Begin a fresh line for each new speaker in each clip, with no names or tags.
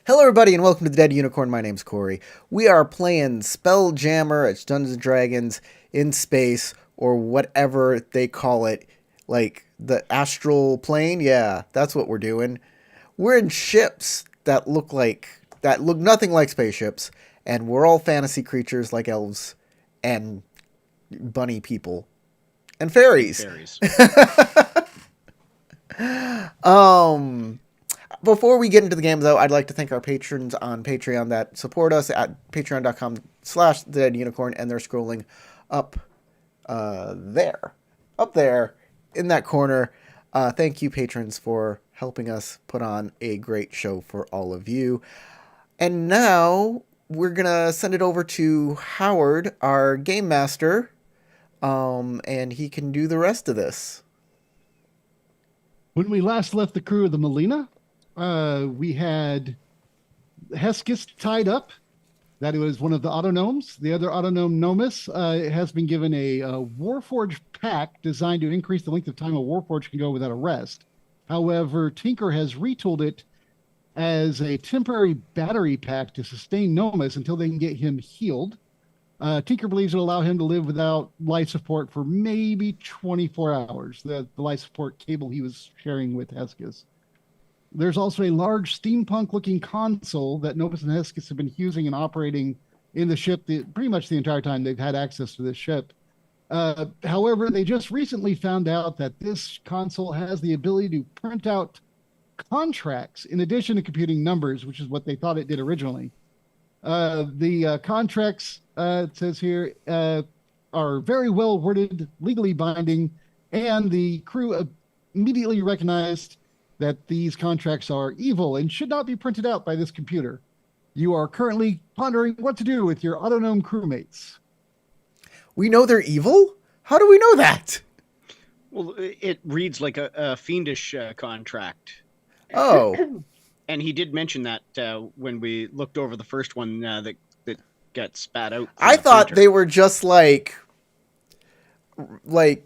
Hello, everybody, and welcome to the Dead Unicorn. My name's Corey. We are playing Spelljammer. It's Dungeons and Dragons in space, or whatever they call it, like the astral plane. Yeah, that's what we're doing. We're in ships that look nothing like spaceships, and we're all fantasy creatures like elves and bunny people and
And
fairies.
fairies.
Um, Before we get into the game, though, I'd like to thank our patrons on Patreon that support us at patreon.com/thedeadunicorn, and they're scrolling up there. Up there in that corner. Thank you, patrons, for helping us put on a great show for all of you. And now we're going to send it over to Howard, our game master, and he can do the rest of this.
When we last left the crew of the Melina, we had Heskis tied up. That was one of the autonomes. The other autonome, Nomus, has been given a Warforged pack designed to increase the length of time a Warforged can go without a rest. However, Tinker has retooled it as a temporary battery pack to sustain Nomus until they can get him healed. Tinker believes it'll allow him to live without life support for maybe 24 hours, the life support cable he was sharing with Heskis. There's also a large steampunk-looking console that Novus and Heskis have been using and operating in the ship pretty much the entire time they've had access to this ship. However, they just recently found out that this console has the ability to print out contracts in addition to computing numbers, which is what they thought it did originally. The contracts, it says here, are very well worded, legally binding, and the crew immediately recognized that these contracts are evil and should not be printed out by this computer. You are currently pondering what to do with your autonome crewmates.
We know they're evil? How do we know that?
Well, it reads like a fiendish contract.
Oh.
And he did mention that when we looked over the first one that got spat out.
I thought they were just like
maybe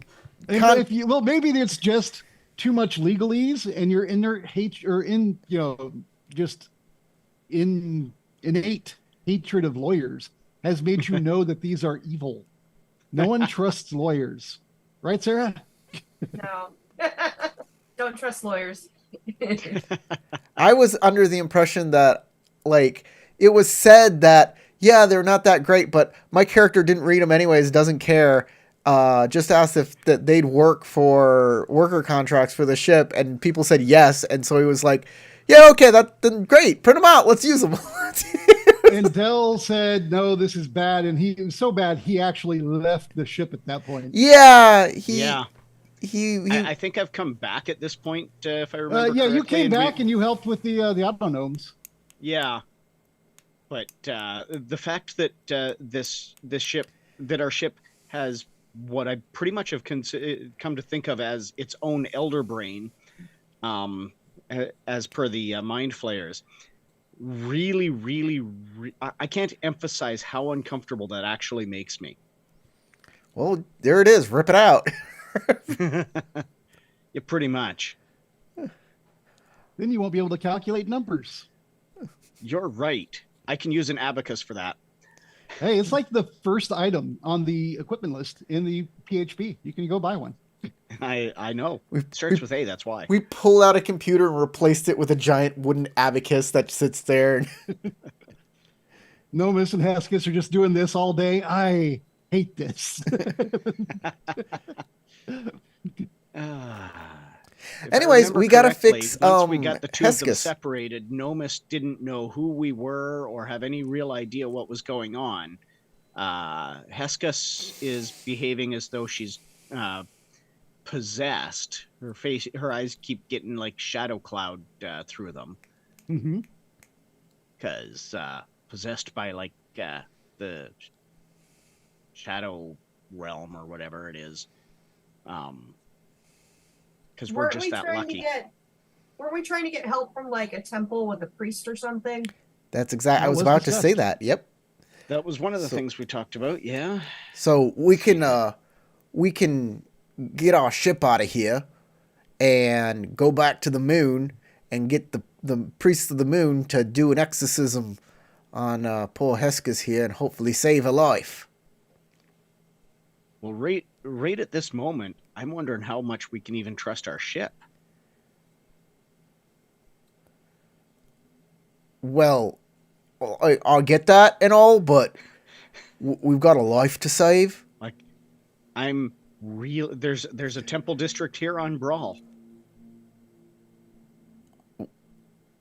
it's just too much legalese, and your inner hate or just innate hatred of lawyers has made you know that these are evil. No one trusts lawyers, right, Sarah?
No, don't trust lawyers.
I was under the impression that, like, it was said that, yeah, they're not that great, but my character didn't read them anyways, doesn't care. Just asked if that they'd work for worker contracts for the ship, and people said yes, and so he was like, yeah, okay, then great, print them out, let's use them.
And Dell said, no, this is bad, and he was so bad he actually left the ship at that point.
Yeah,
I think I've come back at this point, if I remember correctly.
You came back and you helped with the autonomes.
Yeah. But the fact that our ship has what I pretty much have come to think of as its own elder brain, as per the mind flayers, really, I can't emphasize how uncomfortable that actually makes me.
Well, there it is. Rip it out.
Yeah, pretty much.
Then you won't be able to calculate numbers.
You're right. I can use an abacus for that.
Hey, it's like the first item on the equipment list in the PHP. You can go buy one.
I know. It starts with A, that's why.
We pulled out a computer and replaced it with a giant wooden abacus that sits there.
Nomus and Heskis are just doing this all day. I hate this.
Anyways, we gotta fix
once we got the two of them
Heskis.
separated, Nomus didn't know who we were or have any real idea what was going on. Heskis is behaving as though she's possessed. Her eyes keep getting like shadow cloud through them.
Mm-hmm.
Because possessed by like the shadow realm or whatever it is. Because we're just that lucky.
Were we trying to get help from like a temple with a priest or something?
That's exactly. I was about to say that. Yep.
That was one of the things we talked about. Yeah.
So we can get our ship out of here and go back to the moon and get the priest of the moon to do an exorcism on poor Hesketh here and hopefully save her life.
Well, right at this moment, I'm wondering how much we can even trust our ship.
Well, I'll get that and all, but we've got a life to save.
Like, I'm real. There's a temple district here on Brawl.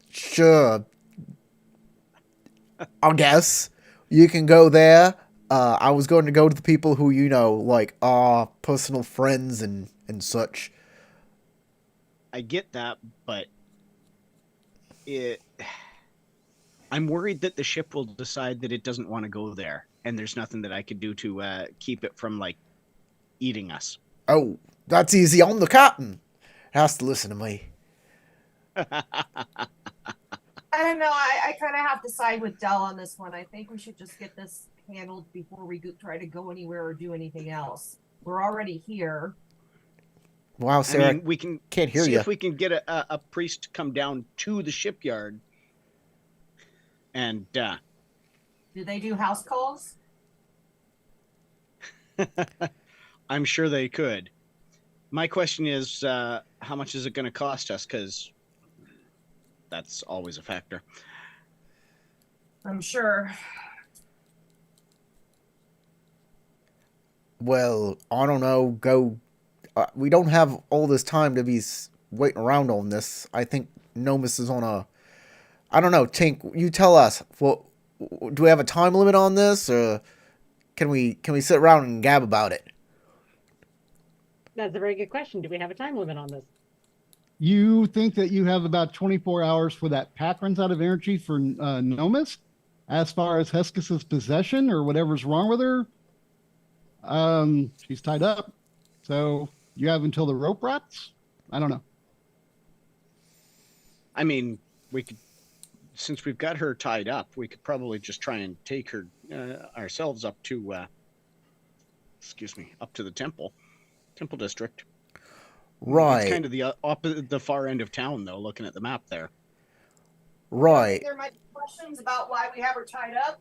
Sure. I guess you can go there. I was going to go to the people who, like, are personal friends and such.
I get that, but I'm worried that the ship will decide that it doesn't want to go there, and there's nothing that I could do to keep it from, like, eating us.
Oh, that's easy on the captain. Has to listen to me.
I don't know. I kind of have to side with Dell on this one. I think we should just get this handled before we try to go anywhere or do anything else. We're already here.
Wow, Sarah,
I mean, we can't
hear
see
you.
if we can get a priest to come down to the shipyard. And
Do they do house calls?
I'm sure they could. My question is, how much is it going to cost us? Because that's always a factor.
I'm sure.
Well, I don't know. Go. We don't have all this time to be waiting around on this. I think Nomus is on a. I don't know, Tink. You tell us. What do we have a time limit on this, or can we sit around and gab about it?
That's a very good question. Do we have a time limit on this?
You think that you have about 24 hours for that pack runs out of energy for Nomus. As far as Hesketh's possession or whatever's wrong with her, she's tied up. So you have until the rope rots? I don't know.
I mean, we could, since we've got her tied up, we could probably just try and take her ourselves up to, up to the temple district.
Right.
It's kind of the opposite, the far end of town, though. Looking at the map there.
Right.
There might be questions about why we have her tied up.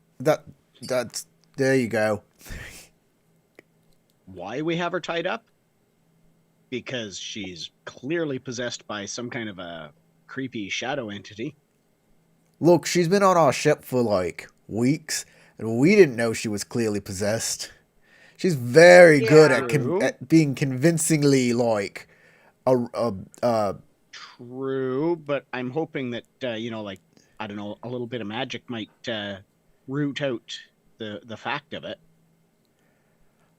That's there you go.
Why we have her tied up? Because she's clearly possessed by some kind of a creepy shadow entity.
Look, she's been on our ship for like weeks, and we didn't know she was clearly possessed. She's very good at being convincingly like
True, but I'm hoping that like, I don't know, a little bit of magic might root out the fact of it.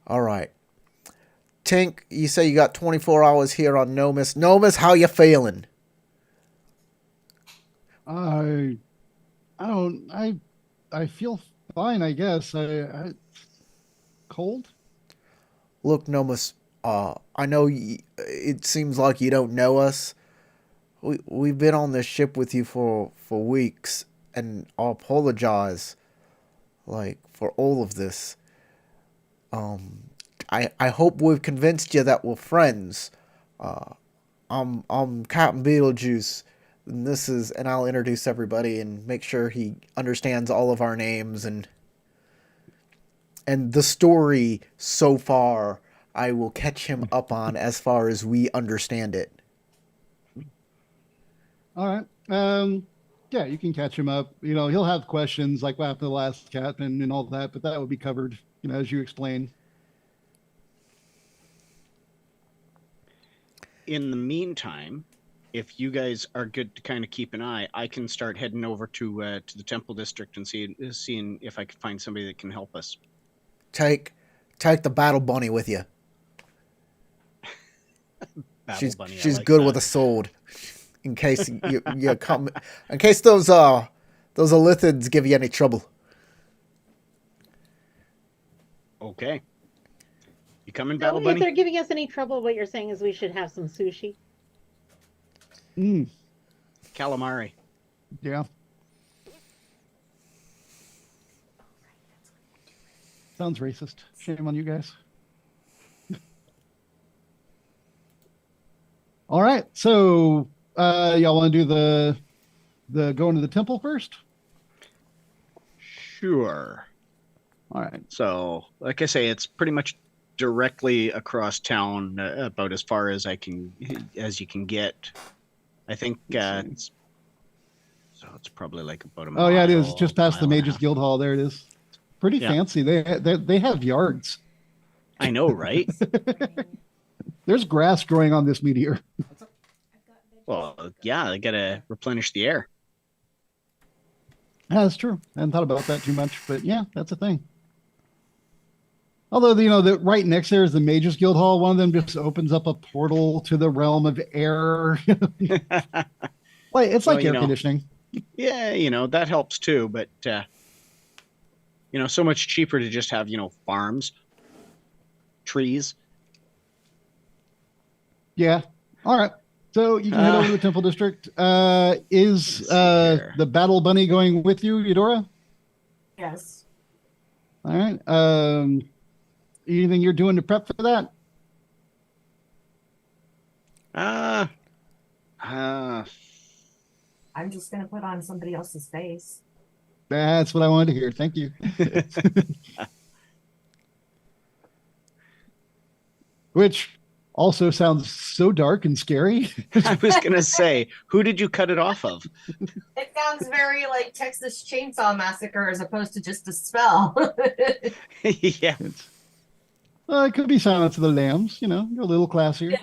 All right. Tink, you say you got 24 hours here on Nomus. Nomus, how you feeling?
I feel fine, I guess. I cold.
Look, Nomus, I know it seems like you don't know us. We've been on this ship with you for weeks, and I apologize, like, for all of this. I hope we've convinced you that we're friends. I'm Captain Beetlejuice, and I'll introduce everybody and make sure he understands all of our names and the story so far. I will catch him up on as far as we understand it.
All right. Yeah, you can catch him up. He'll have questions like what happened to the last captain and all that, but that will be covered, as you explain.
In the meantime, if you guys are good to kind of keep an eye, I can start heading over to the temple district and seeing if I can find somebody that can help us.
Take the battle bunny with you. She's
like
good
that.
with a sword. In case you come, in case those Elithids give you any trouble.
Okay. You coming,
So
Battle
if
Bunny?
they're giving us any trouble, what you're saying is we should have some sushi.
Calamari.
Yeah. Sounds racist. Shame on you guys. All right. So y'all want to do the go into the temple first?
Sure.
All right.
So, like I say, it's pretty much directly across town, about as far as as you can get. I think it's probably like about a mile.
Oh yeah, it is. It's just past the
mile and a
Mages
half.
Guild Hall. There it is. Pretty
Yeah.
fancy. They have yards.
I know, right?
There's grass growing on this meteor.
Well, yeah, they gotta replenish the air.
Yeah, that's true. I hadn't thought about that too much, but yeah, that's a thing. Although, that right next there is the Mages Guild Hall. One of them just opens up a portal to the realm of air. Like it's like
Well,
air conditioning.
Yeah, that helps too. But so much cheaper to just have farms, trees.
Yeah. All right. So you can head over to the Temple District. Is
Let's see here.
the Battle Bunny going with you, Eudora?
Yes.
All right. Anything you're doing to prep for that?
I'm just gonna put on somebody else's face.
That's what I wanted to hear. Thank you. Which also sounds so dark and scary.
I was gonna say, who did you cut it off of?
It sounds very like Texas Chainsaw Massacre as opposed to just a spell.
Yeah.
It could be Silence of the Lambs, a little classier.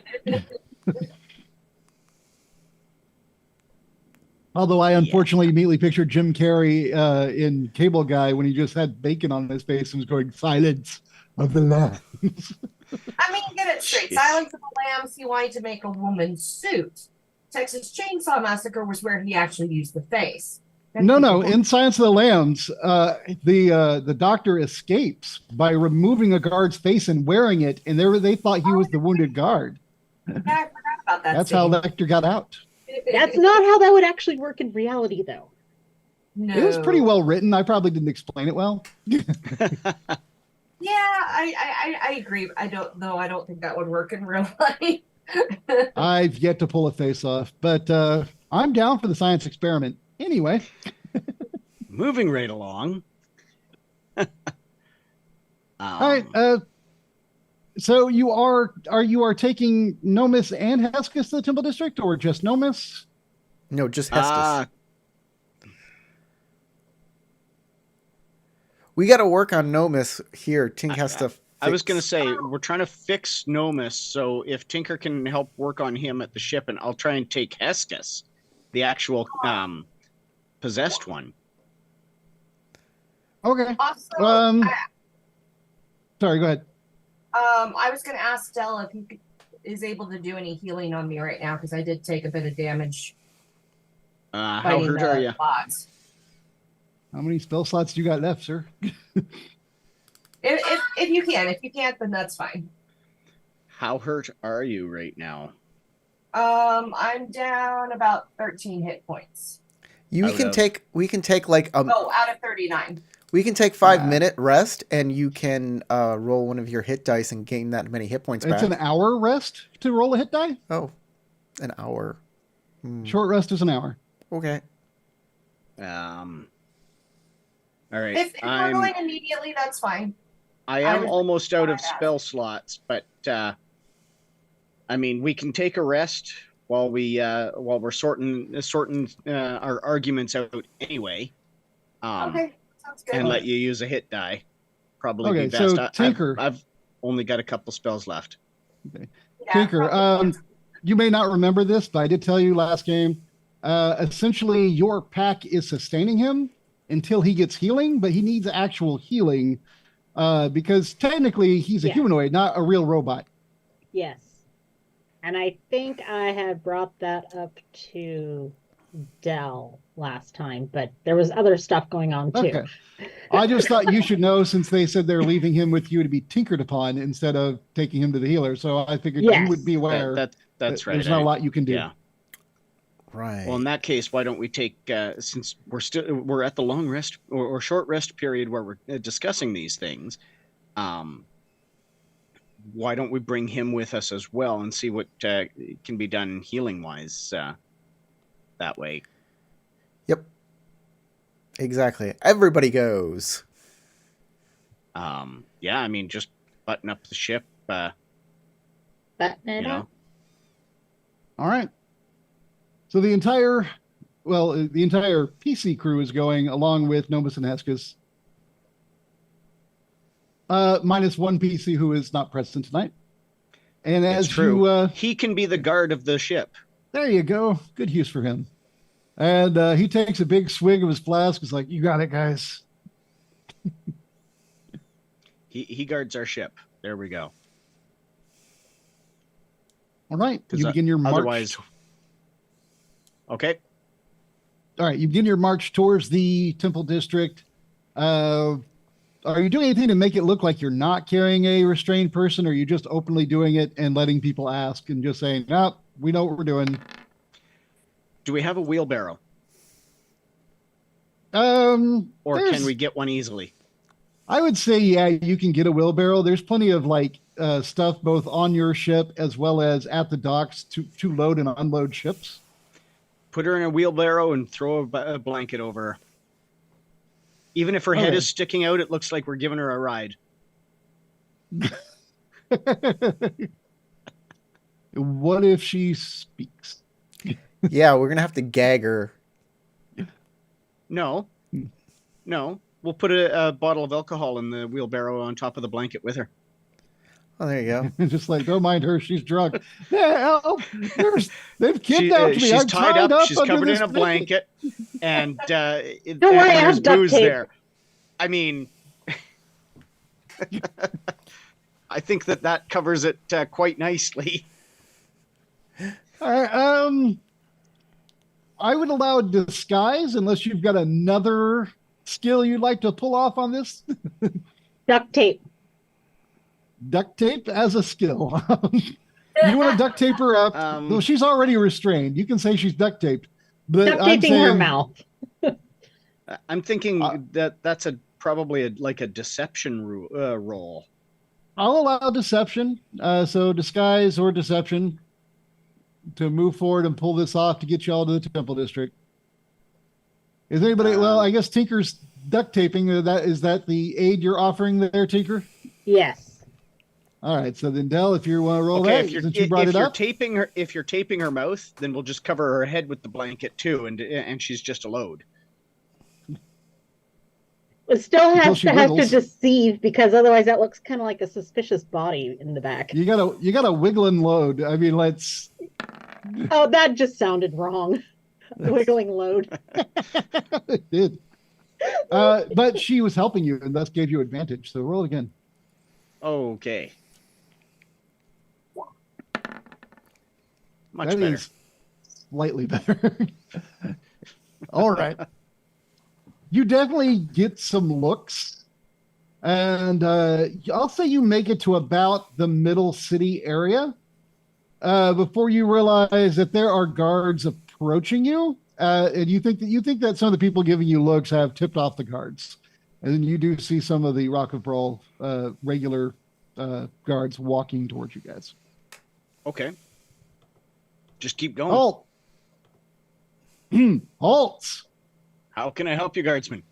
Although I unfortunately immediately pictured Jim Carrey in Cable Guy when he just had bacon on his face and was going, Silence of the Lambs.
I mean, get it straight.
Jeez.
Silence of the Lambs, he wanted to make a woman's suit. Texas Chainsaw Massacre was where he actually used the face.
No. In Silence of the Lambs, the doctor escapes by removing a guard's face and wearing it, and they thought he was the wounded guard.
Yeah, I forgot about that.
That's how Lecter got out.
That's not how that would actually work in reality, though.
No.
It was pretty well written. I probably didn't explain it well.
Yeah, I agree. I don't think that would work in real life.
I've yet to pull a face off, but I'm down for the science experiment. Anyway.
Moving right along.
All right. So you are taking Nomis and Hesketh to the Temple District, or just Nomis?
No, just Hesketh. We got to work on Nomis here. Tink has to.
I was going to say, we're trying to fix Nomis, so if Tinker can help work on him at the ship, and I'll try and take Hesketh, the actual possessed one.
Okay.
Also,
Sorry, go ahead.
I was going to ask Dell if he is able to do any healing on me right now, because I did take a bit of damage.
How hurt are you?
Bots.
How many spell slots do you got left, sir?
If you can. If you can't, then that's fine.
How hurt are you right now?
I'm down about 13 hit points.
We can take like
out of 39.
We can take 5-minute rest, and you can roll one of your hit dice and gain that many hit points back.
It's an hour rest to roll a hit die?
Oh, an hour.
Short rest is an hour.
Okay.
All right.
If we're going immediately, that's fine.
I am almost out of spell slots, but I mean, we can take a rest while we're sorting our arguments out anyway.
Okay, sounds good.
And let you use a hit die. Probably be
so
best.
Tinker,
I've only got a couple spells left.
Okay.
Yeah,
Tinker, you may not remember this, but I did tell you last game. Essentially, your pack is sustaining him until he gets healing, but he needs actual healing because technically he's a humanoid, not a real robot.
Yes. And I think I had brought that up to Dell last time, but there was other stuff going on too.
Okay. I just thought you should know, since they said they're leaving him with you to be tinkered upon instead of taking him to the healer. So I figured you would be aware
that's right.
There's not a lot you can do.
Yeah.
Right.
Well, in that case, why don't we take, since we're at the long rest or short rest period where we're discussing these things, why don't we bring him with us as well and see what can be done healing wise? that way.
Yep. Exactly. Everybody goes.
Yeah, I mean, just button up the ship.
Button it
You know,
up.
All right. So the entire PC crew is going along with Nomus and Heskis. Minus one PC who is not present tonight. And
it's
as
true.
you
He can be the guard of the ship.
there you go. Good use for him. And he takes a big swig of his flask. He's like, "You got it, guys."
He guards our ship. There we go.
All right.
'Cause
You begin your march.
otherwise, okay.
All right. You begin your march towards the temple district. Are you doing anything to make it look like you're not carrying a restrained person, or are you just openly doing it and letting people ask and just saying, "No, we know what we're doing"?
Do we have a wheelbarrow, or
there's-
can we get one easily?
I would say, yeah, you can get a wheelbarrow. There's plenty of stuff both on your ship as well as at the docks to load and unload ships.
Put her in a wheelbarrow and throw a blanket over her. Even if her head
Okay.
is sticking out, it looks like we're giving her a ride.
What if she speaks?
Yeah, we're gonna have to gag her.
No, no. We'll put a bottle of alcohol in the wheelbarrow on top of the blanket with her.
Oh, there you go.
Just like, don't mind her, she's drunk. Yeah, they've kidnapped me.
She's
I'm
tied up. She's
under
covered
this
in a blanket, and
Don't worry, I
there's
have duct
booze
tape.
there. I mean, I think that covers it quite nicely.
All right, I would allow disguise unless you've got another skill you'd like to pull off on this.
Duct tape.
Duct tape as a skill. You want to duct tape her up? Well, she's already restrained. You can say she's duct taped, but
Duct
I'm
taping her
saying,
mouth.
I'm thinking that's probably a deception roll.
I'll allow deception. So disguise or deception to move forward and pull this off to get you all to the temple district. Is anybody? Well, I guess Tinker's duct taping. Is that the aid you're offering there, Tinker?
Yes.
All right. So then, Dell, if you want to roll
Okay,
that, since you brought it up,
if you're taping her mouth, then we'll just cover her head with the blanket too, and she's just a load.
It still
Until
has
she
to
wiggles.
deceive, because otherwise that looks kind of like a suspicious body in the back.
you gotta wiggle and load. I mean, let's.
Oh, that just sounded wrong. Wiggling load.
It did. But she was helping you and thus gave you advantage. So roll again.
Okay. Much
That
better.
is slightly better. All right. You definitely get some looks. And I'll say you make it to about the middle city area before you realize that there are guards approaching you. And you think that some of the people giving you looks have tipped off the guards. And then you do see some of the Rock of Brawl regular guards walking towards you guys.
Okay. Just keep going.
Halt! Halts!
How can I help you, guardsman?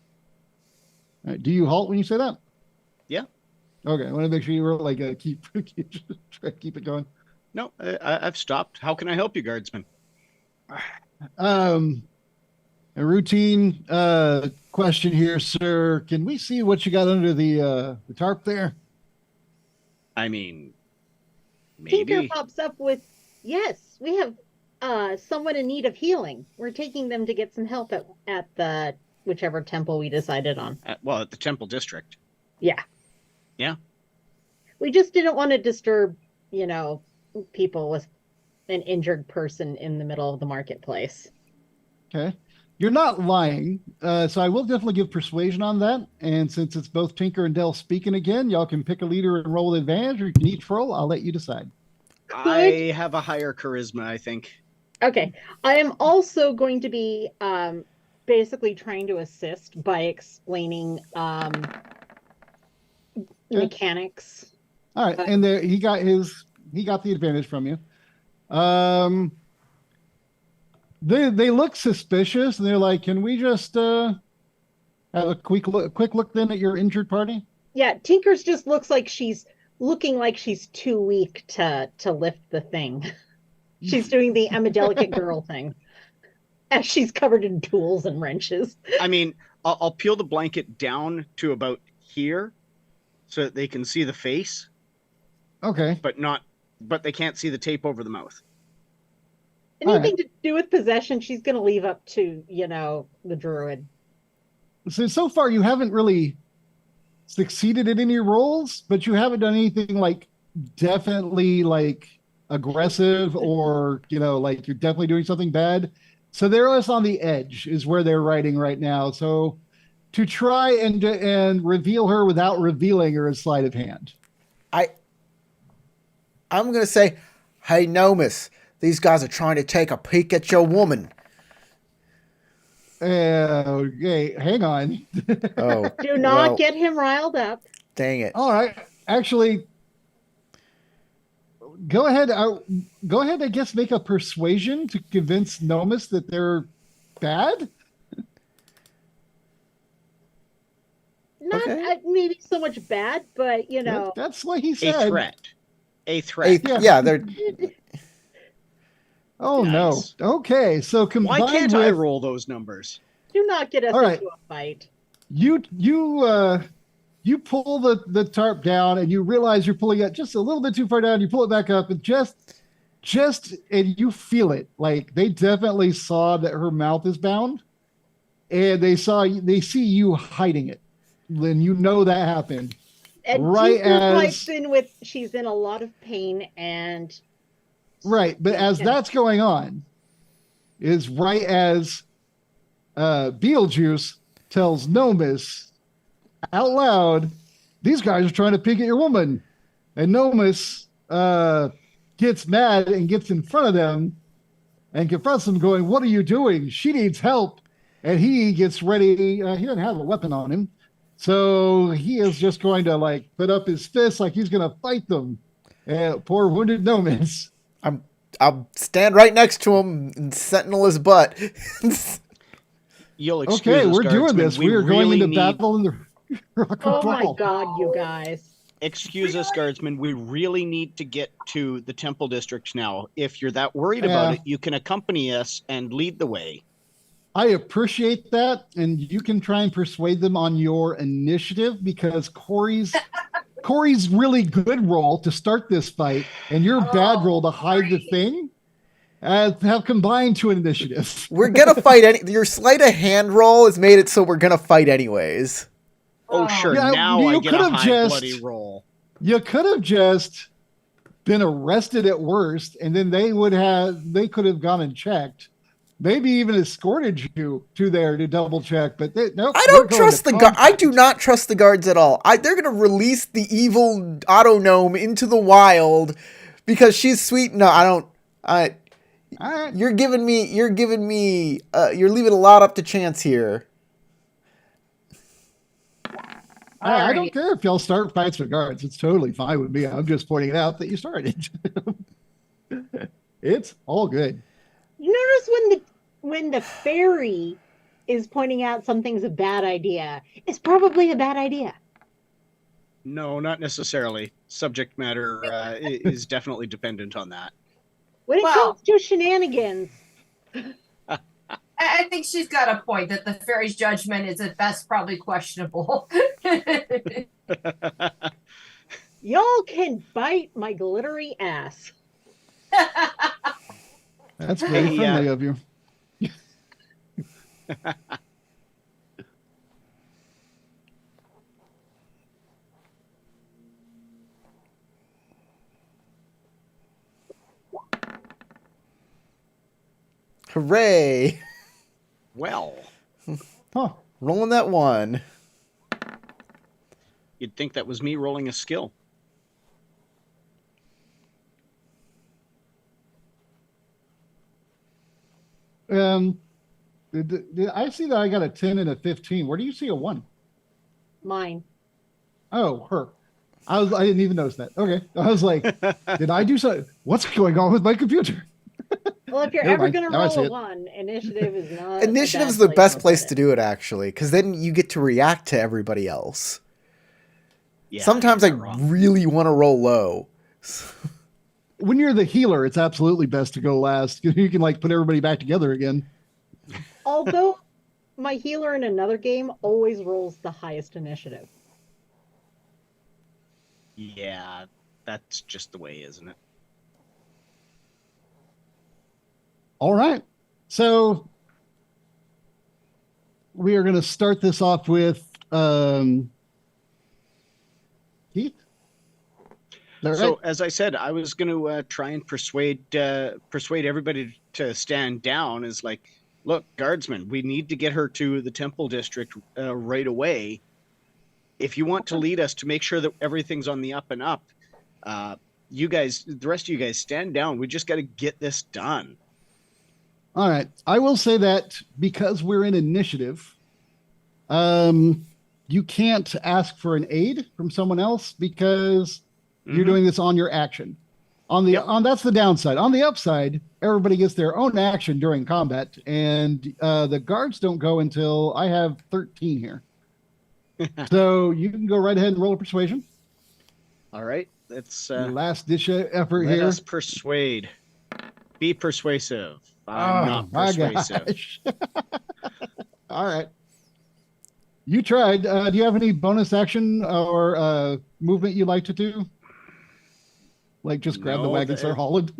All right, do you halt when you say that?
Yeah.
Okay, I want to make sure you were like keep it going.
No, I've stopped. How can I help you, guardsman?
A routine question here, sir. Can we see what you got under the tarp there?
I mean,
Tinker
maybe.
pops up with, yes, we have someone in need of healing. We're taking them to get some help at the whichever temple we decided on.
At the temple district.
Yeah.
Yeah.
We just didn't want to disturb, people with an injured person in the middle of the marketplace.
Okay. You're not lying, so I will definitely give persuasion on that. And since it's both Tinker and Dell speaking again, y'all can pick a leader and roll with advantage, or you can each roll. I'll let you decide.
I have a higher charisma, I think.
Okay. I am also going to be basically trying to assist by explaining mechanics.
All right, and there he got the advantage from you. they look suspicious, and they're like, "Can we just have a quick look then at your injured party?"
Yeah, Tinker's just looks like she's looking like she's too weak to lift the thing. She's doing the I'm a delicate girl thing. As she's covered in tools and wrenches.
I mean, I'll peel the blanket down to about here so that they can see the face,
Okay.
but they can't see the tape over the mouth.
Anything to do with possession, she's going to leave up to, the druid.
So far you haven't really succeeded in any roles, but you haven't done anything like definitely like aggressive or like you're definitely doing something bad. So they're just on the edge is where they're writing right now. So to try and reveal her without revealing her is sleight of hand.
I'm gonna say, hey Nomus, these guys are trying to take a peek at your woman.
Okay, hang on.
Oh,
Do not get him riled up.
Dang it!
All right, actually, go ahead. Go ahead. I guess make a persuasion to convince Nomus that they're bad.
Not maybe so much bad, but
that's what he said.
A threat.
Yeah, they're.
Oh
Nice.
no. Okay, so combined
Why can't
with
I roll those numbers?
do not get us
All right.
into a fight.
you pull the tarp down and you realize you're pulling it just a little bit too far down. You pull it back up and just and you feel it. Like they definitely saw that her mouth is bound, and they see you hiding it. Then that happened.
And
Right
Tinker
as-
pipes in with she's in a lot of pain and
Right, but as that's going on, is right as Beetlejuice tells Nomus out loud, "These guys are trying to peek at your woman," and Nomus gets mad and gets in front of them and confronts them, going, "What are you doing? She needs help." And he gets ready. He doesn't have a weapon on him, so he is just going to like put up his fist like he's going to fight them. Poor wounded Nomus.
I'll stand right next to him and sentinel his butt.
You'll excuse
Okay,
us,
we're doing
guardsmen.
this. We are going
really
into
need-
battle in the rock and
oh my
roll.
god, you guys.
Excuse us, guardsmen. We really need to get to the temple district now. If you're that worried about it, you can accompany us and lead the way.
I appreciate that, and you can try and persuade them on your initiative because Corey's really good roll to start this fight, and your bad roll to hide the thing have combined to an initiative.
We're gonna fight. Your sleight of hand roll has made it so we're gonna fight anyways.
Oh, sure.
Yeah,
now
you
I get
could
a
have
high
just-
bloody roll.
You could have just been arrested at worst, and then they could have gone and checked. Maybe even escorted you to there to double check, but nope.
I don't trust the guard. I do not trust the guards at all. They're gonna release the evil auto gnome into the wild because she's sweet. No, I don't.
All right.
You're leaving a lot up to chance here.
I don't care if y'all start fights with guards. It's totally fine with me. I'm just pointing out that you started. It's all good.
You notice when the fairy is pointing out something's a bad idea, it's probably a bad idea.
No, not necessarily. Subject matter is definitely dependent on that.
When it
Well-
comes to shenanigans,
I think she's got a point that the fairy's judgment is at best probably questionable.
y'all can bite my glittery ass.
That's very
Hey,
friendly of you.
Hooray!
Well,
Huh.
Rolling that one.
you'd think that was me rolling a skill.
I see that I got a 10 and a 15. Where do you see a 1?
Mine.
Oh, her. I didn't even notice that. Okay. I was like, did I do something? What's going on with my computer?
Well, if you're
Never
ever
mind.
going to
Now I see
roll a
it.
1, initiative is not.
Initiative's the best place to do it, actually, because then you get to react to everybody else.
Yeah,
Sometimes I
you're not wrong.
really want to roll low.
When you're the healer, it's absolutely best to go last. You can like put everybody back together again.
Although my healer in another game always rolls the highest initiative.
Yeah, that's just the way, isn't it?
All right. So we are going to start this off with Keith. Is that
So,
right?
as I said, I was going to try and persuade everybody to stand down. Is like, look, guardsmen, we need to get her to the temple district right away. If you want to lead us to make sure that everything's on the up and up, you guys, the rest of you guys, stand down. We just got to get this done.
All right. I will say that because we're in initiative, you can't ask for an aid from someone else because you're doing this on your action. On the that's the downside. On the upside, everybody gets their own action during combat, and the guards don't go until I have 13 here. So you can go right ahead and roll a persuasion.
All right, let's
Last ditch effort
let
here.
us persuade. Be persuasive. I'm
Oh,
not
my
persuasive.
gosh. All right. You tried. Do you have any bonus action or movement you like to do? Like just grab the
No,
wagon, Sir Holland?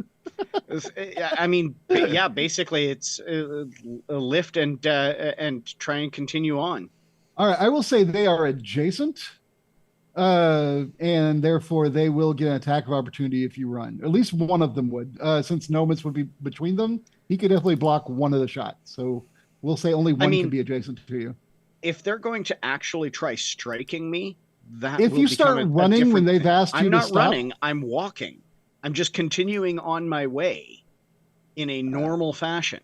I mean, yeah, basically it's a lift and try and continue on.
All right. I will say they are adjacent, and therefore they will get an attack of opportunity if you run. At least one of them would. Since Nomus would be between them, he could definitely block one of the shots. So we'll say only one can be adjacent to you.
If they're going to actually try striking me, that
if
will
you
become
start running when they've
thing.
asked you
I'm
to
not
stop,
running. I'm walking. I'm just continuing on my way in a normal fashion.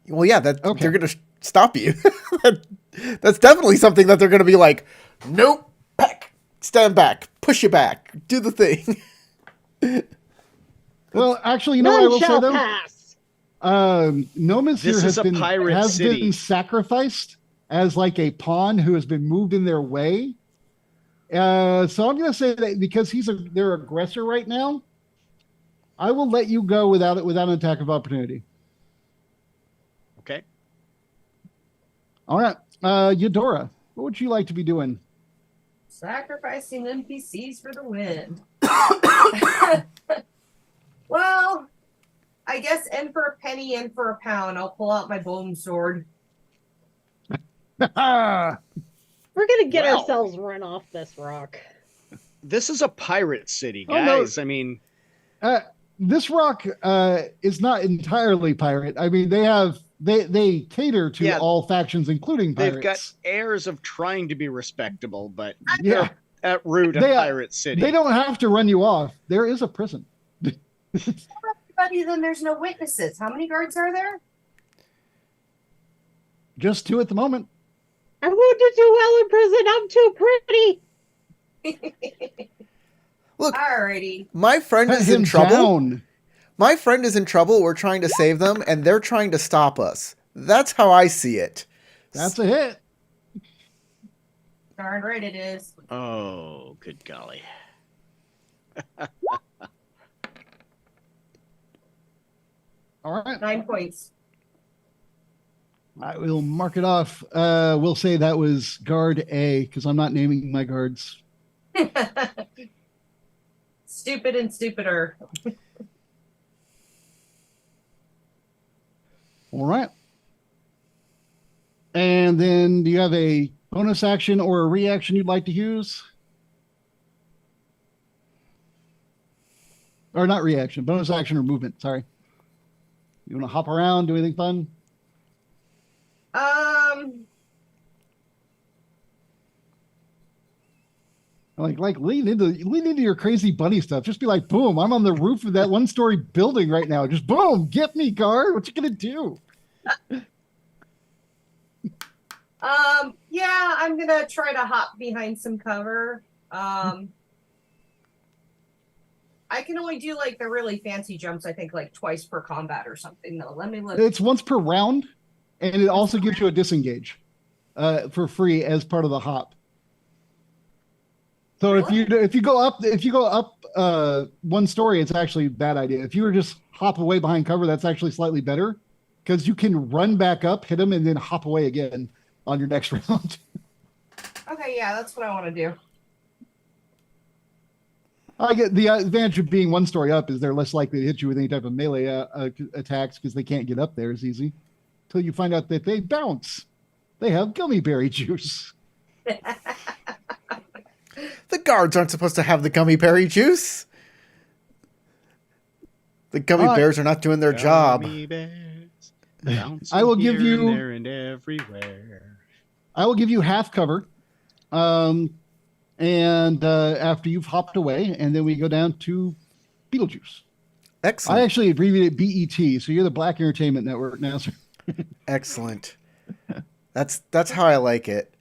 Well, yeah, they're going to stop you. That's definitely something that they're going to be like, nope, back, stand back, push you back, do the thing.
Well, actually, you know what I will say though?
Pass.
Nomus here has
city.
been sacrificed as like a pawn who has been moved in their way. So I'm going to say that because their aggressor right now, I will let you go without an attack of opportunity.
Okay.
All right. Eudora, what would you like to be doing?
Sacrificing NPCs for the win. Well, I guess in for a penny, in for a pound. I'll pull out my bone sword.
We're going to get ourselves run off this rock.
This is a pirate city, guys.
Oh, no.
I mean...
this rock is not entirely pirate. I mean, they cater to all factions, including pirates.
They've got airs of trying to be respectable, but they're at root a pirate city.
They don't have to run you off. There is a prison.
Everybody, then there's no witnesses. How many guards are there?
Just 2 at the moment.
I won't do well in prison. I'm too pretty.
Look,
alrighty.
My friend is in trouble. My friend is in trouble. We're trying to save them, and they're trying to stop us. That's how I see it.
That's a hit.
Darn right it is.
Oh, good golly.
All right.
9 points.
I will mark it off. We'll say that was guard A because I'm not naming my guards.
Stupid and stupider.
All right. And then do you have a bonus action or a reaction you'd like to use? Or not reaction, bonus action or movement, sorry. You want to hop around, do anything fun? Like lean into your crazy bunny stuff. Just be like, boom, I'm on the roof of that 1-story building right now. Just boom, get me, guard. What you gonna do?
Yeah, I'm gonna try to hop behind some cover. I can only do like the really fancy jumps, I think like twice per combat or something though. Let me look.
It's once per round, and it also gives you a disengage for free as part of the hop. So
Really?
if you go up one story, it's actually a bad idea. If you were just hop away behind cover, that's actually slightly better because you can run back up, hit them, and then hop away again on your next round.
Okay, yeah, that's what I want to do.
I get the advantage of being one story up is they're less likely to hit you with any type of melee attacks because they can't get up there as easy. Until you find out that they bounce. They have gummy berry juice.
The guards aren't supposed to have the gummy berry juice. The gummy bears are not doing their job.
Bears,
I will give
here
you-
and there and everywhere.
I will give you half cover. And after you've hopped away, and then we go down to Beetlejuice.
Excellent.
I actually abbreviated BET, so you're the Black Entertainment Network now, sir.
Excellent. That's how I like it.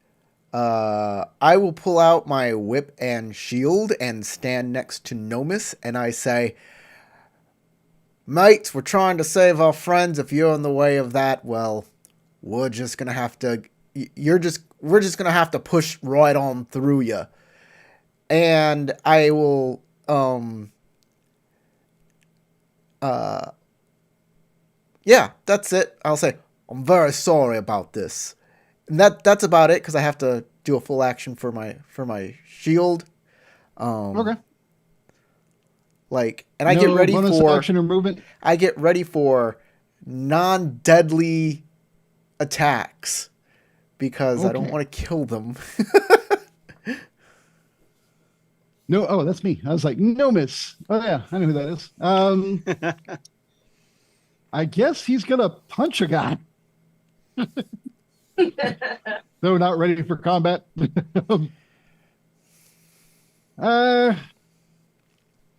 I will pull out my whip and shield and stand next to Nomus, and I say, "Mates, we're trying to save our friends. If you're in the way of that, well, we're just gonna have to. We're just gonna have to push right on through you." And I will yeah, that's it. I'll say, "I'm very sorry about this." And that's about it because I have to do a full action for my shield.
Okay.
And I get ready
bonus
for
action or movement.
I get ready for non-deadly attacks because I don't
Okay.
want to kill them.
No, oh, that's me. I was like, no miss. Oh yeah, I know who that is. I guess he's gonna punch a guy. No, not ready for combat.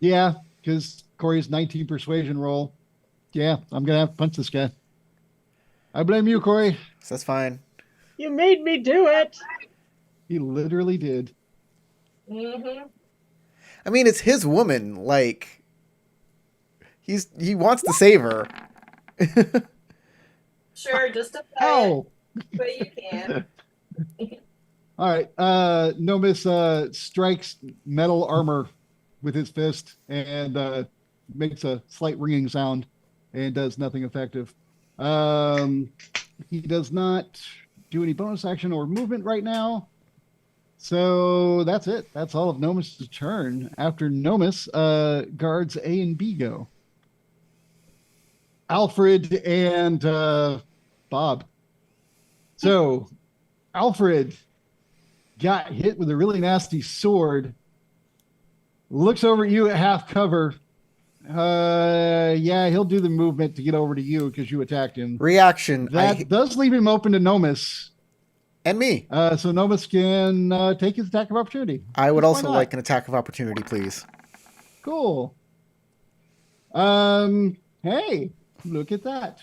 Yeah, because Corey's 19 persuasion roll. Yeah, I'm gonna have to punch this guy. I blame you, Corey.
So that's fine.
You made me do it.
He literally did.
Mm-hmm.
I mean, it's his woman. He wants to save her.
Sure, just a bit,
Ow!
but you can.
All right. Nomus strikes metal armor with his fist and makes a slight ringing sound and does nothing effective. He does not do any bonus action or movement right now. So that's it. That's all of Nomus' turn. After Nomus, guards A and B go. Alfred and Bob. So Alfred got hit with a really nasty sword. Looks over at you at half cover. Yeah, he'll do the movement to get over to you because you attacked him.
Reaction.
That does leave him open to Nomus.
And me.
So Nomus can take his attack of opportunity.
I would
Why
also
not?
like an attack of opportunity, please.
Cool. Hey, look at that.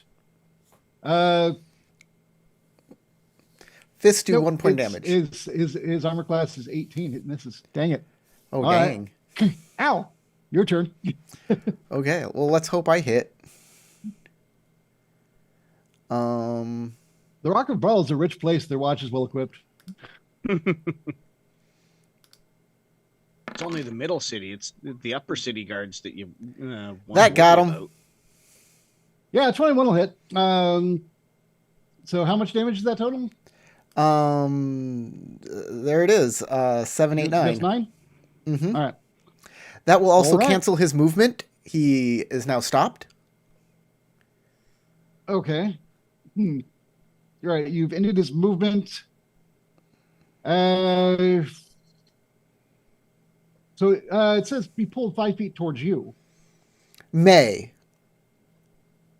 Fists do
Nope,
1 point
it's-
damage.
His armor class is 18. It misses. Dang it.
Oh,
all
dang.
Ow. Your turn.
Okay, well, let's hope I hit. Um,
The Rock of Ball is a rich place. Their watch is well equipped.
It's only the middle city. It's the upper city guards that you. Want
That
to
got
worry
'em.
about.
Yeah, 21 will hit. So how much damage is that total?
there it is. 7, 8, 9.
That's 9?
Mm-hmm.
All right.
That will also
All right.
cancel his movement. He is now stopped.
Okay. You're right. You've ended his movement. So it says be pulled 5 feet towards you.
May.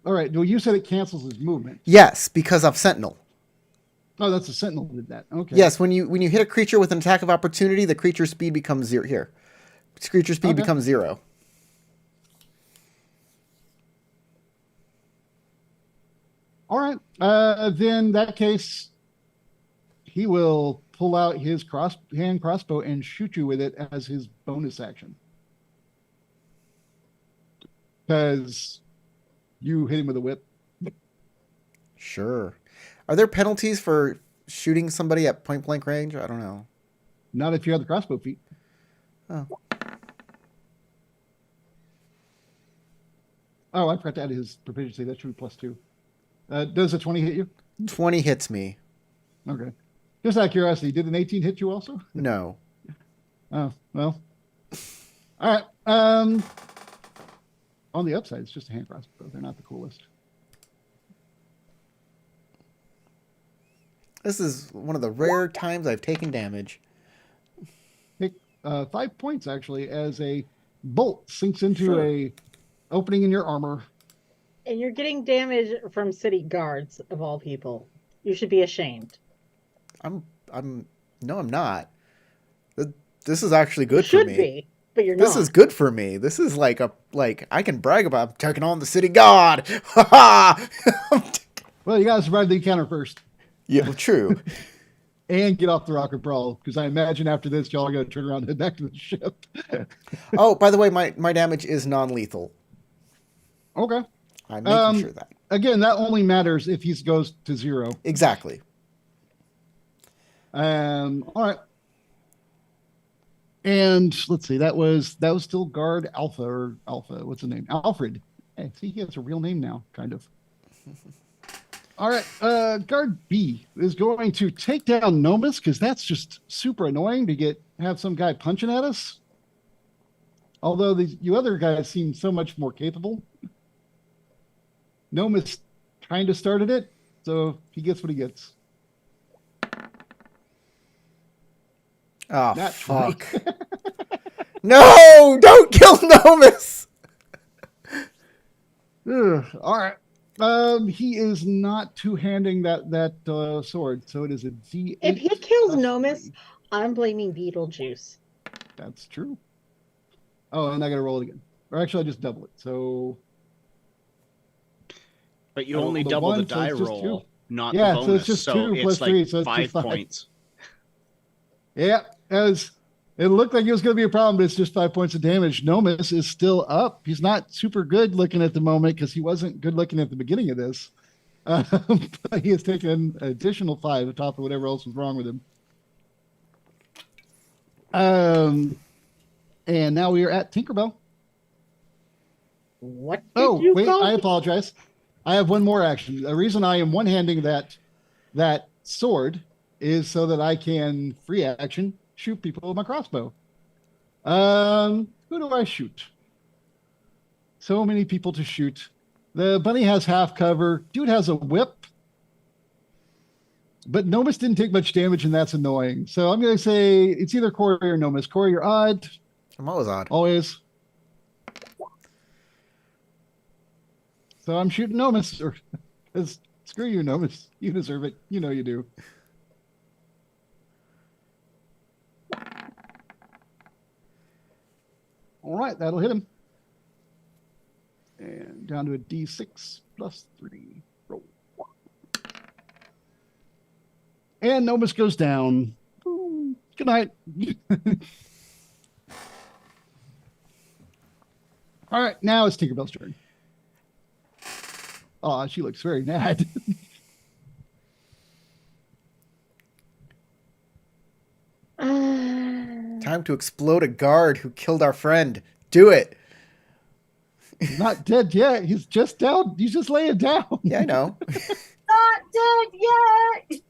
All right. Well, you said it cancels his movement.
Yes, because of Sentinel.
Oh, that's a sentinel did that. Okay.
Yes, when you hit a creature with an attack of opportunity, the creature's speed becomes 0. Here. Creature speed
Okay.
becomes 0.
All right. Then in that case, he will pull out his hand crossbow and shoot you with it as his bonus action. because you hit him with a whip.
Sure. Are there penalties for shooting somebody at point blank range? I don't know.
Not if you have the crossbow feat.
Oh.
Oh, I forgot to add his proficiency. That should be +2. Does a 20 hit you?
20 hits me.
Okay. Just out of curiosity, did an 18 hit you also?
No.
Oh, well. All right. On the upside, it's just a hand crossbow. They're not the coolest.
This is one of the rare times I've taken damage.
Take 5 points, actually, as a bolt sinks into
Sure.
a opening in your armor.
And you're getting damage from city guards, of all people. You should be ashamed.
No, I'm not. This is actually good
You
for
should
me.
be, but you're
This
not.
is good for me. This is like I can brag about taking on the city god. Ha ha.
Well, you got to survive the encounter first
Yeah, well, true.
and get off the rocket brawl, because I imagine after this, y'all got to turn around and head back to the ship.
Oh, by the way, my damage is non-lethal.
Okay.
I'm making sure that.
Again, that only matters if he goes to 0.
Exactly.
All right. And let's see, that was still guard Alpha. What's his name? Alfred. Hey, see, he has a real name now, kind of. All right, guard B is going to take down Nomus, because that's just super annoying to have some guy punching at us. Although you other guys seem so much more capable. Nomus kind of started it, so he gets what he gets.
Oh,
Nat
fuck. No! Don't kill Nomus!
Ugh, all right. He is not two-handing that sword, so it is a D8.
If he kills
plus
Nomus,
3.
I'm blaming Beetlejuice.
That's true. Oh, and I got to roll it again. Or actually, I just double it. So
But you
I
only
rolled a
double the
1, so
die
it's just
roll,
2.
not
Yeah,
the
so
bonus.
it's just
So
2
it's
plus
like
3, so it's
5
just 5.
points.
yeah, it looked like it was going to be a problem, but it's just 5 points of damage. Nomus is still up. He's not super good looking at the moment because he wasn't good looking at the beginning of this. But he has taken an additional 5 on top of whatever else was wrong with him. And now we are at Tinkerbell.
What did
Oh,
you
wait,
call
I
me?
apologize. I have one more action. The reason I am one-handing that sword is so that I can free action shoot people with my crossbow. Who do I shoot? So many people to shoot. The bunny has half cover. Dude has a whip. But Nomus didn't take much damage, and that's annoying. So I'm going to say it's either Corey or Nomus. Corey, you're odd.
I'm always odd.
Always. So I'm shooting Nomus. Because screw you, Nomus. You deserve it. You know you do. All right, that'll hit him. And down to a D6 plus 3. Roll. And Nomus goes down. Ooh, good night. All right, now it's Tinkerbell's turn. Oh, she looks very mad.
Time to explode a guard who killed our friend. Do it.
He's not dead yet. He's just down. He's just laying down.
Yeah, I know.
Not dead yet.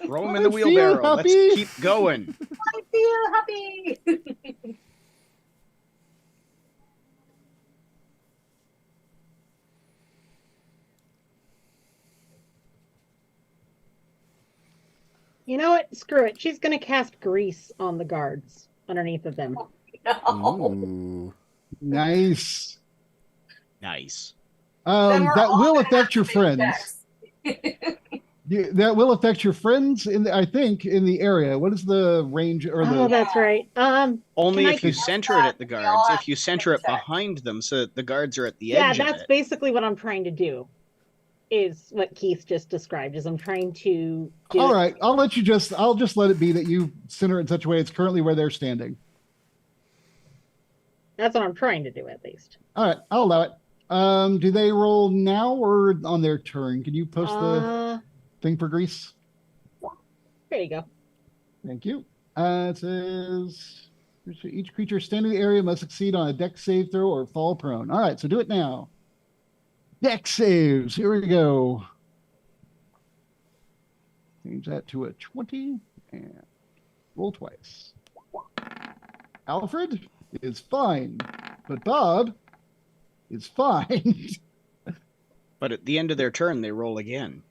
Throw him in the
I feel
wheelbarrow. Let's
happy.
keep going.
I feel happy.
You know what? Screw it. She's going to cast grease on the guards underneath of them.
No.
Ooh.
Nice.
Nice.
Then we're
That
all
will
gonna
affect
have
your
to
friends.
make checks.
That will affect your friends I think in the area. What is the range or
Oh,
the?
that's right.
Only
Can I
if you
just-
center it at the
We all
guards.
have
If you
to
center it
check.
behind them so that the guards are at the
Yeah,
edge of
that's
it.
basically what I'm trying to do. Is what Keith just described. Is I'm trying to do.
All
it-
right, I'll just let it be that you center it in such a way it's currently where they're standing.
That's what I'm trying to do, at least.
All right, I'll allow it. Do they roll now or on their turn? Can you post the
Uh,
thing for Greece?
there you go.
Thank you. It says each creature standing in the area must succeed on a dex save throw or fall prone. All right, so do it now. Dex saves. Here we go. Change that to a 20 and roll twice. Alfred is fine, but Bob is fine.
But at the end of their turn, they roll again.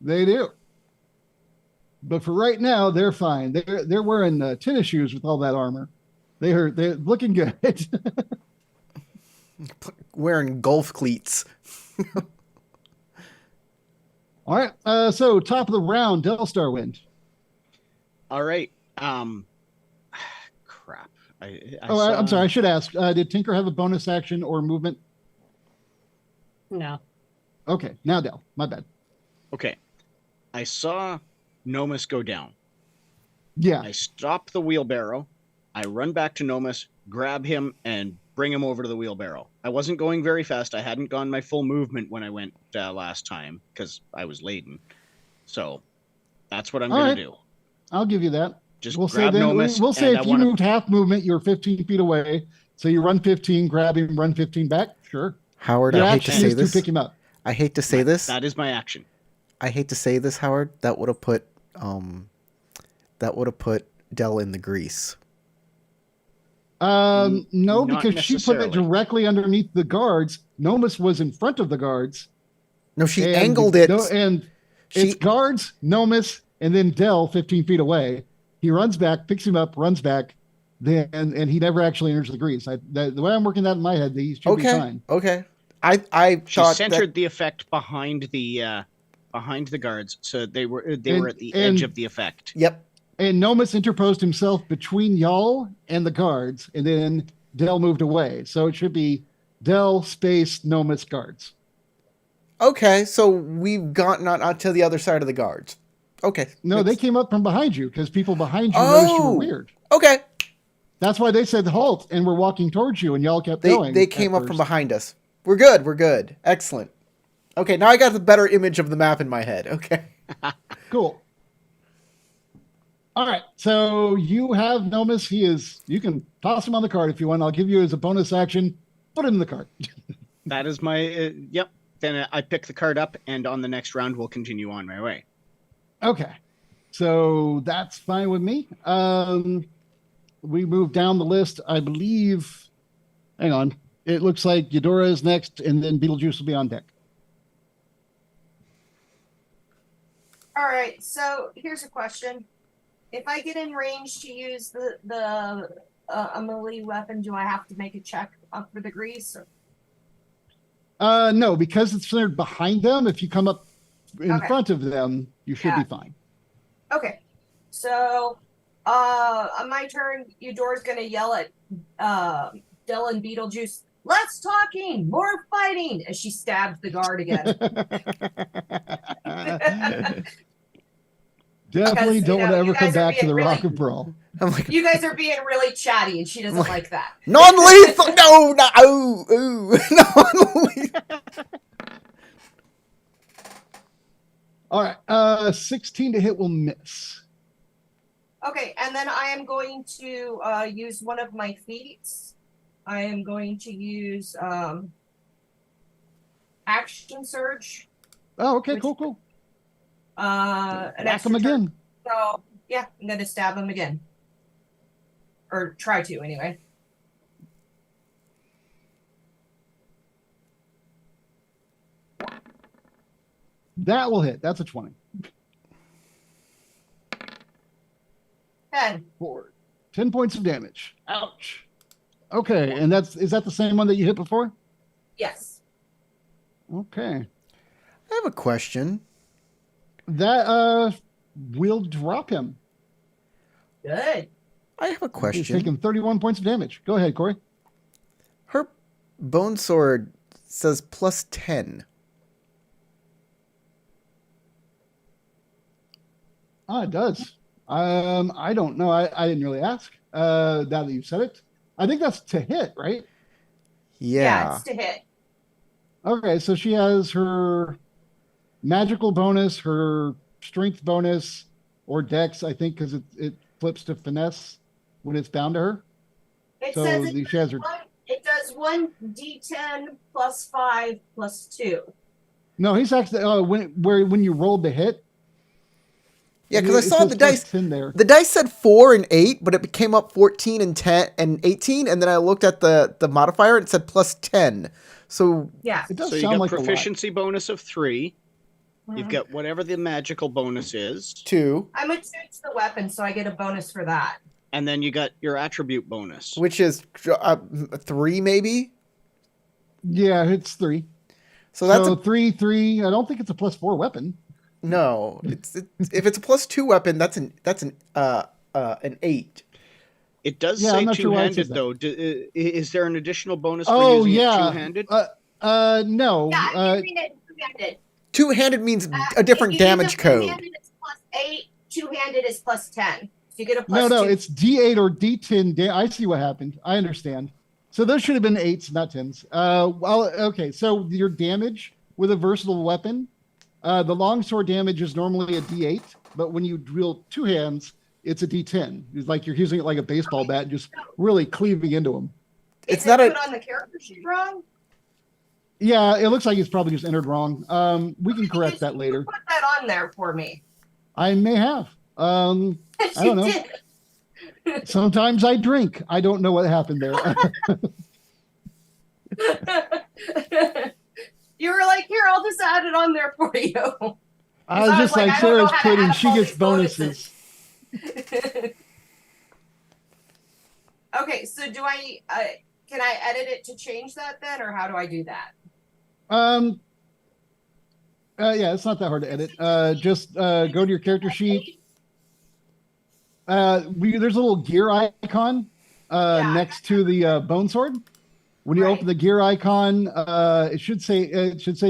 They do. But for right now, they're fine. They're wearing tennis shoes with all that armor. They're looking good.
Wearing golf cleats.
All right. So top of the round, Delstar wind.
All right. Crap.
I'm sorry. I should ask. Did Tinker have a bonus action or movement?
No.
Okay. Now Del. My bad.
Okay. I saw Nomus go down.
Yeah.
I stop the wheelbarrow. I run back to Nomus, grab him, and bring him over to the wheelbarrow. I wasn't going very fast. I hadn't gone my full movement when I went last time because I was laden. So that's what I'm going to do.
I'll give you that.
Just
we'll
grab
say then,
Nomus.
We'll say if you moved half movement, you're 15 feet away. So you run 15, grab him, run 15 back. Sure.
Howard,
Your
I hate to
action
say
is
this.
to pick him up.
I hate to say this.
That is my action.
I hate to say this, Howard. That would have put Dell in the grease.
No,
Not
because she put it
necessarily.
directly underneath the guards. Nomus was in front of the guards.
No, she
and
angled it.
And
She-
it's guards, Nomus, and then Dell 15 feet away. He runs back, picks him up, runs back, then and he never actually enters the grease. The way I'm working that in my head, he should be fine.
Okay. I
She
thought
centered the effect behind the guards, so they were at the edge of the effect.
Yep.
And Nomus interposed himself between y'all and the guards, and then Dell moved away. So it should be Dell space Nomus guards.
Okay, so we've gotten on to the other side of the guards. Okay.
No, they came up from behind you because people behind you noticed you were weird.
Okay.
That's why they said halt and we're walking towards you, and y'all kept going.
They came up from behind us. We're good. We're good. Excellent. Okay, now I got the better image of the map in my head. Okay.
Cool. All right, so you have Nomus. You can toss him on the card if you want. I'll give you as a bonus action, put him in the card.
That is my yep. Then I pick the card up, and on the next round, we'll continue on my way.
Okay, so that's fine with me. We move down the list. I believe, hang on. It looks like Eudora is next, and then Beetlejuice will be on deck.
All right, so here's a question. If I get in range to use the a melee weapon, do I have to make a check up for the grease?
No, because it's centered behind them. If you come up in
Okay.
front of them, you should
Yeah.
be fine.
Okay, so on my turn, Eudora's gonna yell at Dell and Beetlejuice, "Less talking, more fighting!" as she stabs the guard again.
Definitely
Because,
don't want to
you
ever come
guys are
back to
being
the
really-
rock and brawl.
I'm like,
You guys are being really chatty, and she doesn't like that.
non-lethal. No, ooh, non-lethal.
All right, 16 to hit will miss.
Okay, and then I am going to use one of my feats. I am going to use Action Surge.
Oh, okay,
Which-
cool.
An
Whack
extra
him
turn.
again.
So yeah, I'm gonna stab him again, or try to anyway.
That will hit. That's a 20.
10.
10 points of damage. Ouch. Okay, and is that the same one that you hit before?
Yes.
Okay.
I have a question.
That will drop him.
Good.
I have a
He's
question.
taking 31 points of damage. Go ahead, Corey.
Her bone sword says plus 10.
Ah, it does. I don't know. I didn't really ask. Now that you said it, I think that's to hit, right?
Yeah.
It's to hit.
Okay, so she has her magical bonus, her strength bonus, or dex, I think, because it flips to finesse when it's bound to her.
It
So
says it
she has her.
it does 1d10 plus 5 plus 2.
No, he's actually when you rolled the hit.
Yeah, because I
It
saw
says
the
plus
dice.
10 there.
The dice said 4 and 8, but it came up 14 and 10 and 18, and then I looked at the modifier and it said plus 10. So
Yeah.
It does
So you
sound
got
like a lot.
proficiency bonus of 3. You've got whatever the magical bonus is,
2,
I'm attuned to the weapon, so I get a bonus for that.
and then you got your attribute bonus.
which is 3 maybe.
Yeah, it's 3.
So that's
So 3, 3. I don't think it's a +4 weapon.
no. It's if it's a plus 2 weapon, that's an 8.
It does
Yeah,
say
I'm not sure why it says
two-handed,
that.
though. Is there an additional bonus for
Oh
using it
yeah.
two-handed?
No.
Yeah, I'm using it two-handed.
Two-handed means a different
If you use
damage
a
code.
one-handed, it's plus 8. Two-handed is plus 10. So you get a
No,
plus
no,
2.
it's D8 or D10. I see what happened. I understand. So those should have been 8s, not 10s. Well, okay. So your damage with a versatile weapon, the longsword damage is normally a D8, but when you drill 2 hands, it's a D10. It's like you're using it like a baseball bat, just really cleaving into them.
It's
Is
not
it
a-
put on the character sheet wrong?
Yeah, it looks like it's probably just entered wrong. We can correct that later.
Put that on there for me.
I may have. I don't know. Sometimes I drink. I don't know what happened there.
You were like, here, I'll just add it on there for you.
I was just like,
I don't know
Sarah's
how to
putting,
add up
she
all
gets
these
bonuses.
Okay, so do I can I edit it to change that then, or how do I do that?
Yeah, it's not that hard to edit. Just go to your character sheet. There's a little gear icon
Yeah.
next to the bone sword. When you
Right.
open the gear icon, it should say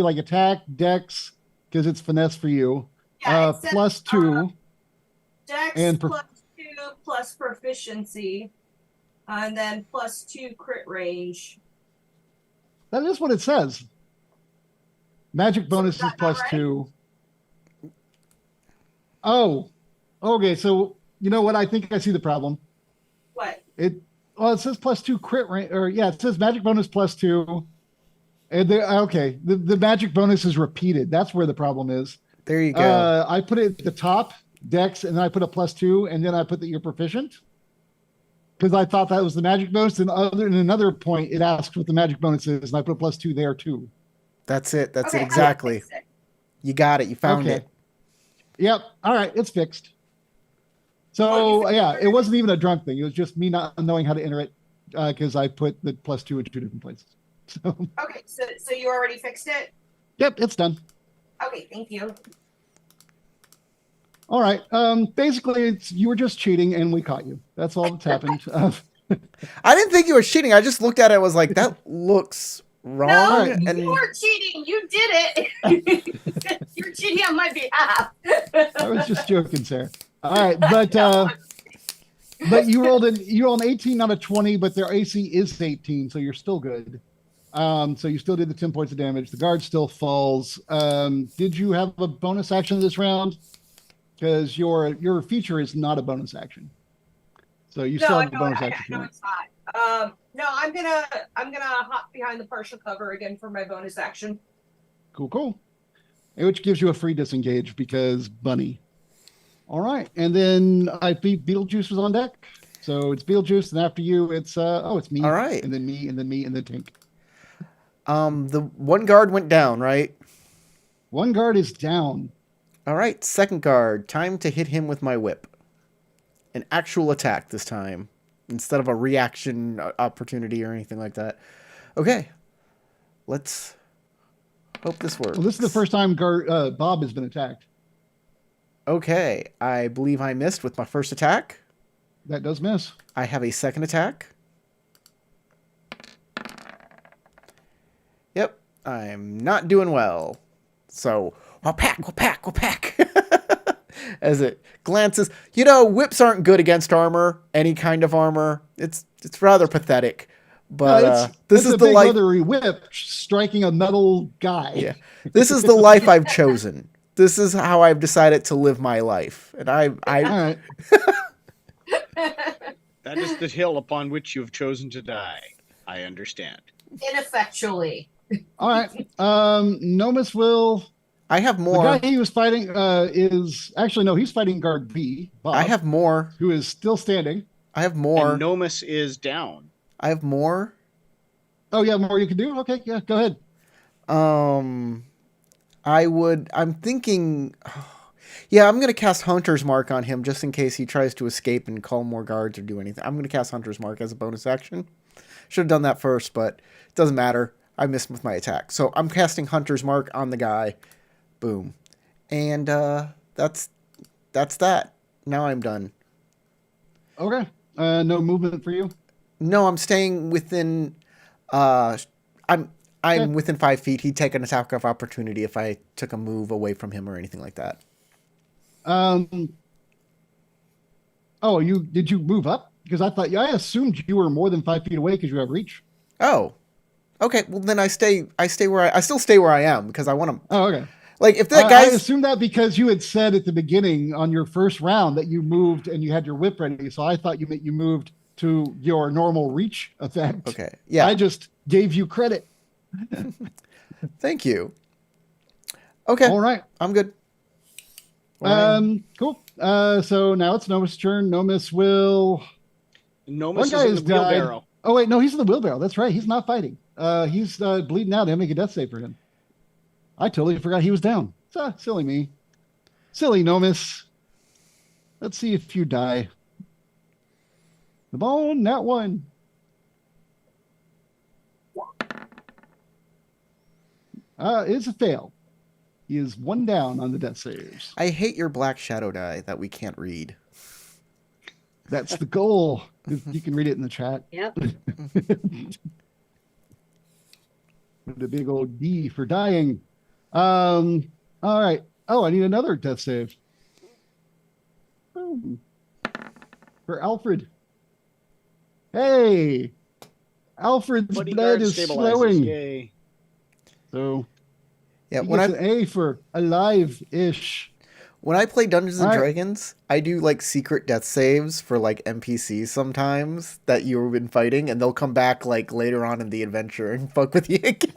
like attack, dex, because it's finesse for you.
Yeah, it says,
+2.
Dex
and
plus 2 plus proficiency, and then plus 2 crit range.
That is what it says. Magic bonus
is that
is plus
not right?
2. Oh, okay. So you know what? I think I see the problem.
What?
It says +2 crit range, or yeah, it says magic bonus +2. And the magic bonus is repeated. That's where the problem is.
There you go.
I put it at the top, dex, and then I put a +2, and then I put that you're proficient. Because I thought that was the magic bonus. And in another point, it asks what the magic bonus is, and I put a +2 there too.
That's it. That's
Okay,
it exactly.
I'll fix it.
You got it. You found
Okay.
it.
Yep. All right. It's fixed. So
Oh, you fixed
yeah,
it?
it wasn't even a drunk thing. It was just me not knowing how to enter it because I put the +2 in 2 different places. So
Okay, so you already fixed it?
yep, it's done.
Okay, thank you.
All right. Basically, you were just cheating and we caught you. That's all that's happened.
I didn't think you were cheating. I just looked at it and was like, that looks wrong.
No,
and
you were cheating. You did it. You're cheating on my behalf.
I was just joking, Sarah. All right, but you rolled an 18 out of 20, but their AC is 18, so you're still good. So you still did the 10 points of damage. The guard still falls. Did you have a bonus action this round? Because your feature is not a bonus action. So you still have a bonus action.
No, it's not. No, I'm gonna hop behind the partial cover again for my bonus action.
Cool. Which gives you a free disengage because bunny. All right, and then I think Beetlejuice was on deck. So it's Beetlejuice, and after you, it's me.
All right.
And then me, and then me, and then Tink.
The one guard went down, right?
One guard is down.
All right, second guard. Time to hit him with my whip. An actual attack this time, instead of a reaction opportunity or anything like that. Okay, let's hope this works.
Well, this is the first time Bob has been attacked.
Okay, I believe I missed with my first attack.
That does miss.
I have a second attack. Yep, I'm not doing well. So, whack. As it glances. You know, whips aren't good against armor, any kind of armor. It's rather pathetic. But this
it's
is
a
the
big
life.
leathery whip striking a metal guy.
Yeah, this is the life I've chosen. This is how I've decided to live my life, and
All right.
That is the hill upon which you have chosen to die. I understand.
Ineffectually.
All right. Nomus will.
I have
The
more.
guy he was fighting is actually no. He's fighting guard B, Bob,
I have more.
who is still standing.
I have more.
And Nomus is down.
I have more.
Oh yeah, more you can do. Okay, yeah, go ahead.
I'm thinking. Yeah, I'm gonna cast Hunter's Mark on him just in case he tries to escape and call more guards or do anything. I'm gonna cast Hunter's Mark as a bonus action. Should have done that first, but it doesn't matter. I missed with my attack, so I'm casting Hunter's Mark on the guy. Boom, and that's that. Now I'm done.
Okay. No movement for you.
No, I'm staying within. I'm
Okay.
within 5 feet. He'd take an attack of opportunity if I took a move away from him or anything like that.
Oh, did you move up? Because I assumed you were more than 5 feet away because you have reach.
Oh, okay. Well, then I still stay where I am because I want to.
Oh, okay.
Like if that
I
guy's.
assumed that because you had said at the beginning on your first round that you moved and you had your whip ready, so I thought you meant you moved to your normal reach effect.
Okay. Yeah.
I just gave you credit.
Thank you. Okay.
All right.
I'm good.
Cool. So now it's Nomus' turn. Nomus will.
Nomus
One
is
guy
in
has
the wheelbarrow.
Oh wait, no, he's in the wheelbarrow. That's right. He's not fighting. He's bleeding out. I'll make a death save for him. I totally forgot he was down. Silly me. Silly Nomus. Let's see if you die. The bone, that one. It's a fail. He is one down on the death saves.
I hate your black shadow die that we can't read.
That's the goal. You can read it in the chat.
Yep.
The big old D for dying. All right. Oh, I need another death save. Boom. For Alfred. Hey, Alfred's
Bodyguard
blood is
stabilizes.
flowing.
Yay.
So
Yeah.
he
When
gets an A for alive-ish.
When I play Dungeons and
All right.
Dragons, I do like secret death saves for like NPCs sometimes that you've been fighting, and they'll come back like later on in the adventure and fuck with you again.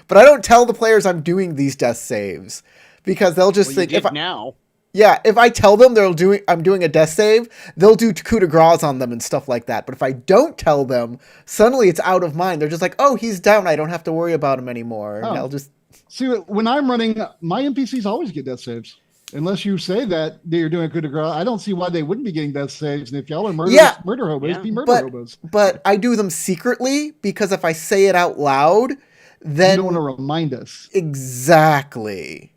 But I don't tell the players I'm doing these death saves because they'll just
Well,
think
you
if
did
I,
now.
yeah, if I tell them I'm doing a death save, they'll do coup de grace on them and stuff like that. But if I don't tell them, suddenly it's out of mind. They're just like, oh, he's down. I don't have to worry about him anymore. And
Oh.
I'll just
See, when I'm running, my NPCs always get death saves. Unless you say that you're doing a coup de grace, I don't see why they wouldn't be getting death saves. And if y'all are murder hobos,
Yeah.
be murder
but
hobos.
but I do them secretly because if I say it out loud, then
You don't want to remind us.
Exactly.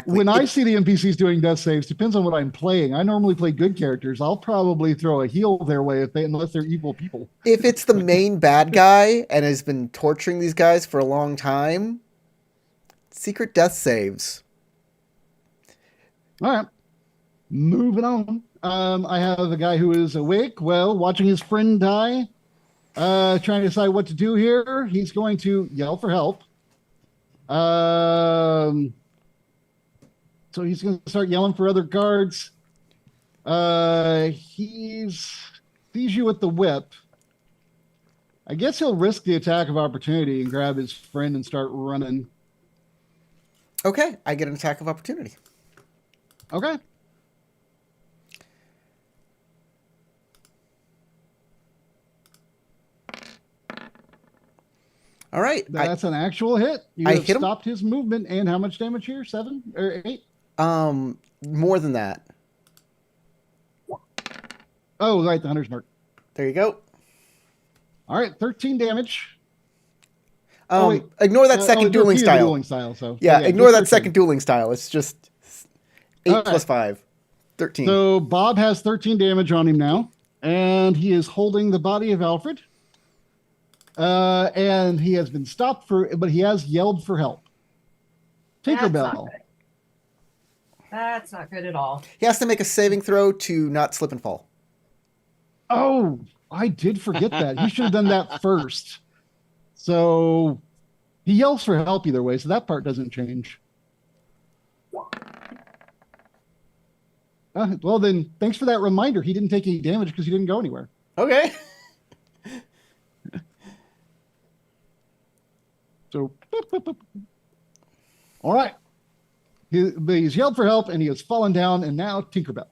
When I see the NPCs doing death saves, depends on what I'm playing. I normally play good characters. I'll probably throw a heal their way unless they're evil people.
If it's the main bad guy and has been torturing these guys for a long time, secret death saves.
All right. Moving on. I have a guy who is awake, watching his friend die, trying to decide what to do here. He's going to yell for help. So he's going to start yelling for other guards. He sees you with the whip. I guess he'll risk the attack of opportunity and grab his friend and start running.
Okay, I get an attack of opportunity.
Okay.
All right.
That's an actual hit. You
I
have
hit him?
stopped his movement. And how much damage here? 7 or 8?
More than that.
Oh, right. The hunter's mark.
There you go.
All right. 13 damage. wait.
Ignore that second
you're
dueling
repeating the
style.
dueling style. So
Yeah,
okay,
ignore
just
that
13.
second dueling style. It's just 8
All
plus
right.
5. 13.
So Bob has 13 damage on him now. And he is holding the body of Alfred. And he has been stopped but he has yelled for help.
That's not
Tinkerbell.
good. That's not good at all.
He has to make a saving throw to not slip and fall.
Oh, I did forget that. He should have done that first. So he yells for help either way, so that part doesn't change. Well, then, thanks for that reminder. He didn't take any damage because he didn't go anywhere.
Okay.
So, all right. He's yelled for help and he has fallen down, and now Tinkerbell.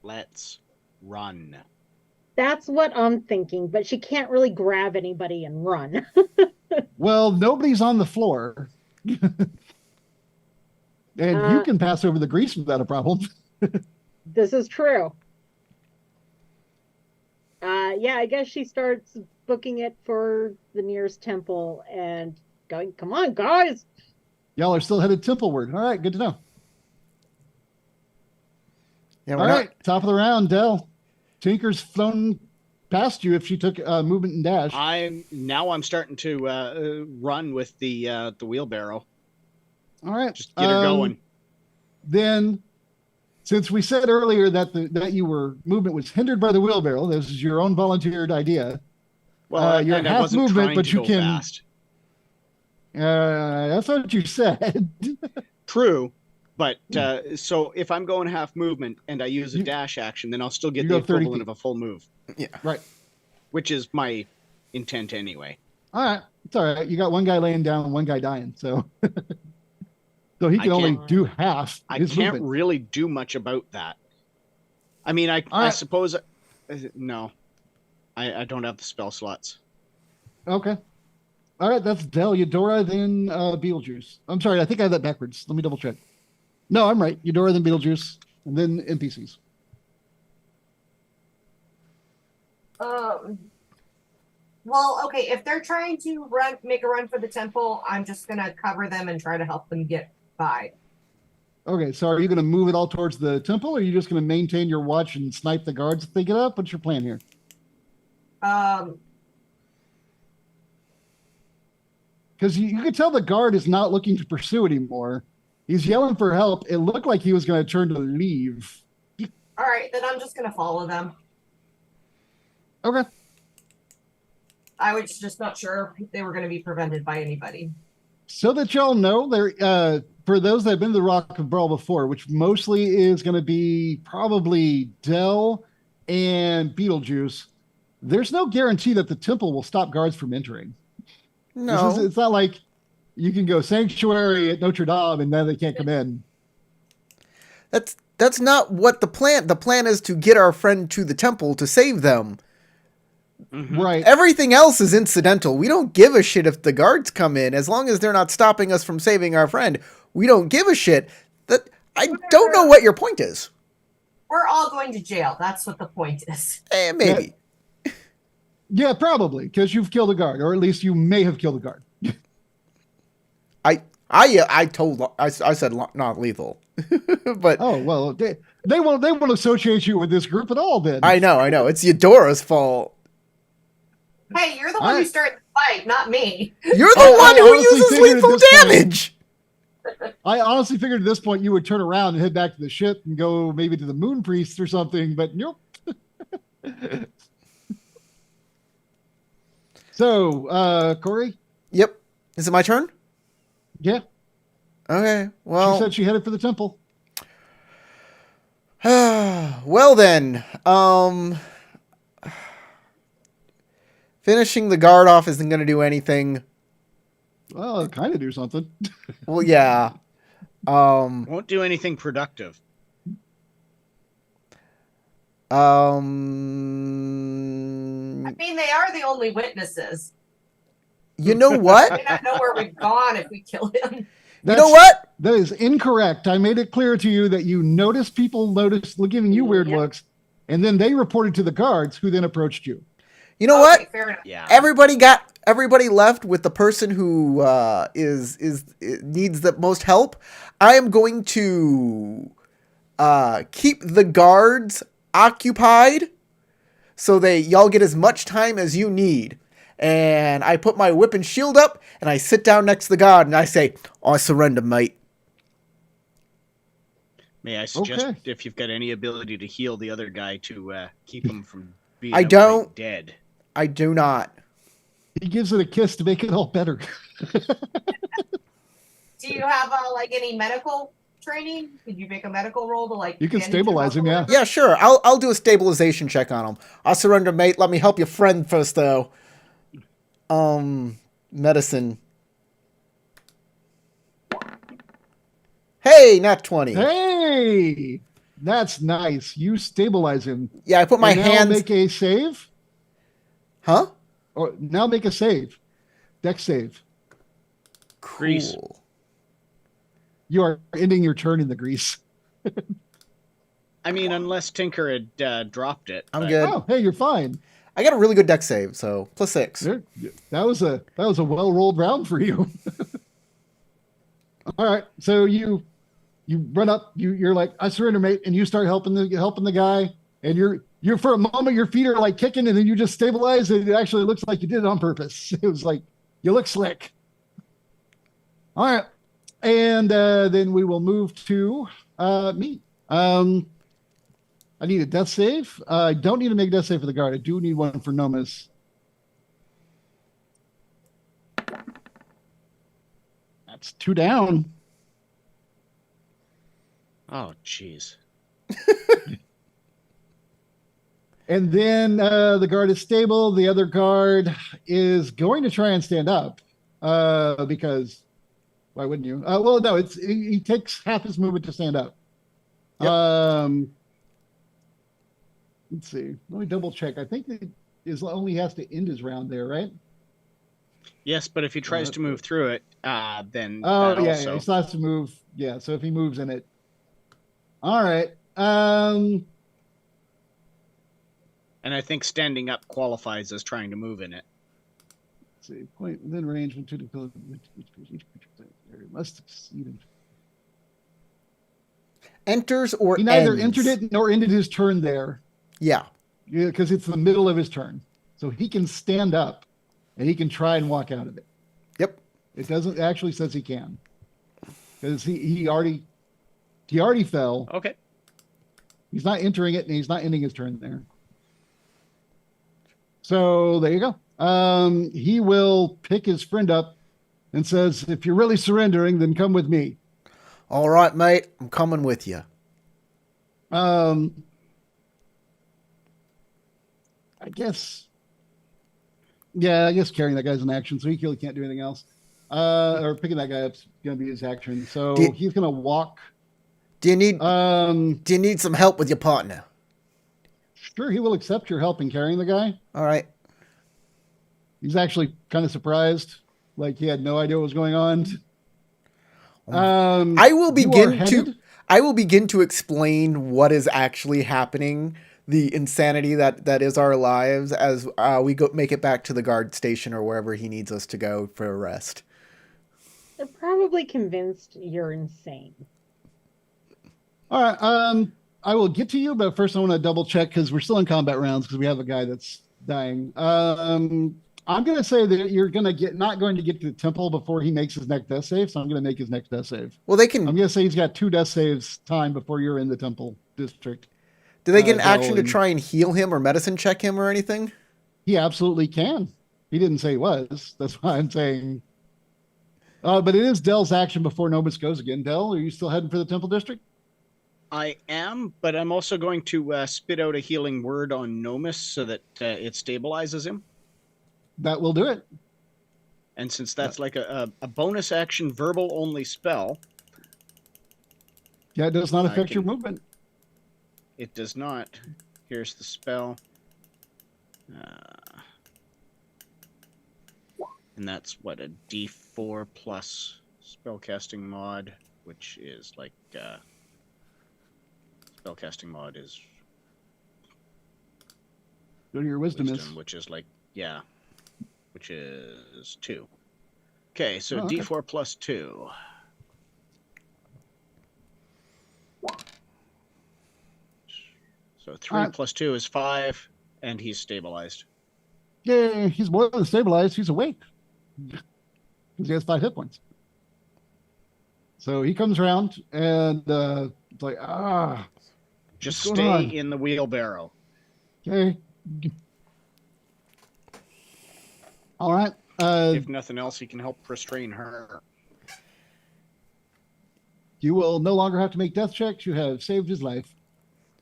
Let's run.
That's what I'm thinking, but she can't really grab anybody and run.
Well, nobody's on the floor. And you can pass over the grease without a problem.
This is true. Yeah, I guess she starts booking it for the nearest temple and going, come on, guys.
Y'all are still headed templeward. All right, good to know.
Yeah,
All right, top of the round, Dell. Tinker's flown past you if she took movement and dash.
I'm starting to run with the wheelbarrow.
All right,
Just get her going.
Then, since we said earlier that movement was hindered by the wheelbarrow, this is your own volunteered idea.
Well,
you're
and
half
I wasn't
movement,
trying
but
to
you
go
can.
fast.
That's what you said.
True, but so if I'm going half movement and I use a dash action, then I'll still get the equivalent of a full move.
Yeah,
right.
Which is my intent anyway.
All right, it's all right. You got one guy laying down and one guy dying, so so he can only do half.
I
his
can't
movement.
really do much about that. I mean, I suppose no, I don't have the spell slots.
Okay. All right, that's Del, Eudora, then Beetlejuice. I'm sorry, I think I have that backwards. Let me double check. No, I'm right. Eudora, then Beetlejuice, and then NPCs.
Well, okay, if they're trying to make a run for the temple, I'm just gonna cover them and try to help them get by.
Okay, so are you going to move it all towards the temple, or are you just going to maintain your watch and snipe the guards if they get up? What's your plan here? Because you can tell the guard is not looking to pursue anymore. He's yelling for help. It looked like he was going to turn to leave.
All right, then I'm just gonna follow them.
Okay.
I was just not sure if they were going to be prevented by anybody.
So that y'all know, there for those that have been to the Rock of Brawl before, which mostly is going to be probably Dell and Beetlejuice, there's no guarantee that the temple will stop guards from entering.
no,
It's not like you can go sanctuary at Notre Dame and then they can't come in.
that's not what the plan. The plan is to get our friend to the temple to save them.
Mm-hmm.
Right.
Everything else is incidental. We don't give a shit if the guards come in, as long as they're not stopping us from saving our friend. We don't give a shit. That I don't know what your point is.
We're all going to jail. That's what the point is.
Maybe.
Yeah, probably, because you've killed a guard, or at least you may have killed a guard.
I said not lethal, but
Oh well, they won't associate you with this group at all. Then
I know it's Eudora's fault.
Hey, you're the one who started the fight, not me.
You're the one who
honestly
uses
figured at
lethal
this point-
damage.
I honestly figured at this point you would turn around and head back to the ship and go maybe to the Moon Priest or something, but nope. So, Corey?
Yep. Is it my turn?
Yeah.
Okay. Well,
She said she headed for the temple.
well then, finishing the guard off isn't going to do anything.
Well, it kind of do something.
Well, yeah.
Won't do anything productive.
I mean, they are the only witnesses.
You know what?
They not know where we've gone if we kill him.
You know what?
That is incorrect. I made it clear to you that you noticed people giving you weird looks, and then they reported to the guards, who then approached you.
You know
Okay,
what?
fair enough.
Yeah.
Everybody left with the person who needs the most help. I am going to keep the guards occupied so y'all get as much time as you need. And I put my whip and shield up, and I sit down next to the guard, and I say, I surrender, mate.
May I suggest,
Okay.
if you've got any ability to heal the other guy, to keep him from being
I
outright
don't.
dead?
I do not.
He gives it a kiss to make it all better.
Do you have like any medical training? Could you make a medical roll to like
You can
bandage
stabilize him,
up or
yeah.
whatever?
Yeah, sure. I'll do a stabilization check on him. I'll surrender, mate. Let me help your friend first, though. Medicine. Hey, not 20.
Hey, that's nice. You stabilize him.
Yeah, I put my
And now
hands.
make a save.
Huh?
Or now make a save. Dex save.
Grease.
Cool.
You are ending your turn in the grease.
I mean, unless Tinker had dropped it.
I'm
but-
good.
Oh, hey, you're fine.
I got a really good deck save, so +6.
There- That was a well rolled round for you. All right, so you run up. You're like, I surrender, mate, and you start helping the guy. And you're for a moment your feet are like kicking, and then you just stabilize. And it actually looks like you did it on purpose. It was like you look slick. All right, and then we will move to me. I need a death save. I don't need to make a death save for the guard. I do need one for Nomus. That's 2 down.
Oh, jeez.
And then the guard is stable. The other guard is going to try and stand up because why wouldn't you? Well, no, he takes half his movement to stand up.
Yep.
Let's see. Let me double check. I think it is only has to end his round there, right?
Yes, but if he tries to move through it, then
Oh,
that
yeah,
also...
he still has to move. Yeah, so if he moves in it. All right.
And I think standing up qualifies as trying to move in it.
Let's see. Point within range when 2 to each creature area must succeed.
Enters or
He neither
ends.
entered it nor ended his turn there.
Yeah.
Yeah, because it's the middle of his turn. So he can stand up and he can try and walk out of it.
Yep.
It doesn't actually says he can. Because he already fell.
Okay.
He's not entering it and he's not ending his turn there. So there you go. He will pick his friend up and says, if you're really surrendering, then come with me.
All right, mate. I'm coming with you.
I guess. Yeah, I guess carrying that guy's an action, so he really can't do anything else. Or picking that guy up is going to be his action. So he's going to walk.
Do you need some help with your partner?
Sure, he will accept your help in carrying the guy.
All right.
He's actually kind of surprised, like he had no idea what was going on.
I will begin to explain what is actually happening, the insanity that is our lives as we make it back to the guard station or wherever he needs us to go for a rest.
They're probably convinced you're insane.
All right. I will get to you, but first I want to double check because we're still in combat rounds because we have a guy that's dying. I'm going to say that you're going to not going to get to the temple before he makes his next death save. So I'm going to make his next death save.
Well, I'm
going to say he's got 2 death saves time before you're in the temple district.
Do they get an action to try and heal him or medicine check him or anything?
He absolutely can. He didn't say he was. That's why I'm saying. But it is Dell's action before Nobis goes again. Dell, are you still heading for the temple district?
I am, but I'm also going to spit out a healing word on Nomus so that it stabilizes him.
That will do it.
And since that's like a bonus action verbal only spell.
Yeah, it does not affect your movement.
It does not. Here's the spell. And that's what, a D4 plus spellcasting mod, which is like spellcasting mod is
Go to your wisdom
which is like, yeah, which is 2. Okay, so
okay.
D4 plus 2. So 3 plus 2 is 5, and he's stabilized.
Yeah, he's more than stabilized. He's awake. Because he has 5 hit points. So he comes around and it's like,
Just
what's going on?
stay in the wheelbarrow.
Okay. All right.
If nothing else, he can help restrain her.
You will no longer have to make death checks. You have saved his life.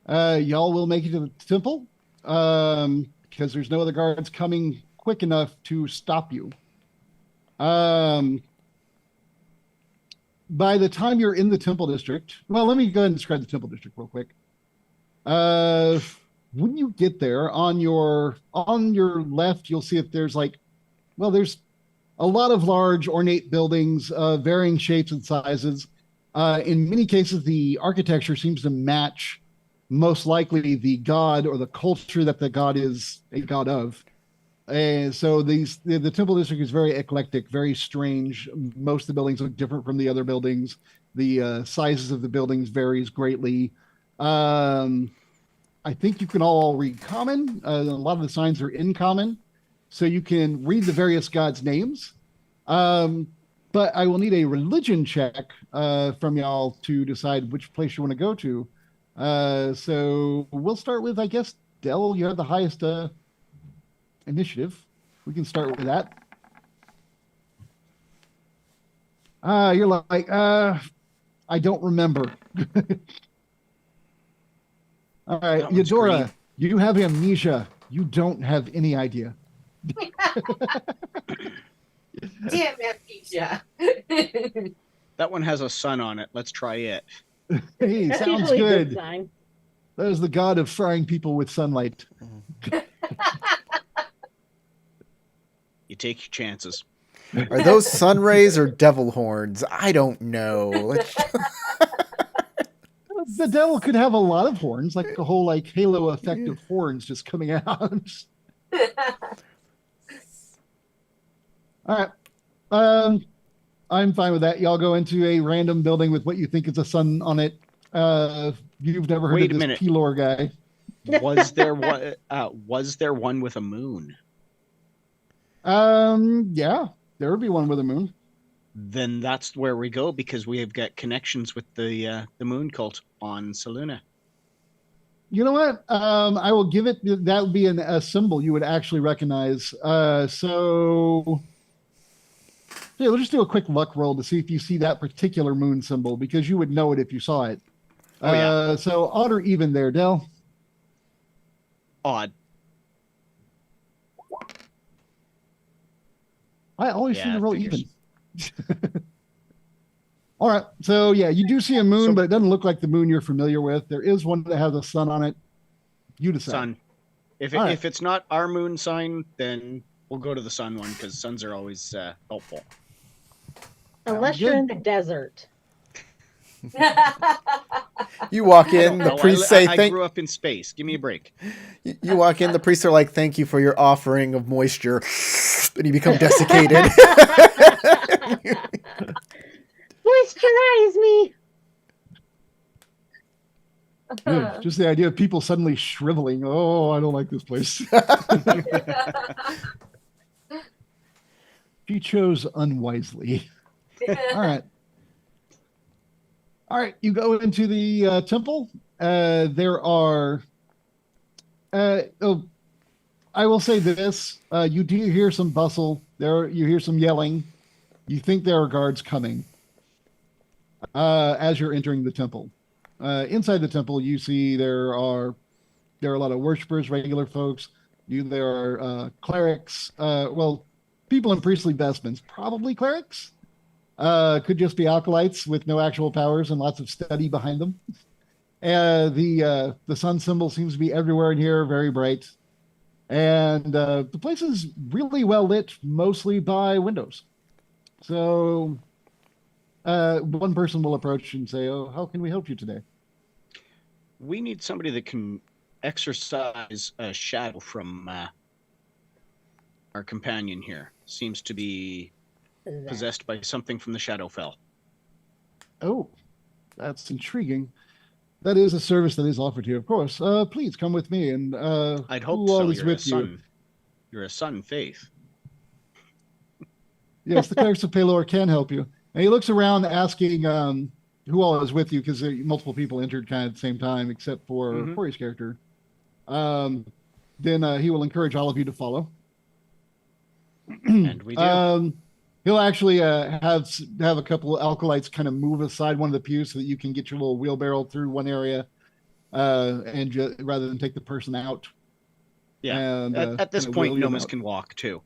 Y'all will make it to the temple because there's no other guards coming quick enough to stop you. By the time you're in the temple district, well, let me go ahead and describe the temple district real quick. When you get there, on your left, you'll see that there's there's a lot of large ornate buildings, varying shapes and sizes. In many cases, the architecture seems to match most likely the god or the culture that the god is a god of. And so the temple district is very eclectic, very strange. Most of the buildings look different from the other buildings. The sizes of the buildings varies greatly. I think you can all read common. A lot of the signs are in common, so you can read the various gods' names. But I will need a religion check from y'all to decide which place you want to go to. So we'll start with, I guess, Del, you have the highest initiative. We can start with that. You're like, I don't remember. All right, Eudora, you have amnesia. You don't have any idea.
Damn amnesia.
That one has a sun on it. Let's try it.
Hey,
That's
sounds
usually a good
good.
sign.
That is the god of frying people with sunlight.
You take your chances.
Are those sun rays or devil horns? I don't know.
The devil could have a lot of horns, like a whole halo effect of horns just coming out. All right. I'm fine with that. Y'all go into a random building with what you think is a sun on it. You've never heard
Wait
of
a
this
minute.
Pelor guy.
Was there one? Was there one with a moon?
Yeah, there would be one with a moon.
Then that's where we go because we have got connections with the moon cult on Saluna.
You know what? I will give it. That would be a symbol you would actually recognize. So yeah, we'll just do a quick luck roll to see if you see that particular moon symbol because you would know it if you saw it.
Oh, yeah.
So odd or even there, Del?
Odd.
I always
Yeah,
seem to roll
figures.
even. All right. So yeah, you do see a moon,
So-
but it doesn't look like the moon you're familiar with. There is one that has a sun on it. You decide.
Sun. If
All right.
if it's not our moon sign, then we'll go to the sun one because suns are always helpful.
Unless
Sounds
you're
good.
in the desert.
You walk
I
in,
don't
the
know.
priests say
I
thank.
grew up in space. Give me a break.
You walk in, the priests are like, "Thank you for your offering of moisture," and you become desiccated.
Moisturize me.
Ugh, just the idea of people suddenly shriveling. Oh, I don't like this place. She chose unwisely. All right. All right. You go into the temple. There are. Oh, I will say this. You do hear some bustle. You hear some yelling. You think there are guards coming as you're entering the temple. Inside the temple, you see there are a lot of worshipers, regular folks. There are clerics. People in priestly vestments, probably clerics. Could just be acolytes with no actual powers and lots of study behind them. The sun symbol seems to be everywhere in here, very bright. And the place is really well lit, mostly by windows. So one person will approach and say, "Oh, how can we help you today?"
We need somebody that can exorcise a shadow from our companion here. Seems to be possessed by something from the Shadowfell.
Oh, that's intriguing. That is a service that is offered here, of course. Please come with me. And
I'd hope
who
so.
all is
You're a
with you?
son. You're a son, Faith.
Yes, the clerics of Pelor can help you. And he looks around asking who all is with you, because multiple people entered kind of at the same time, except for Corey's character. Then he will encourage all of you to follow.
And we do.
He'll actually have a couple of acolytes kind of move aside one of the pews so that you can get your little wheelbarrow through one area, rather than take the person out.
Yeah.
And,
at this
kinda
point,
wheel them
Nomas
out.
can walk too.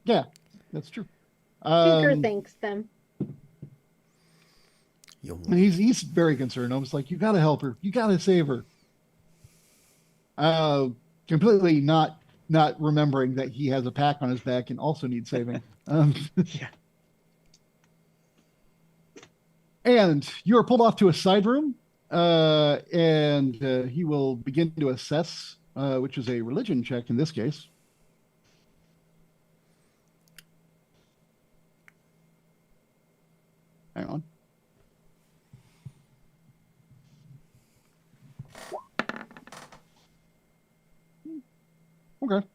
Yeah, that's true.
Tinker thanks them.
And he's very concerned. I was like, you got to help her. You got to save her. Completely not remembering that he has a pack on his back and also needs saving.
Yeah.
And you are pulled off to a side room, and he will begin to assess, which is a religion check in this case. Hang on. Okay.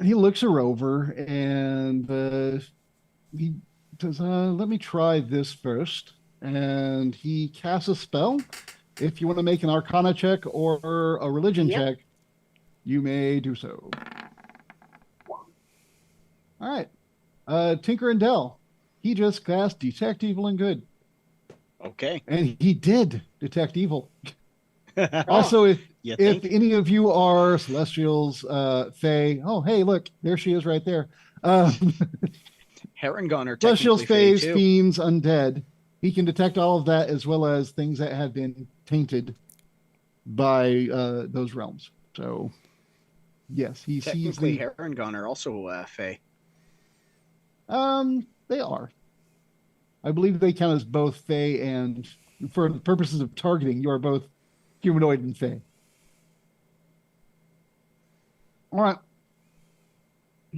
He looks her over and he says, let me try this first. And he casts a spell. If you want to make an Arcana check or a religion check, you may do so. All right. Tinker and Dell. He just cast Detect Evil and Good.
Okay.
And he did detect evil. Also, if any of you are Celestials, Fae, oh, hey, look, there she is right there.
Heron are
Celestials,
technically
Faes,
Fae too.
Fiends, Undead. He can detect all of that, as well as things that have been tainted by those realms. So, yes, he sees
Technically,
the...
Heron are also Fae.
They are. I believe they count as both Fae and, for the purposes of targeting, you are both humanoid and Fae. All right.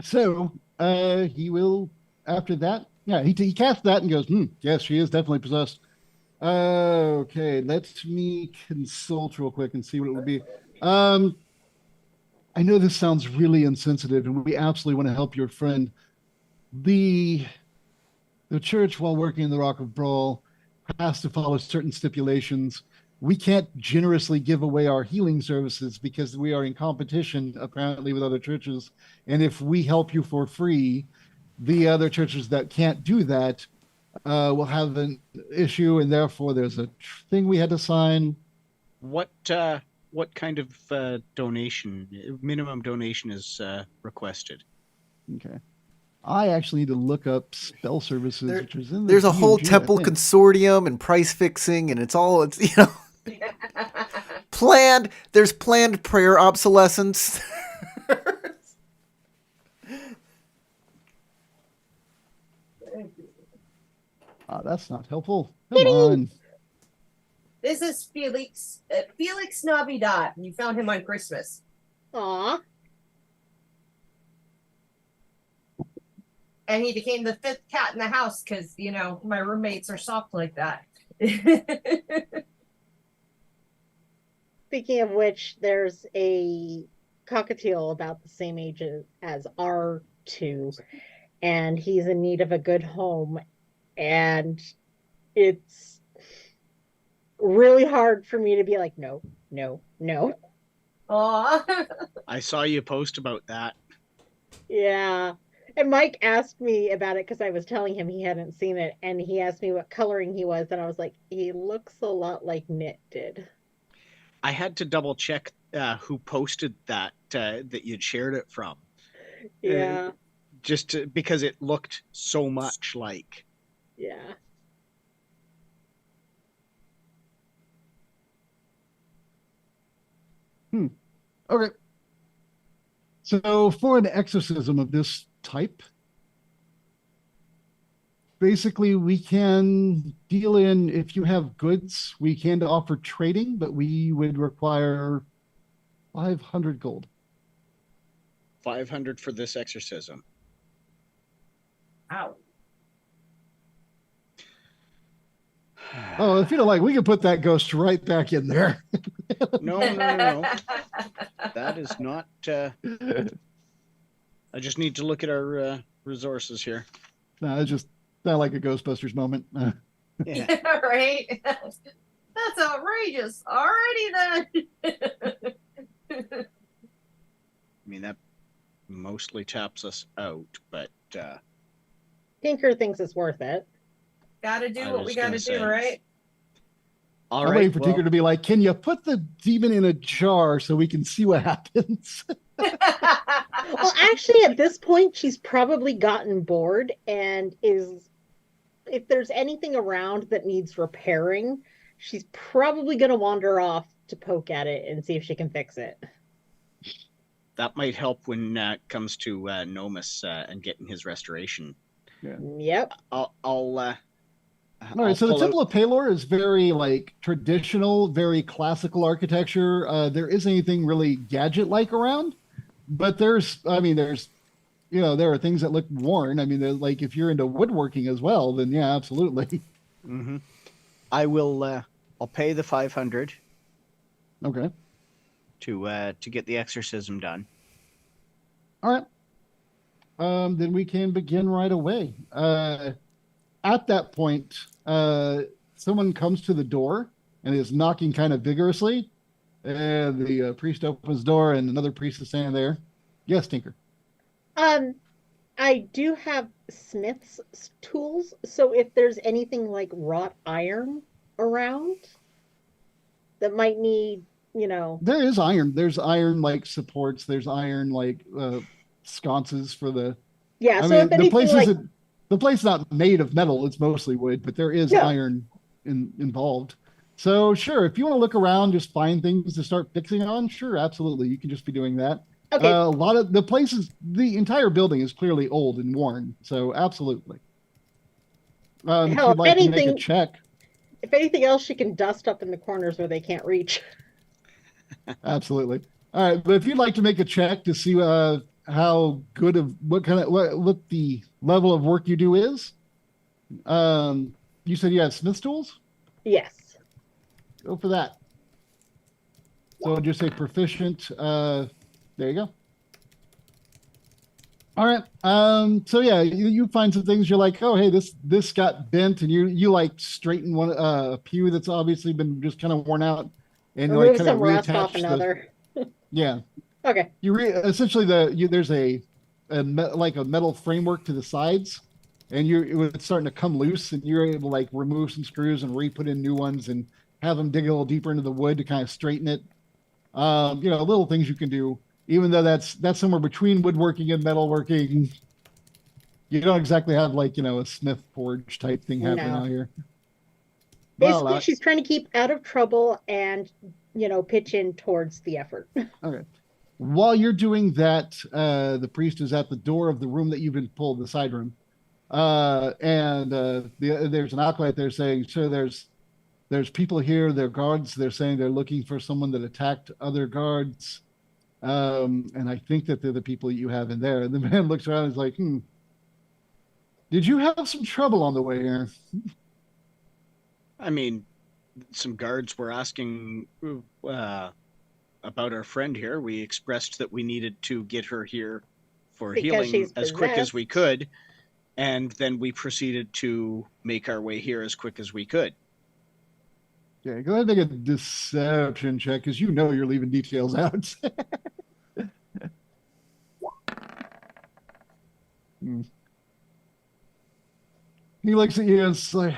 So, he will, after that, he casts that and goes, yes, she is definitely possessed. Okay, let me consult real quick and see what it would be. I know this sounds really insensitive, and we absolutely want to help your friend. The church, while working in the Rock of Brawl, has to follow certain stipulations. We can't generously give away our healing services because we are in competition, apparently, with other churches. And if we help you for free, the other churches that can't do that will have an issue, and therefore there's a thing we had to sign.
What kind of minimum donation is requested?
Okay. I actually need to look up spell services, which is in the
There's a whole
D&G,
temple
I think.
consortium and price fixing, and it's planned. There's planned prayer obsolescence.
That's not helpful. Come on.
This is Felix. Felix Navidad. You found him on Christmas.
Aw.
And he became the 5th cat in the house because, my roommates are soft like that.
Speaking of which, there's a cockatiel about the same age as R2, and he's in need of a good home. And it's really hard for me to be like, no.
Aw.
I saw you post about that.
Yeah. And Mike asked me about it because I was telling him he hadn't seen it, and he asked me what coloring he was, and I was like, he looks a lot like Knit did.
I had to double check who posted that you'd shared it from.
Yeah.
Because it looked so much like.
Yeah.
Okay. So for an exorcism of this type, basically we can deal in, if you have goods, we can offer trading, but we would require 500 gold.
500 for this exorcism.
Ow.
Oh, if you don't like, we can put that ghost right back in there.
No. That is not. I just need to look at our resources here.
No, it's just not like a Ghostbusters moment.
Yeah.
Yeah, right. That's outrageous. Alrighty then.
I mean, that mostly taps us out, but
Tinker thinks it's worth it.
Gotta do
I
what
was
we gotta
gonna
do,
say.
right?
all
I'm
right.
waiting for
Well,
Tinker to be like, "Can you put the demon in a jar so we can see what happens?"
Well, actually, at this point, she's probably gotten bored and is, if there's anything around that needs repairing, she's probably going to wander off to poke at it and see if she can fix it.
that might help when it comes to Nomus and getting his restoration.
Yep.
I'll
All right,
I'll
so the
pull
Temple
out.
of Palor is very like traditional, very classical architecture. There isn't anything really gadget-like around, but there's, there are things that look worn. I mean, like if you're into woodworking as well, then yeah, absolutely.
Mm-hmm. I will. I'll pay the 500
Okay,
to get the exorcism done.
all right. Then we can begin right away. At that point, someone comes to the door and is knocking kind of vigorously. And the priest opens the door, and another priest is standing there. Yes, Tinker.
Um, I do have smith's tools, so if there's anything like wrought iron around that might need,
There is iron. There's iron like supports. There's iron like sconces for the.
yeah.
I
So if
mean, the place
anything like,
isn't. The place is not made of metal. It's mostly wood, but there is
Yeah.
iron involved. So sure, if you want to look around, just find things to start fixing on. Sure, absolutely, you can just be doing that.
okay,
A lot of the places, the entire building is clearly old and worn. So absolutely. If
hell,
you'd like to make a
anything,
check,
if anything else, she can dust up in the corners where they can't reach.
absolutely. All right, but if you'd like to make a check to see how good of what the level of work you do is, you said you had Smith's tools.
Yes.
Go for that. So just say proficient. There you go. All right. So yeah, you find some things you're like, oh hey, this got bent, and you like straighten one a pew that's obviously been just kind of worn out, and
Remove
like kind of
some rust off
reattach
another.
yeah.
Okay.
Essentially there's a metal framework to the sides, and it's starting to come loose, and you're able to like remove some screws and re-put in new ones and have them dig a little deeper into the wood to kind of straighten it. Little things you can do, even though that's somewhere between woodworking and metalworking. You don't exactly have like, a Smith forge type thing happening
No.
out here.
Basically, she's trying to keep out of trouble and, pitch in towards the effort.
Okay. While you're doing that, the priest is at the door of the room that you've been pulled, the side room. There's an acolyte there saying, "Sir, there's people here, they're guards. They're saying they're looking for someone that attacked other guards. And I think that they're the people you have in there." And the man looks around and is like, did you have some trouble on the way here?
I mean, some guards were asking about our friend here. We expressed that we needed to get her here for
Because
healing
she's
as quick as we
possessed.
could, and then we proceeded to make our way here as quick as we could.
Yeah, go ahead and make a deception check, because you're leaving details out. He looks at you and is like,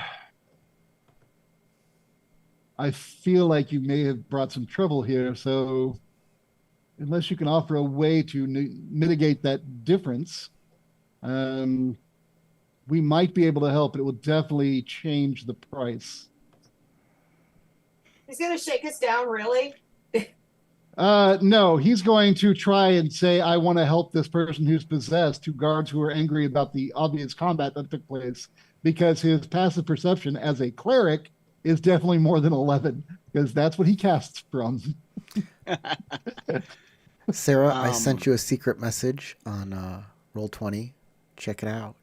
I feel like you may have brought some trouble here, so unless you can offer a way to mitigate that difference, we might be able to help, but it will definitely change the price.
He's gonna shake us down, really?
No, he's going to try and say, I want to help this person who's possessed, to guards who are angry about the obvious combat that took place, because his passive perception as a cleric is definitely more than 11, because that's what he casts from.
Sarah, I sent you a secret message on Roll20. Check it out.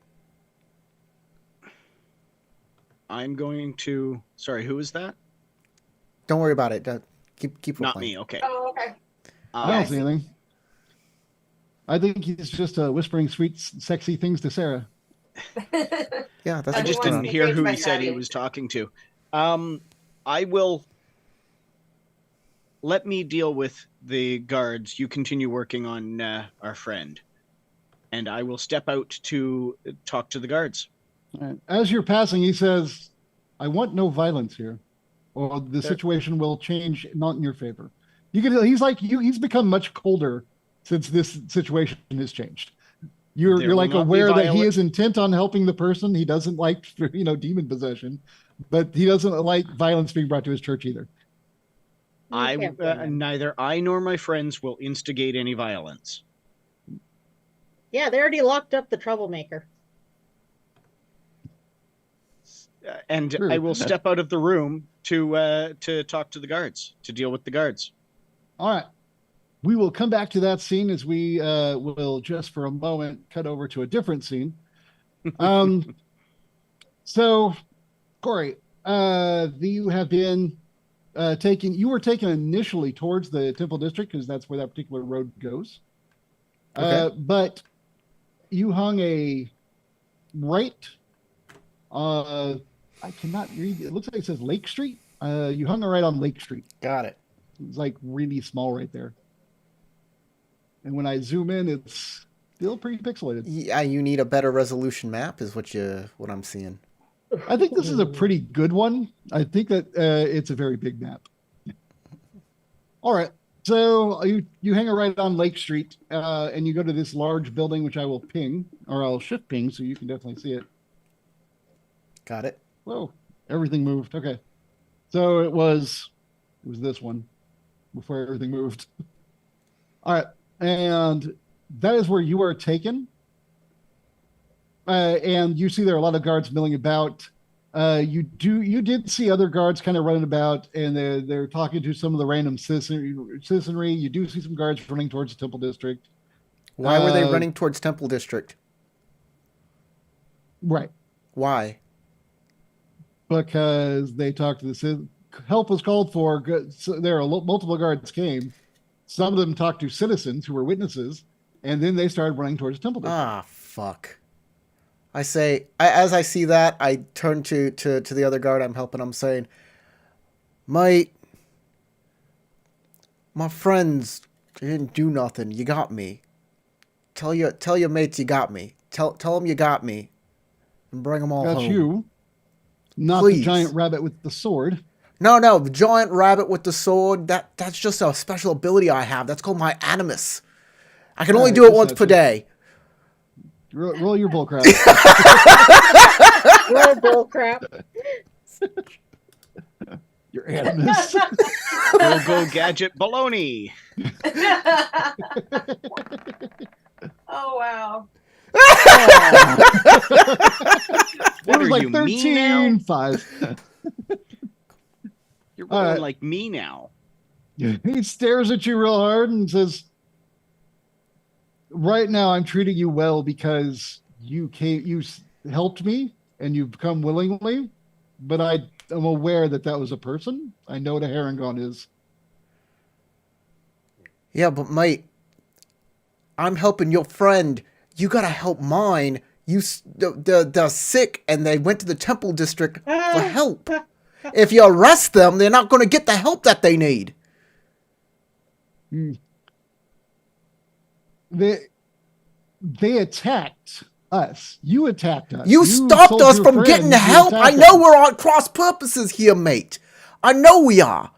I'm going to. Sorry, who is that?
Don't worry about it. Keep
Not
replying.
me. Okay.
Oh, okay.
I don't see anything. I think he's just whispering sweet, sexy things to Sarah.
Yeah, that's
I
what
just
Everyone's
didn't hear
engaged
who
by
he said he
Saturday.
was talking to. I will let me deal with the guards. You continue working on our friend, and I will step out to talk to the guards.
All right. As you're passing, he says, "I want no violence here, or the
There-
situation will change not in your favor." You can. He's like you. He's become much colder since this situation has changed. You're
There
you're
will
like
not be
aware that he
violent.
is intent on helping the person. He doesn't like demon possession, but he doesn't like violence being brought to his church either.
I
can't blame him.
neither I nor my friends will instigate any violence.
Yeah, they already locked up the troublemaker.
And
Sure.
I will step out of the room to talk to the guards, to deal with the guards.
All right. We will come back to that scene as we will just for a moment cut over to a different scene. So, Corey, you have been you were taken initially towards the Temple District because that's where that particular road goes.
Okay.
But you hung a right, I cannot read, it looks like it says Lake Street. You hung a right on Lake Street.
Got it.
It's like really small right there. And when I zoom in, it's still pretty pixelated.
Yeah, you need a better resolution map, is what I'm seeing.
I think this is a pretty good one. I think that it's a very big map. All right. So you hang a right on Lake Street, and you go to this large building, which I will ping, or I'll shift ping, so you can definitely see it.
Got it.
Whoa, everything moved. Okay. So it was this one before everything moved. All right. And that is where you are taken. And you see there are a lot of guards milling about. You did see other guards kind of running about, and they're talking to some of the random citizenry. You do see some guards running towards the Temple District.
Why were they running towards Temple District?
Right.
Why?
Because they talked to the help was called for. So there are multiple guards came. Some of them talked to citizens who were witnesses, and then they started running towards the Temple District.
Ah, fuck. As I see that, I turn to the other guard I'm helping. I'm saying, mate, my friends didn't do nothing. You got me. Tell your mates you got me. Tell them you got me, and bring them all
That's
home.
you, not
Please.
the giant rabbit with the sword.
No, the giant rabbit with the sword. That's just a special ability I have. That's called my animus. I can only do it once per day.
Roll your bullcrap.
Roll bull crap.
Your animus.
We'll go gadget baloney.
Oh wow.
It
What
was
are
like
you, me now?
13-5.
You're
All
rolling
right.
like me now.
He stares at you real hard and says, right now I'm treating you well because you helped me and you've come willingly, but I am aware that was a person. I know what a Harangon is.
Yeah, but mate, I'm helping your friend. You gotta help mine. They're sick and they went to the Temple District for help. If you arrest them, they're not going to get the help that they need.
They attacked us. You attacked us.
You stopped
told
us
your
from getting
friends to
help.
attack
I know
us.
we're on cross purposes here, mate. I know we are.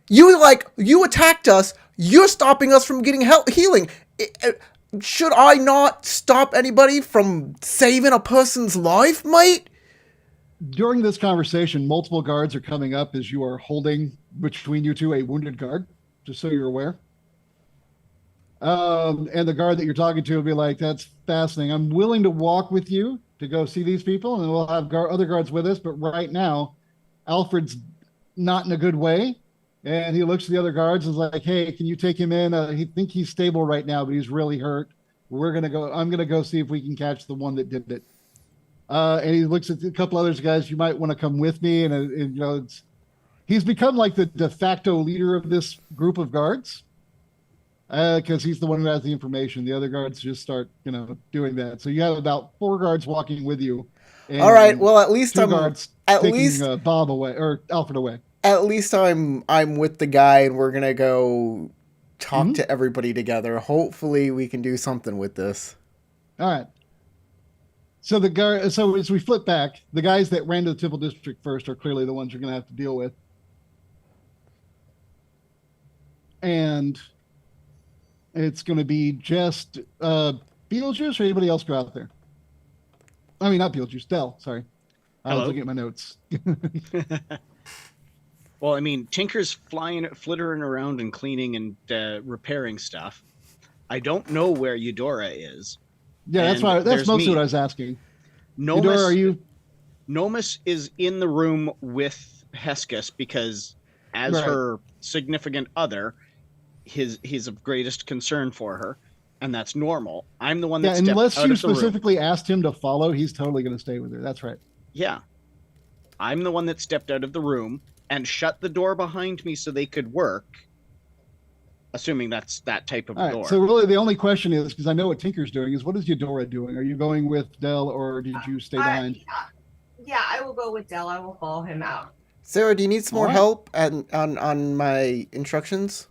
You attacked us. You're stopping us from getting help, healing. Should I not stop anybody from saving a person's life, mate?
During this conversation, multiple guards are coming up as you are holding between you two a wounded guard, just so you're aware. And the guard that you're talking to will be like, that's fascinating. I'm willing to walk with you to go see these people, and we'll have other guards with us. But right now, Alfred's not in a good way. And he looks at the other guards and is like, hey, can you take him in? He think he's stable right now, but he's really hurt. I'm going to go see if we can catch the one that did it. And he looks at a couple others guys, you might want to come with me. And he's become like the de facto leader of this group of guards. because he's the one who has the information. The other guards just start, doing that. So you have about 4 guards walking with you.
All right.
And
Well, at least
2
I'm
guards
at
taking
least
Bob away or Alfred away.
at least I'm with the guy, and we're gonna go talk
Mhm.
to everybody together. Hopefully, we can do something with this.
All right. So so as we flip back, the guys that ran to the Temple District first are clearly the ones you're going to have to deal with. And it's going to be just Beetlejuice or anybody else go out there? I mean, not Beetlejuice, Dell. Sorry. I was
Hello?
looking at my notes.
Well, I mean, Tinker's flittering around and cleaning and repairing stuff. I don't know where Eudora is.
Yeah, that's
And
why. That's
there's
mostly
me.
what I was asking.
Nomus,
Eudora, are you?
Nomus is in the room with Hesketh because, as
Right.
her significant other, he's of greatest concern for her, and that's normal. I'm the one that
Yeah,
stepped
unless
out
you
of the room.
specifically asked him to follow, he's totally going to stay with her. That's right.
Yeah, I'm the one that stepped out of the room and shut the door behind me so they could work. Assuming that's that type of
All right.
door.
So really, the only question is, because I know what Tinker's doing, is what is Eudora doing? Are you going with Dell or did you stay behind?
Yeah, I will go with Dell. I will follow him out.
Sarah, do you need some more
All right.
help on my instructions?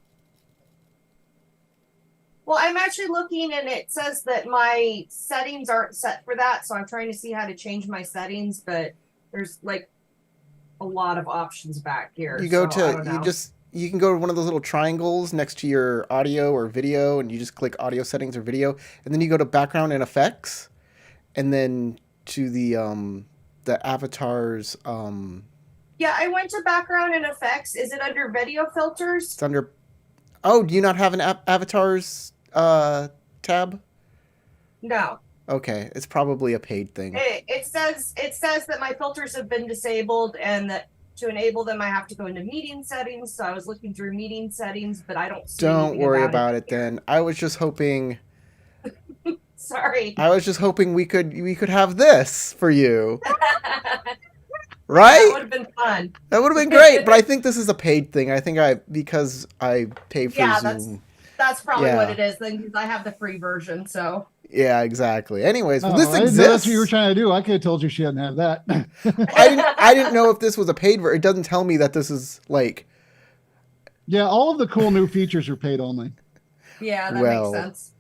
Well, I'm actually looking and it says that my settings aren't set for that, so I'm trying to see how to change my settings, but there's like a lot of options back here.
You go
so I don't know.
you can go to one of those little triangles next to your audio or video, and you just click audio settings or video, and then you go to background and effects, and then to the avatars.
Yeah, I went to background and effects. Is it under video filters?
It's under. Oh, do you not have an avatars tab?
No.
Okay, it's probably a paid thing.
It says that my filters have been disabled and that to enable them I have to go into meeting settings. So I was looking through meeting settings, but I don't see
Don't
anything
worry about it
here.
then. I was just hoping.
Sorry.
I was just hoping we could have this for you,
That
right?
would have been fun.
That would have been great, but I think this is a paid thing. I think because I pay for
Yeah,
Zoom.
That's probably
Yeah.
what it is then, because I have the free version. So
Yeah, exactly. Anyways,
Oh,
this
I didn't know that's
exists.
what you were trying to do. I could have told you she didn't have that.
I didn't know if this was a paid version. It doesn't tell me that this is like.
Yeah, all of the cool new features are paid only.
yeah, that
Well,
makes sense.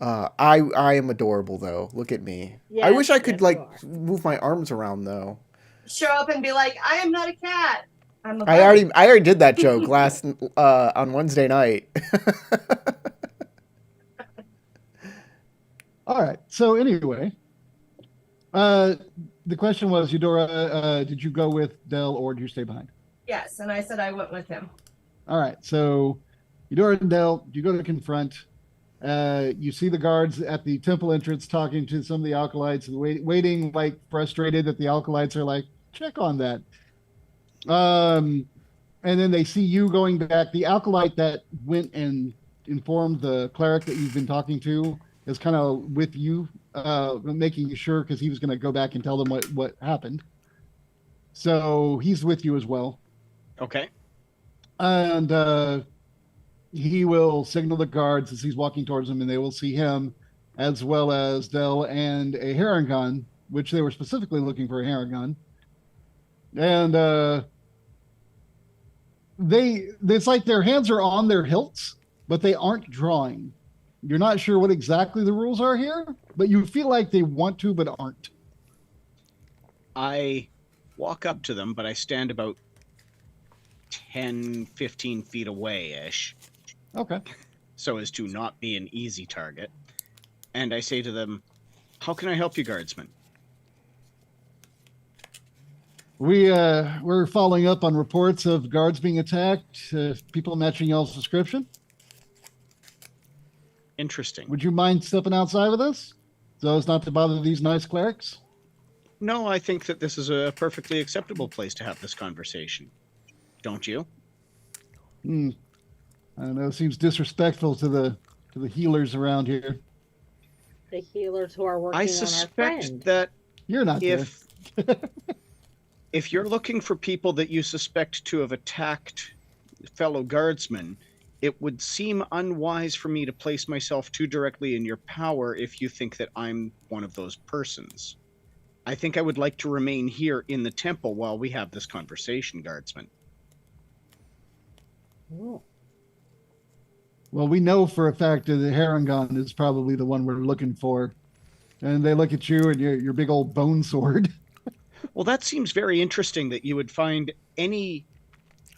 I am adorable though. Look at me. I
Yes,
wish I could
yes,
like
you are.
move my arms around though.
Show up and be like, I am not a cat. I'm a
I already did that joke last on Wednesday night.
All right. So anyway, the question was, Eudora, did you go with Dell or did you stay behind?
Yes, and I said I went with him.
All right. So Eudora and Dell, you go to confront. You see the guards at the temple entrance talking to some of the alkalites, waiting like frustrated that the alkalites are like, check on that. And then they see you going back. The alkalite that went and informed the cleric that you've been talking to is kind of with you, making sure because he was going to go back and tell them what happened. So he's with you as well.
Okay.
And he will signal the guards as he's walking towards them, and they will see him, as well as Dell and a heron gun, which they were specifically looking for a heron gun. And it's like their hands are on their hilts, but they aren't drawing. You're not sure what exactly the rules are here, but you feel like they want to, but aren't.
I walk up to them, but I stand about 10, 15 feet away-ish,
Okay.
so as to not be an easy target. And I say to them, how can I help you, guardsmen?
We're following up on reports of guards being attacked, people matching y'all's description.
Interesting.
Would you mind stepping outside with us so as not to bother these nice clerics?
No, I think that this is a perfectly acceptable place to have this conversation. Don't you?
I don't know. It seems disrespectful to the healers around here.
The healers who are working
I
on our
suspect
friend.
that
You're not
if if you're looking for people that you suspect to have attacked fellow guardsmen, it would seem unwise for me to place myself too directly in your power if you think that I'm one of those persons. I think I would like to remain here in the temple while we have this conversation, guardsman.
Ooh.
Well, we know for a fact that the Harangon is probably the one we're looking for. And they look at you and your big old bone sword.
Well, that seems very interesting that you would find any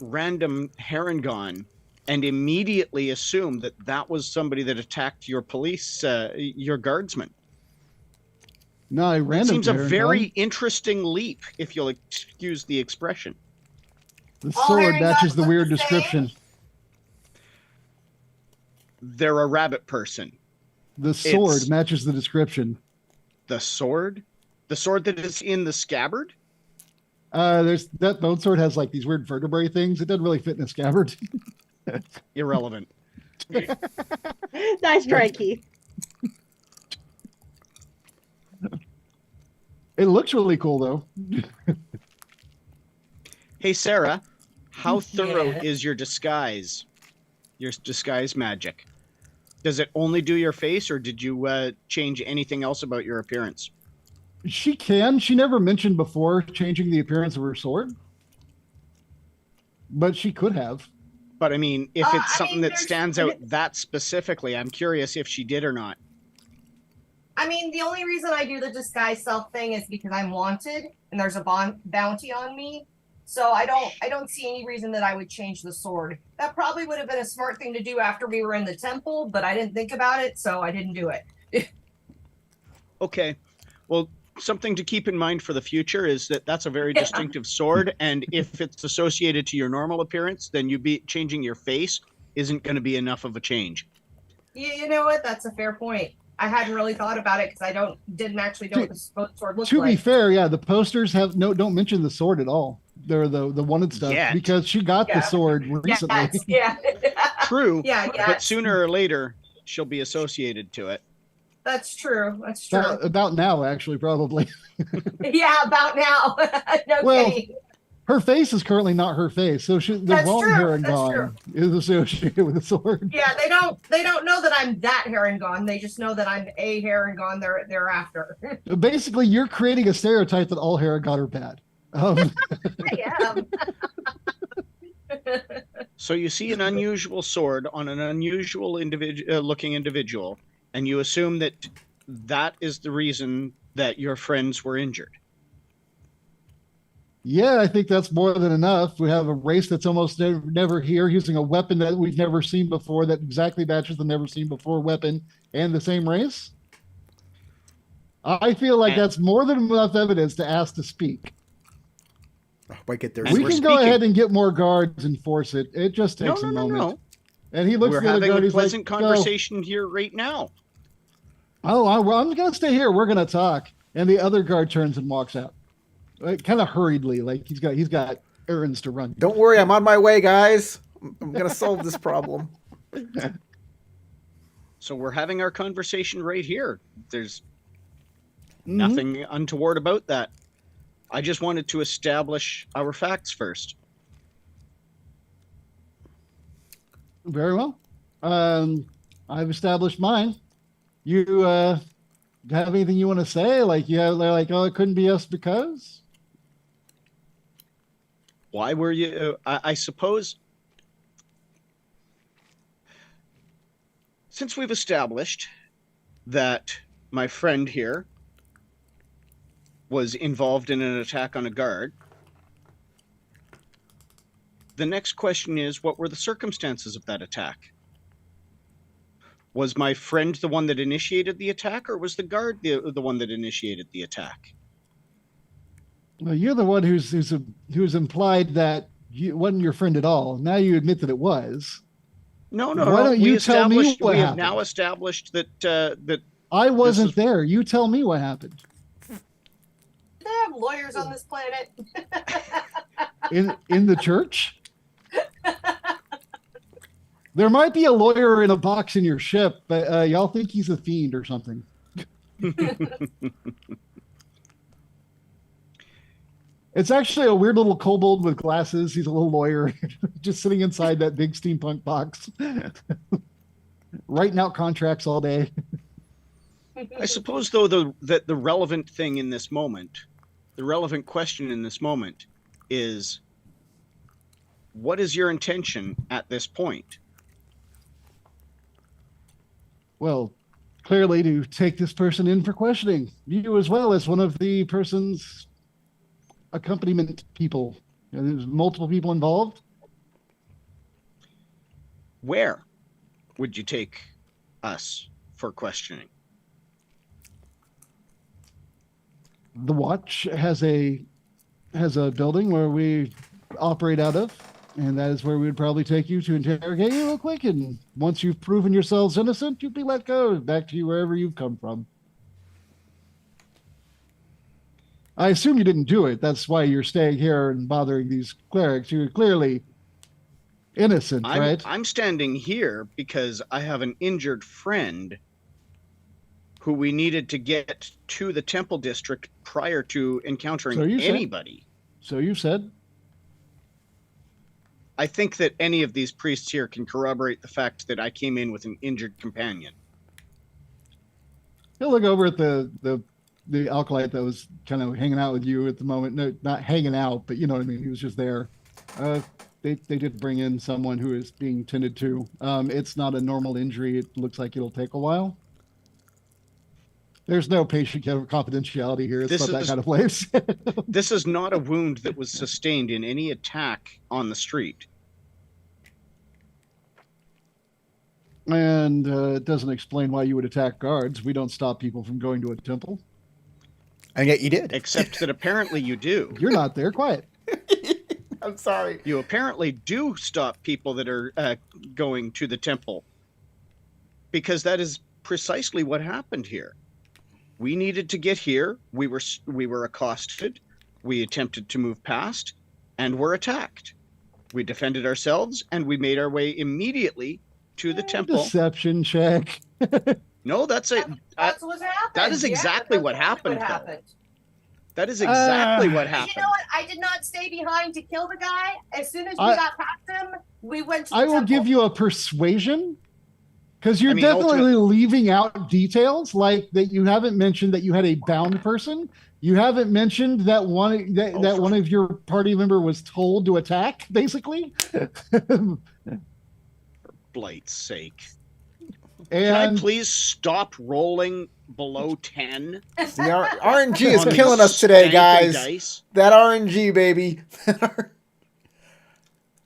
random Harangon and immediately assume that that was somebody that attacked your police, your guardsman.
No,
It
random.
seems a
Harangon.
very interesting leap, if you'll excuse the expression.
The
All
sword
Harangons
matches the
look
weird
the same?
description.
They're a rabbit person.
The sword
It's-
matches the description.
The sword? The sword that is in the scabbard?
There's that bone sword has like these weird vertebrae things. It doesn't really fit in a scabbard.
Irrelevant.
Nice try, Keith.
It looks really cool though.
Hey, Sarah, how thorough
Yeah.
is your disguise? Your disguise magic? Does it only do your face, or did you change anything else about your appearance?
She can. She never mentioned before changing the appearance of her sword. But she could have.
But I mean, if
I
it's something
mean,
that
there's-
stands out that specifically, I'm curious if she did or not.
I mean, the only reason I do the disguise self thing is because I'm wanted and there's a bounty on me. So I don't see any reason that I would change the sword. That probably would have been a smart thing to do after we were in the temple, but I didn't think about it, so I didn't do it.
Okay. Well, something to keep in mind for the future is that that's a very
Yeah.
distinctive sword, and if it's associated to your normal appearance, then you be changing your face isn't going to be enough of a change.
You know what? That's a fair point. I hadn't really thought about it because I didn't actually know what the sword looked
To be
like.
fair, yeah, the posters don't mention the sword at all. They're the wanted stuff
Yet.
because she got the
Yeah.
sword recently.
Yeah.
True,
Yeah,
but sooner or later, she'll be associated to it.
That's true. That's true.
About now, actually, probably.
Yeah, about now. No
Well,
kidding.
Her face is currently not her face, so the
That's
wrong
true,
hair and
that's
gone is associated with the sword.
Yeah, they don't know that I'm that Harangon. They just know that I'm a Harangon thereafter.
Basically, you're creating a stereotype that all Harangon are bad.
Yeah.
So you see an unusual sword on an unusual looking individual, and you assume that that is the reason that your friends were injured.
Yeah, I think that's more than enough. We have a race that's almost never here using a weapon that we've never seen before that exactly matches the never seen before weapon and the same race. I feel like
And-
that's more than enough evidence to ask to speak.
Might get there.
And
We
we're
can go
speaking.
ahead and get more guards and force it. It just takes
No,
a
no, no,
moment.
no.
And he looks
We're
at the other
having
guard.
a
He's
pleasant
like, "No."
conversation here right now.
Oh, I'm going to stay here. We're going to talk. And the other guard turns and walks out, kind of hurriedly, like he's got errands to run.
Don't worry, I'm on my way, guys. I'm gonna solve this problem.
So we're having our conversation right here. There's
Mhm.
nothing untoward about that. I just wanted to establish our facts first.
Very well. I've established mine. You have anything you want to say? Like oh, it couldn't be us because.
Why were you? I suppose, since we've established that my friend here was involved in an attack on a guard, the next question is, what were the circumstances of that attack? Was my friend the one that initiated the attack, or was the guard the one that initiated the attack?
Well, you're the one who's implied that you wasn't your friend at all. Now you admit that it was.
No, no,
Why
no.
don't you tell me
established-
what
we have
happened?
now established that that
I wasn't
is-
there. You tell me what happened.
Do they have lawyers on this planet?
In the church? There might be a lawyer in a box in your ship, but y'all think he's a fiend or something. It's actually a weird little kobold with glasses. He's a little lawyer, just sitting inside that big steampunk box, writing out contracts all day.
I suppose, though, that the relevant thing in this moment, the relevant question in this moment is, what is your intention at this point?
Well, clearly to take this person in for questioning. You as well as one of the person's accompaniment people. There's multiple people involved.
Where would you take us for questioning?
The watch has a building where we operate out of, and that is where we would probably take you to interrogate you real quick. And once you've proven yourselves innocent, you'd be let go back to you wherever you've come from. I assume you didn't do it. That's why you're staying here and bothering these clerics. You're clearly innocent, right?
I'm standing here because I have an injured friend who we needed to get to the temple district prior to encountering anybody.
So you said.
I think that any of these priests here can corroborate the fact that I came in with an injured companion.
He'll look over at the acolyte that was kind of hanging out with you at the moment. No, not hanging out, but you know what I mean. He was just there. They did bring in someone who is being tended to. It's not a normal injury. It looks like it'll take a while. There's no patient confidentiality here. It's not that kind of place.
This is not a wound that was sustained in any attack on the street.
And it doesn't explain why you would attack guards. We don't stop people from going to a temple.
And yet you did.
Except that apparently you do.
You're not there. Quiet.
I'm sorry.
You apparently do stop people that are going to the temple. Because that is precisely what happened here. We needed to get here. We were accosted. We attempted to move past, and were attacked. We defended ourselves, and we made our way immediately to the temple.
Deception check.
No, that's what happened. That is exactly what happened. That is exactly what happened.
You know what? I did not stay behind to kill the guy. As soon as we got past him, we went to the temple.
will give you a persuasion. Because you're definitely leaving out details like that. You haven't mentioned that you had a bound person. You haven't mentioned that one of your party member was told to attack, basically.
For blight's sake. Can I please stop rolling below 10?
The RNG is killing us today, guys. Dice. That RNG, baby.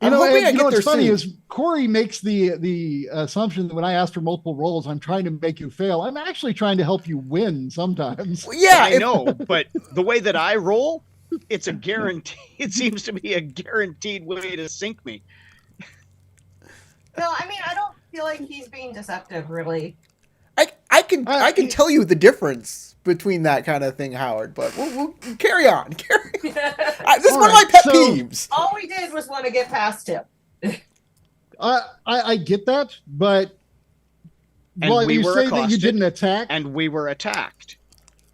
What's funny is Corey makes the assumption that when I ask for multiple rolls, I'm trying to make you fail. I'm actually trying to help you win sometimes.
Well, yeah, I know, but the way that I roll, it's a guarantee. It seems to be a guaranteed way to sink me.
No, I mean, I don't feel like he's being deceptive, really.
I can tell you the difference between that kind of thing, Howard, but we'll carry on. This is one of my pet peeves.
All we did was want to get past him.
I get that, but you say that you didn't attack.
And we were attacked.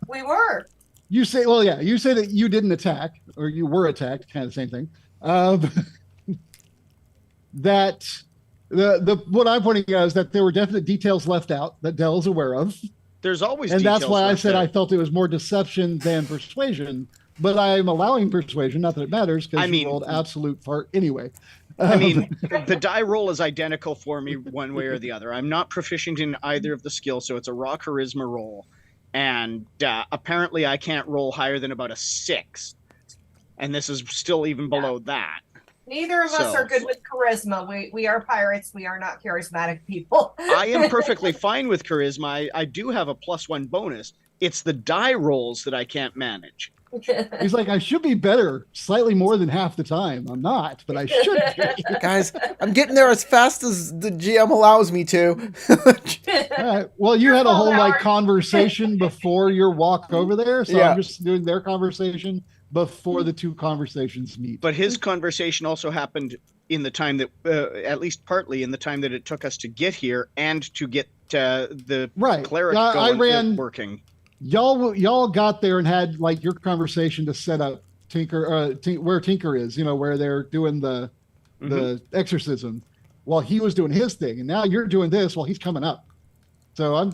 We were.
You say that you didn't attack, or you were attacked, kind of the same thing. That what I'm pointing out is that there were definite details left out that Dell is aware of.
There's always
and
details
that's why I said
out.
I felt it was more deception than persuasion. But I'm allowing persuasion, not that it matters, because you rolled absolute fart anyway.
I mean, the die roll is identical for me one way or the other. I'm not proficient in either of the skills, so it's a raw charisma roll. And apparently I can't roll higher than about a 6. And this is still even below that.
Neither of us are good with charisma. We are pirates. We are not charismatic people.
I am perfectly fine with charisma. I do have a +1 bonus. It's the die rolls that I can't manage.
He's like, I should be better slightly more than half the time. I'm not, but I should be.
Guys, I'm getting there as fast as the GM allows me to.
All right. Well, you had a whole conversation before your walk over there, so I'm just doing their conversation before the two conversations meet.
But his conversation also happened in the time that, at least partly in the time that it took us to get here and to get the cleric working.
Y'all got there and had like your conversation to set up where Tinker is, where they're doing the exorcism while he was doing his thing, and now you're doing this while he's coming up. So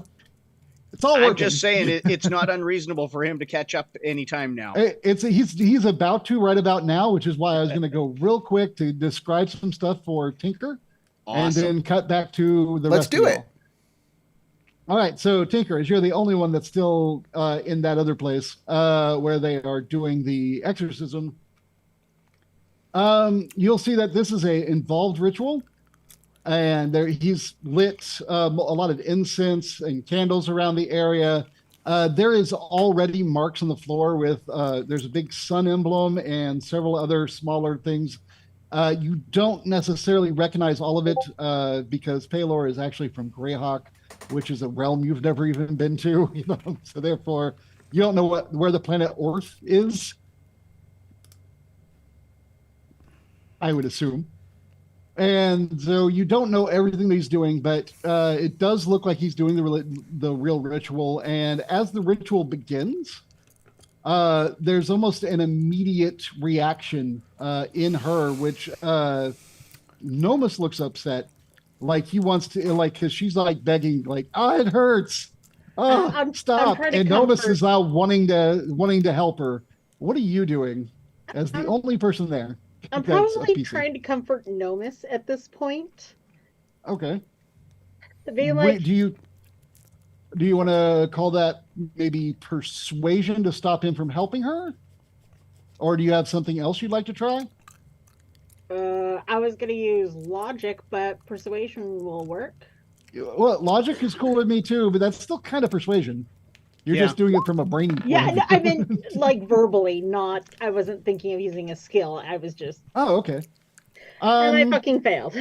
it's all working.
I'm just saying it's not unreasonable for him to catch up anytime now.
He's about to right about now, which is why I was going to go real quick to describe some stuff for Tinker, and then cut back to the
Let's
rest
do
of
it.
y'all. All right, so Tinker, as you're the only one that's still in that other place where they are doing the exorcism, you'll see that this is a involved ritual, and he's lit a lot of incense and candles around the area. There is already marks on the floor with there's a big sun emblem and several other smaller things. You don't necessarily recognize all of it because Paylor is actually from Greyhawk, which is a realm you've never even been to. So therefore, you don't know where the planet Earth is, I would assume. And so you don't know everything that he's doing, but it does look like he's doing the real ritual. And as the ritual begins, there's almost an immediate reaction in her, which Nomus looks upset, like he wants to, like, because she's like begging, like, "Oh, it hurts! Oh, stop!" And Nomus is now wanting to help her. What are you doing as the only person there?
I'm probably trying to comfort Nomus at this point.
Okay.
Like,
do you want to call that maybe persuasion to stop him from helping her, or do you have something else you'd like to try?
I was going to use logic, but persuasion will work.
Well, logic is cool with me too, but that's still kind of persuasion. You're just doing it from a brain.
Yeah, no, I meant like verbally, not. I wasn't thinking of using a skill. I was just.
Oh, okay.
And I fucking failed.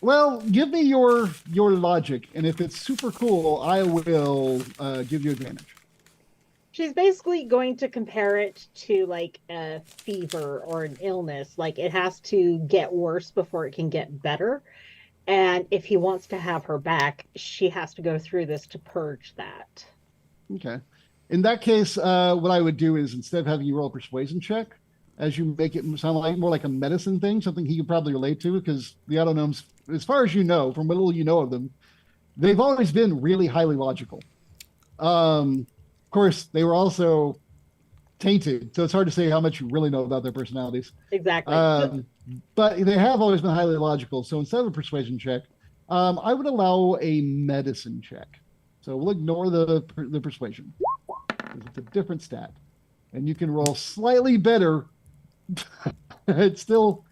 Well, give me your logic, and if it's super cool, I will give you advantage.
She's basically going to compare it to like a fever or an illness. Like it has to get worse before it can get better. And if he wants to have her back, she has to go through this to purge that.
Okay. In that case, what I would do is instead of having you roll a persuasion check, as you make it sound like more like a medicine thing, something he could probably relate to, because the autonomes, as far as you know, from what little you know of them, they've always been really highly logical. Of course, they were also tainted, so it's hard to say how much you really know about their personalities.
Exactly.
But they have always been highly logical. So instead of a persuasion check, I would allow a medicine check. So we'll ignore the persuasion, because it's a different stat. And you can roll slightly better. It's still,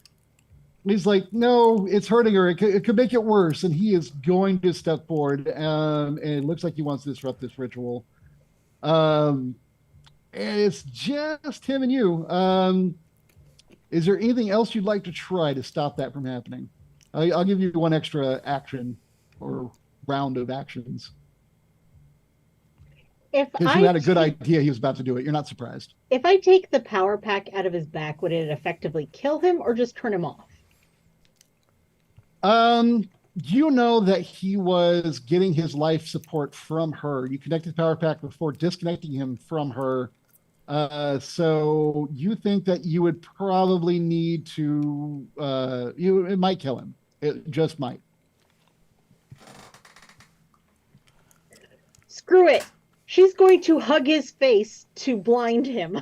he's like, no, it's hurting her. It could make it worse. And he is going to step forward. And it looks like he wants to disrupt this ritual. And it's just him and you. Is there anything else you'd like to try to stop that from happening? I'll give you one extra action or round of actions. Because you had a good idea he was about to do it. You're not surprised.
If I take the power pack out of his back, would it effectively kill him or just turn him off?
You know that he was getting his life support from her. You connected the power pack before disconnecting him from her. So you think that you would probably need to, it might kill him. It just might.
Screw it. She's going to hug his face to blind him.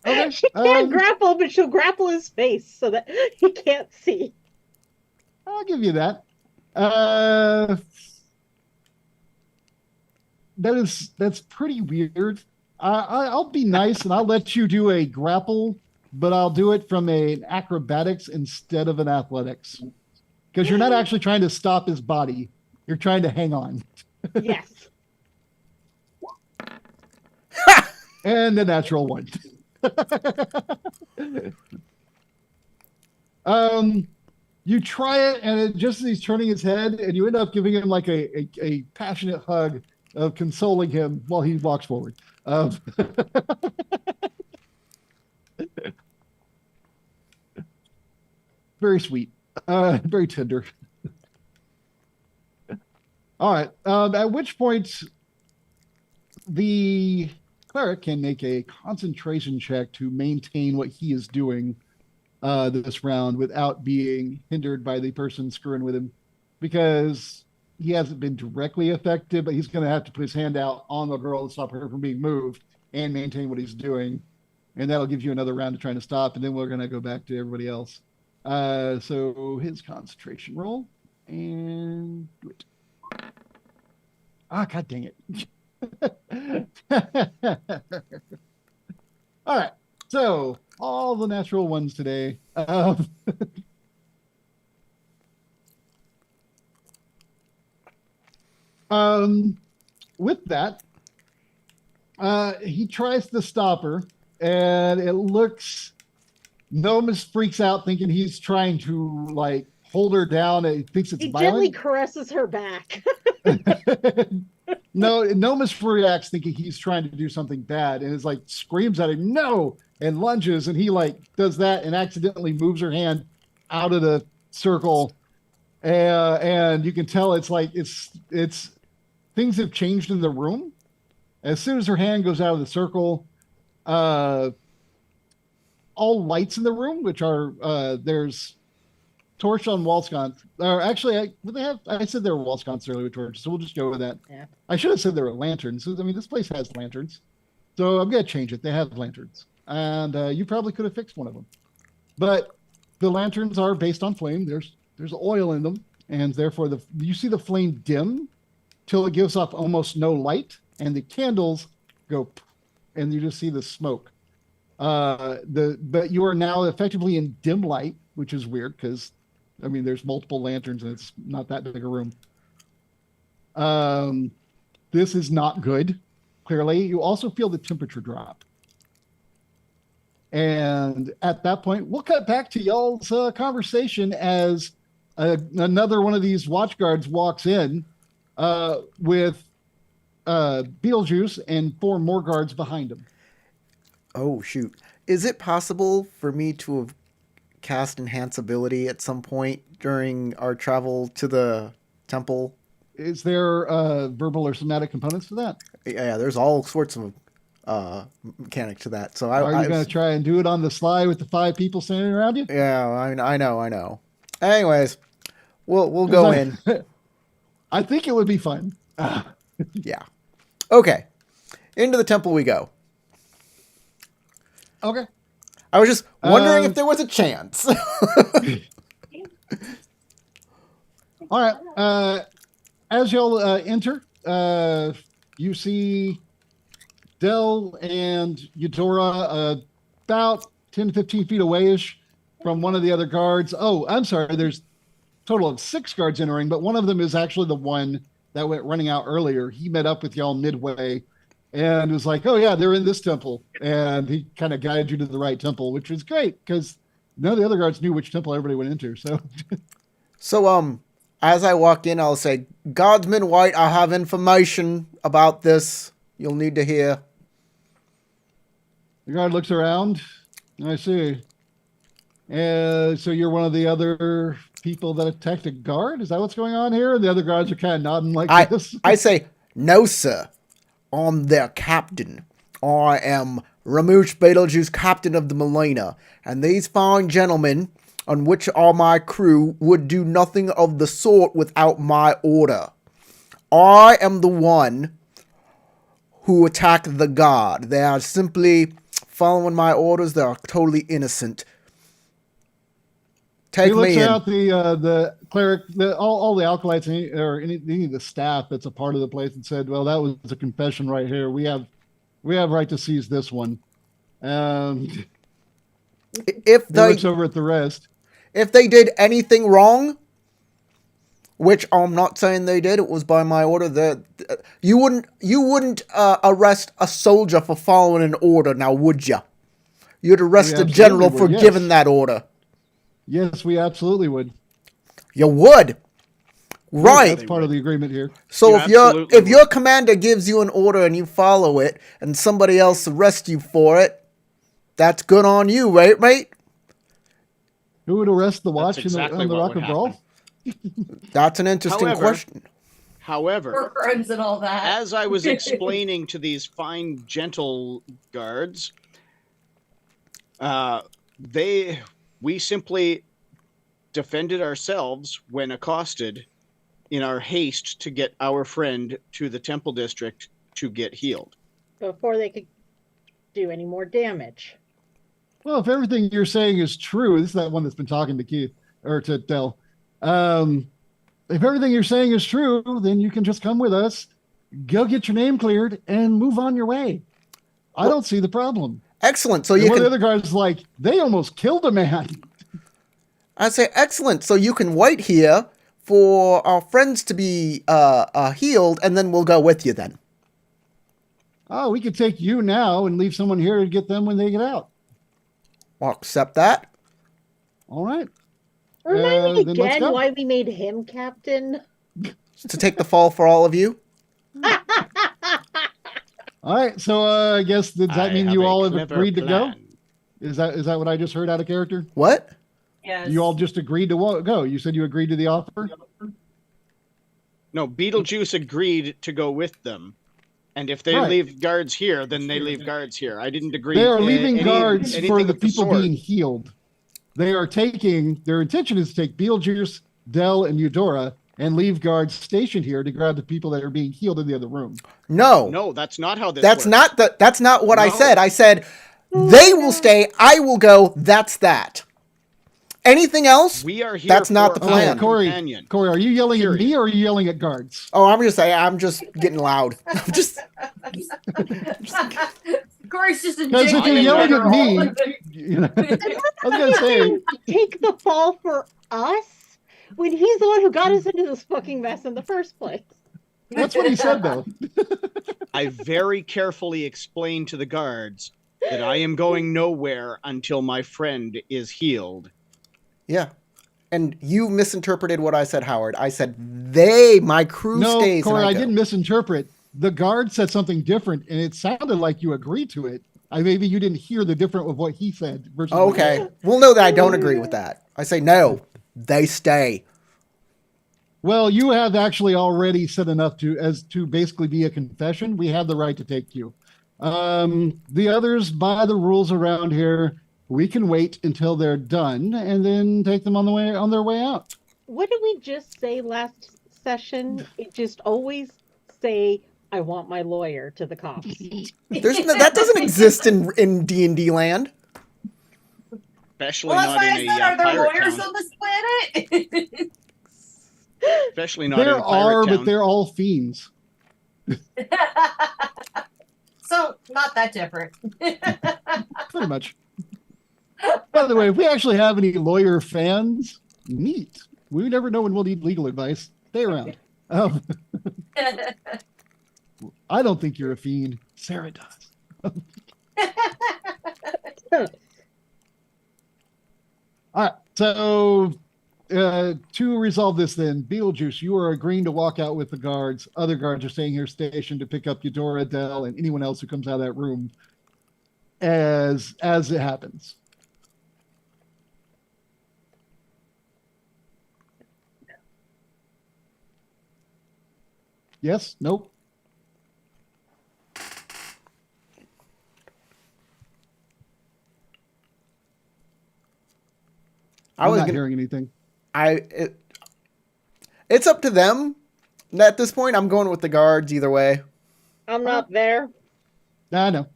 Okay.
She can't grapple, but she'll grapple his face so that he can't see.
I'll give you that. That's pretty weird. I'll be nice and I'll let you do a grapple, but I'll do it from an acrobatics instead of an athletics. Because you're not actually trying to stop his body. You're trying to hang on.
Yes.
And a natural one. You try it, and just as he's turning his head, and you end up giving him like a passionate hug of consoling him while he walks forward. Very sweet. Very tender. All right. At which point the cleric can make a concentration check to maintain what he is doing this round without being hindered by the person screwing with him, because he hasn't been directly affected, but he's going to have to put his hand out on the girl to stop her from being moved and maintain what he's doing. And that'll give you another round of trying to stop, and then we're going to go back to everybody else. So his concentration roll, and do it. Ah, god dang it. All right. So all the natural ones today. With that, he tries to stop her, and it looks. Nomus freaks out, thinking he's trying to like hold her down. And he thinks it's
He
violent.
gently caresses her back.
No, Nomus reacts thinking he's trying to do something bad, and is like screams at him, "No!" and lunges, and he like does that and accidentally moves her hand out of the circle, and you can tell it's like it's things have changed in the room. As soon as her hand goes out of the circle, all lights in the room, which are there's torch on wall sconce. Or actually, I said there were wall sconces earlier with torches, so we'll just go with that.
Yeah.
I should have said there were lanterns. I mean, this place has lanterns, so I'm gonna change it. They have lanterns, and you probably could have fixed one of them, but the lanterns are based on flame. There's oil in them, and therefore you see the flame dim till it gives off almost no light, and the candles go, and you just see the smoke. But you are now effectively in dim light, which is weird because, I mean, there's multiple lanterns and it's not that big a room. This is not good. Clearly, you also feel the temperature drop. And at that point, we'll cut back to y'all's conversation as another one of these watch guards walks in with Beetlejuice and 4 more guards behind him.
Oh, shoot. Is it possible for me to have cast Enhance Ability at some point during our travel to the temple?
Is there verbal or somatic components to that?
Yeah, there's all sorts of mechanic to that. So
Are you going to try and do it on the sly with the 5 people standing around you?
Yeah, I know. Anyways, we'll go in.
I think it would be fun.
Yeah. Okay. Into the temple we go.
Okay.
I was just wondering if there was a chance.
All right. As y'all enter, you see Del and Eudora about 10 to 15 feet away-ish from one of the other guards. Oh, I'm sorry. There's a total of 6 guards entering, but one of them is actually the one that went running out earlier. He met up with y'all midway and was like, "Oh yeah, they're in this temple," and he kind of guided you to the right temple, which was great because none of the other guards knew which temple everybody went into. So,
as I walk in, I'll say, "Guardsman White, I have information about this. You'll need to hear."
The guard looks around. I see. So you're one of the other people that attacked a guard? Is that what's going on here? The other guards are kind of nodding like this.
I say, "No, sir. I'm their captain. I am Ramush Betelgeuse, captain of the Melina, and these fine gentlemen, on which are my crew, would do nothing of the sort without my order. I am the one who attacked the guard. They are simply following my orders. They are totally innocent. Take me in."
He looks out the cleric, all the acolytes or any of the staff that's a part of the place, and said, "Well, that was a confession right here. We have right to seize this one."
If
he
they
looks over at the rest.
If they did anything wrong, which I'm not saying they did, it was by my order. You wouldn't arrest a soldier for following an order, now would you? You'd arrest a general for giving that order.
Yes, we absolutely would.
You would, right?
That's part of the agreement here.
So if your commander gives you an order and you follow it, and somebody else arrests you for it, that's good on you, right, mate?
Who would arrest the watch
exactly
on the
what
Rock
would
of Brawl?
That's an interesting question.
However,
We're friends and all that.
as I was explaining to these fine, gentle guards, we simply defended ourselves when accosted in our haste to get our friend to the temple district to get healed.
Before they could do any more damage.
Well, if everything you're saying is true, this is that one that's been talking to Keith or to Del. If everything you're saying is true, then you can just come with us, go get your name cleared, and move on your way. I don't see the problem.
Excellent. So
And
you
one
can.
of the other guys like, they almost killed a man.
I say excellent. So you can wait here for our friends to be healed, and then we'll go with you. Then.
Oh, we could take you now and leave someone here to get them when they get out.
I'll accept that.
All right.
Remind me
then let's
again
go.
why we made him captain.
To take the fall for all of you.
All right. So I guess does that mean you all have agreed to go?
plan.
Is that what I just heard out of character?
What?
Yes.
You all just agreed to go. You said you agreed to the offer.
No, Beetlejuice agreed to go with them. And if they
Right.
leave guards here, then they leave guards here. I didn't agree.
They are leaving guards for
anything
the
of
people
sort.
being healed. They are taking, their intention is to take Beetlejuice, Dell, and Eudora and leave guards stationed here to grab the people that are being healed in the other room.
No.
No, that's not how this
That's
works.
That's not what I
No.
said. I said they will stay. I will go. That's that. Anything else?
We are here.
That's not
for
the plan.
our
Corey,
companion.
Corey, are you yelling
Period.
at me or are you yelling at guards?
Oh, I'm just getting loud. I'm just.
Corey's just a
Because if
I
you're
am
yelling
not
at me, you know, I was gonna say,
Take the fall for us when he's the one who got us into this fucking mess in the first place.
that's what he said though.
I very carefully explained to the guards that I am going nowhere until my friend is healed.
Yeah. And you misinterpreted what I said, Howard. I said my crew
No,
stays.
Corey,
and
I
go.
didn't misinterpret. The guard said something different, and it sounded like you agreed to it. Maybe you didn't hear the different of what he said. Versus what you
Okay.
said.
We'll know that I don't agree with that. I say no. They stay.
Well, you have actually already said enough to basically be a confession. We have the right to take you. The others, by the rules around here, we can wait until they're done and then take them on their way out.
What did we just say last session? It just always say, "I want my lawyer" to the cops.
That doesn't exist in D&D land.
Especially
Well, that's
not
why I
in
said,
a
are there
pirate
lawyers
town.
on this planet?
Especially not in
There
a pirate
are,
town.
but they're all fiends.
So, not that different.
Pretty much. By the way, if we actually have any lawyer fans, neat. We never know when we'll need legal advice. Stay around. I don't think you're a fiend. Sarah does. All right. So to resolve this then, Beetlejuice, you are agreeing to walk out with the guards. Other guards are staying here stationed to pick up Eudora, Dell, and anyone else who comes out of that room as it happens. Yes? Nope? I'm not hearing anything.
It's up to them. At this point, I'm going with the guards either way.
I'm not there.
I know.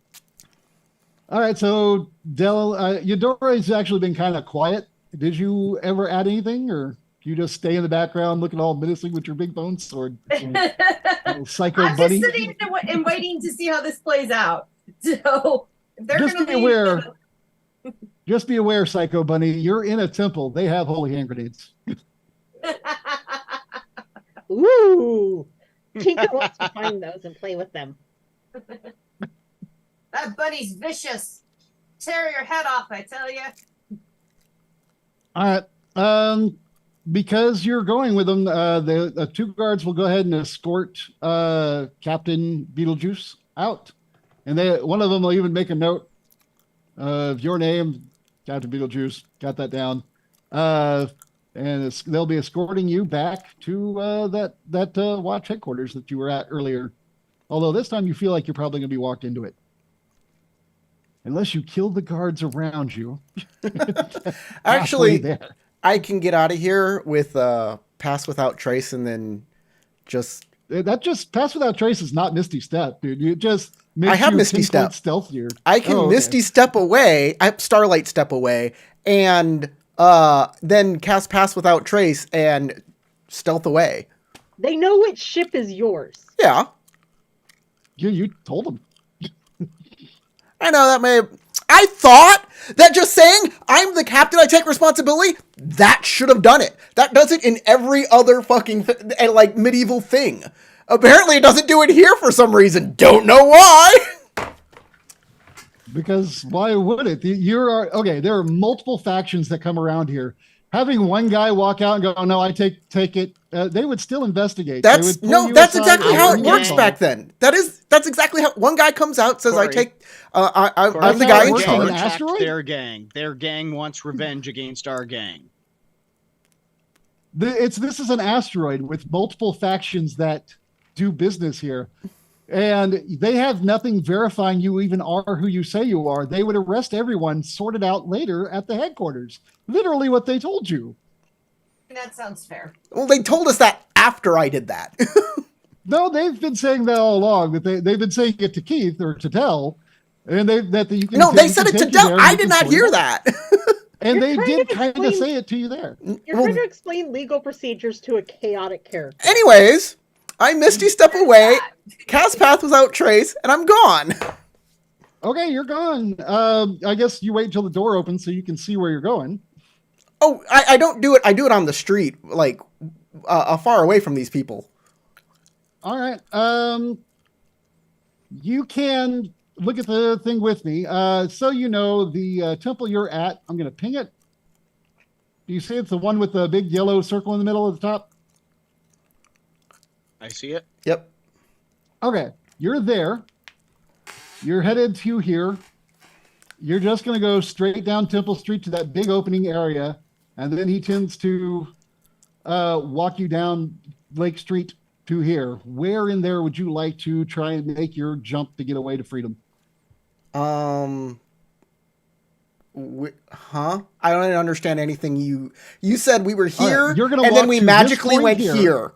All right, so Dell, Eudora has actually been kind of quiet. Did you ever add anything, or do you just stay in the background looking all menacing with your big bone sword? Little psycho
I'm
buddy.
just sitting and waiting to see how this plays out. So, if they're
Just
going to
be
leave,
aware. Just be aware, Psycho Bunny. You're in a temple. They have holy hand grenades.
Ooh. Tinker wants to find those and play with them.
that bunny's vicious. Tear your head off, I tell you.
All right. Because you're going with them, the two guards will go ahead and escort Captain Beetlejuice out, and one of them will even make a note of your name, Captain Beetlejuice. Got that down. and they'll be escorting you back to that watch headquarters that you were at earlier. Although this time you feel like you're probably going to be walked into it. Unless you kill the guards around you.
Actually,
there.
I can get out of here with pass without trace and then just...
That just pass without trace is not Misty Step, dude. You just
I have Misty
10
Step.
points stealthier.
I can Misty Step away, Starlight Step away, and then cast pass without trace and stealth away.
They know which ship is yours.
Yeah.
You told them.
I know that may... I thought that just saying I'm the captain, I take responsibility, that should have done it. That does it in every other fucking like medieval thing. Apparently it doesn't do it here for some reason. Don't know why.
Because why would it? Okay, there are multiple factions that come around here. Having one guy walk out and go, "Oh, no, I take it," they would still investigate.
That's exactly how it works back then. That's exactly how one guy comes out, says,
Corey,
"I take,
Corey,
I'm the guy in
works on
charge."
an asteroid?
Their gang. Their gang wants revenge against our gang.
This is an asteroid with multiple factions that do business here. And they have nothing verifying you even are who you say you are. They would arrest everyone, sort it out later at the headquarters. Literally what they told you.
That sounds fair.
Well, they told us that after I did that.
No, they've been saying that all along. That they've been saying it to Keith or to Dell, and you can.
No, they said it to Dell. I did not hear that.
And
You're
they
trying
did
to
kind of
explain-
say it to you there.
You're trying to explain legal procedures to a chaotic character.
Anyways, I Misty Step away, cast path without trace, and I'm gone.
Okay, you're gone. I guess you wait until the door opens so you can see where you're going.
Oh, I don't do it. I do it on the street, like far away from these people.
All right. You can look at the thing with me. So you know the temple you're at. I'm going to ping it. Do you see it's the one with the big yellow circle in the middle of the top?
I see it.
Yep.
Okay, you're there. You're headed to here. You're just going to go straight down Temple Street to that big opening area, and then he tends to walk you down Lake Street to here. Where in there would you like to try and make your jump to get away to freedom?
I don't understand anything. You said we were here,
right, you're gonna
and
walk
then we
to this
magically
point
went
here.
here.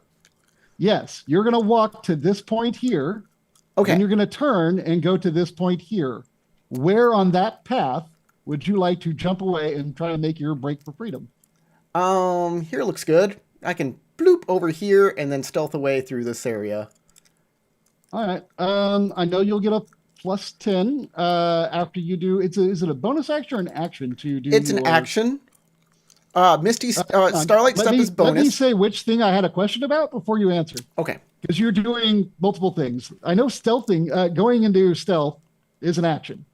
Yes, you're going to walk to this point here.
Okay.
And you're going to turn and go to this point here. Where on that path would you like to jump away and try to make your break for freedom?
Here looks good. I can bloop over here and then stealth away through this area.
All right. I know you'll get a plus 10 after you do. Is it a bonus action or an action to do?
It's an action. Misty Starlight Step is bonus.
Let me say which thing I had a question about before you answer.
Okay.
Because you're doing multiple things. I know stealthing, going into stealth is an action.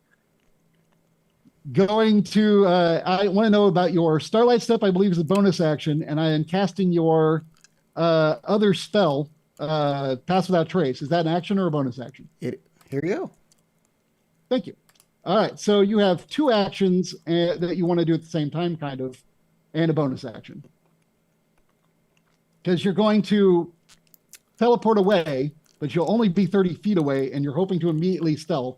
Going to, I want to know about your Starlight Step, I believe is a bonus action, and I am casting your other spell, Pass Without Trace. Is that an action or a bonus action?
Here you go.
Thank you. All right, so you have two actions that you want to do at the same time, kind of, and a bonus action. Because you're going to teleport away, but you'll only be 30 feet away, and you're hoping to immediately stealth.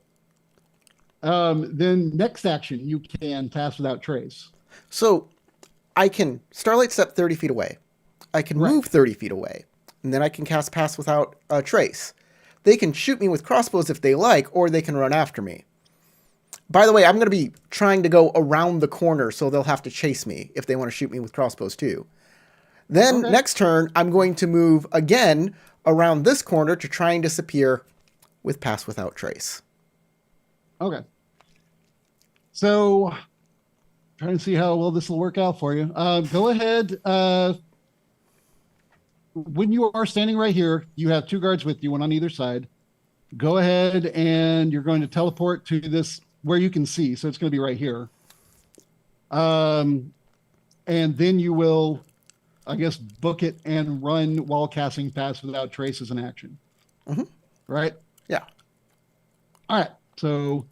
Then next action, you can Pass Without Trace.
So I can Starlight Step 30 feet away. I can move 30 feet away. And then I can cast Pass Without Trace. They can shoot me with crossbows if they like, or they can run after me. By the way, I'm going to be trying to go around the corner, so they'll have to chase me if they want to shoot me with crossbows too. Then next turn, I'm going to move again around this corner to try and disappear with Pass Without Trace.
Okay. So, trying to see how well this will work out for you. Go ahead. When you are standing right here, you have two guards with you, one on either side. Go ahead and you're going to teleport to this where you can see. So it's going to be right here. And then you will, I guess, book it and run while casting Pass Without Trace as an action.
Mm-hmm.
Right?
Yeah.
All right. So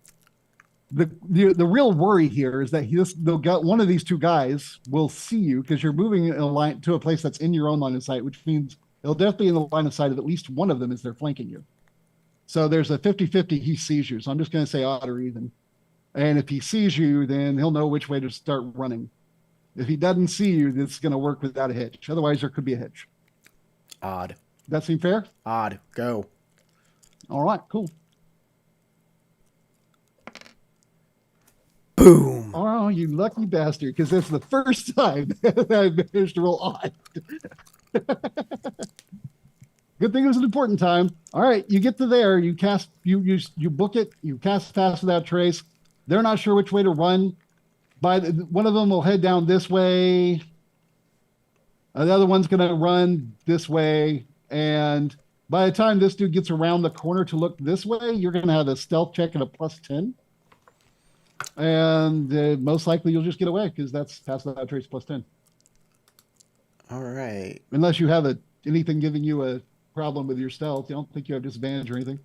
the real worry here is that they'll get one of these two guys will see you because you're moving in a line to a place that's in your own line of sight, which means they'll definitely be in the line of sight of at least one of them as they're flanking you. So there's a 50-50 he sees you. So I'm just going to say odd or even. And if he sees you, then he'll know which way to start running. If he doesn't see you, it's going to work without a hitch. Otherwise, there could be a hitch.
Odd.
That seem fair?
Odd. Go.
All right, cool.
Boom.
Oh, you lucky bastard, because that's the first time that I managed to roll odd. Good thing it was an important time. All right, you get to there, you cast, you book it, you cast Fast Without Trace. They're not sure which way to run. One of them will head down this way. The other one's going to run this way. And by the time this dude gets around the corner to look this way, you're going to have a stealth check and a +10. And most likely you'll just get away because that's Fast Without Trace +10.
All right.
Unless you have anything giving you a problem with your stealth. I don't think you have disadvantage or anything.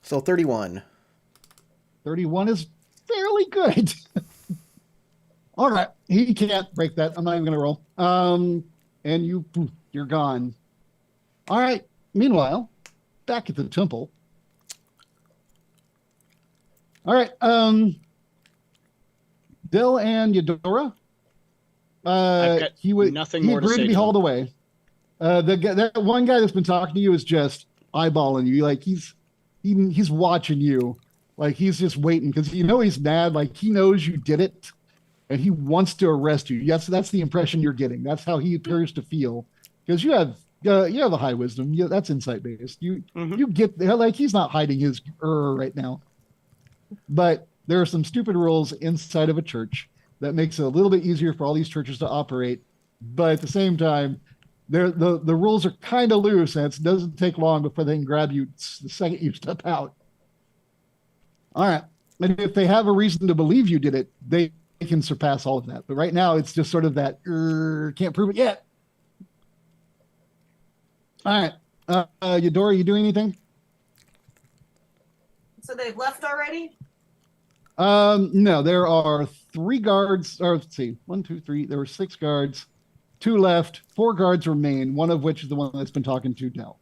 So 31.
31 is fairly good. All right. He can't break that. I'm not even going to roll. And you're gone. All right. Meanwhile, back at the temple. All right. Dill and Eudora.
I've got nothing more to
agreed
say
to be
to
hauled away. That one guy that's been talking to you is just eyeballing you. Like he's watching you. Like he's just waiting because he's mad. Like he knows you did it, and he wants to arrest you. Yes, that's the impression you're getting. That's how he appears to feel because you have a high wisdom. That's insight based. You get like he's not hiding his right now. But there are some stupid rules inside of a church that makes it a little bit easier for all these churches to operate. But at the same time, the rules are kind of loose, and it doesn't take long before they can grab you the second you step out. All right. And if they have a reason to believe you did it, they can surpass all of that. But right now, it's just sort of that, can't prove it yet. All right. Eudora, you doing anything?
So they've left already?
No, there are 3 guards, or let's see, 1, 2, 3. There were 6 guards, 2 left, 4 guards remain, one of which is the one that's been talking to Dell.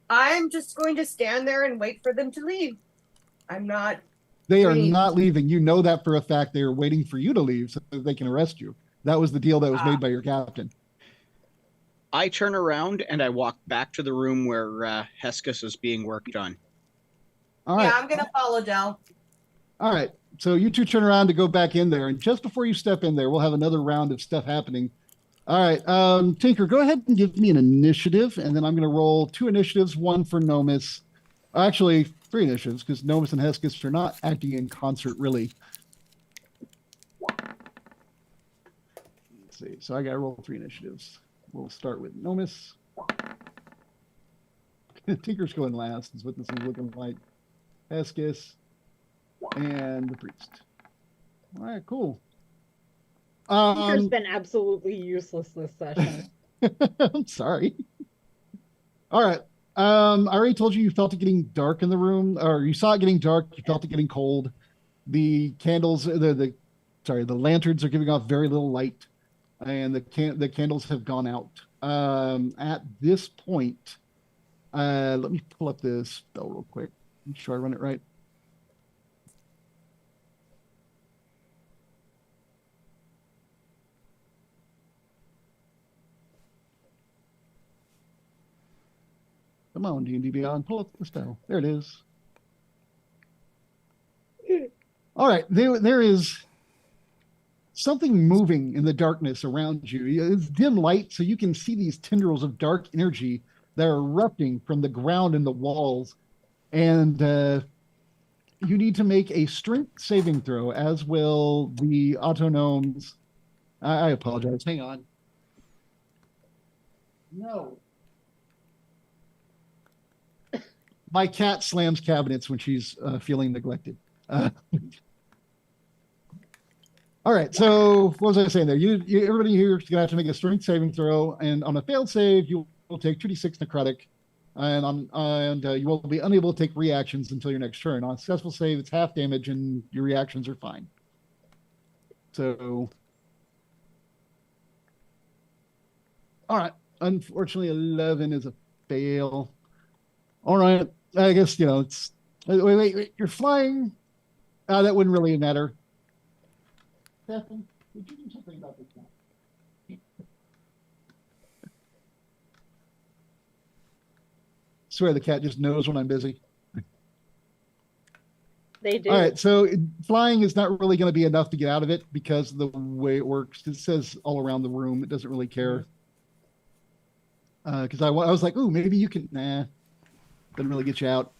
I'm just going to stand there and wait for them to leave. I'm not.
They are not leaving. You know that for a fact. They are waiting for you to leave so that they can arrest you. That was the deal that was made by your captain.
I turn around and I walk back to the room where Hesketh is being worked on.
All right.
Yeah, I'm going to follow Dell.
All right. So you two turn around to go back in there. And just before you step in there, we'll have another round of stuff happening. All right. Tinker, go ahead and give me an initiative. And then I'm going to roll 2 initiatives, 1 for Nomus. Actually, 3 initiatives because Nomus and Hesketh are not acting in concert, really. Let's see. So I got to roll 3 initiatives. We'll start with Nomus. Tinker's going last, is what this is looking like. Hesketh and the priest. All right, cool.
Tinker's been absolutely useless this session.
I'm sorry. All right. I already told you felt it getting dark in the room, or you saw it getting dark. You felt it getting cold. The candles, the lanterns are giving off very little light, and the candles have gone out. At this point, let me pull up this spell real quick. Make sure I run it right. Come on, D&D Beyond, pull up the spell. There it is. All right, there is something moving in the darkness around you. It's dim light, so you can see these tendrils of dark energy that are erupting from the ground and the walls. And you need to make a strength saving throw, as will the autonomes. I apologize. Hang on. No. My cat slams cabinets when she's feeling neglected. All right. So what was I saying there? Everybody here is going to have to make a strength saving throw. And on a failed save, you will take 2d6 necrotic. and you will be unable to take reactions until your next turn. On a successful save, it's half damage, and your reactions are fine. So, all right. Unfortunately, 11 is a fail. All right. I guess it's. Wait. You're flying. That wouldn't really matter. Catherine, would you do something about this now? Swear the cat just knows when I'm busy.
They do.
All right, so flying is not really going to be enough to get out of it because of the way it works. It says all around the room. It doesn't really care. Because I was like, ooh, maybe you can. Nah, doesn't really get you out.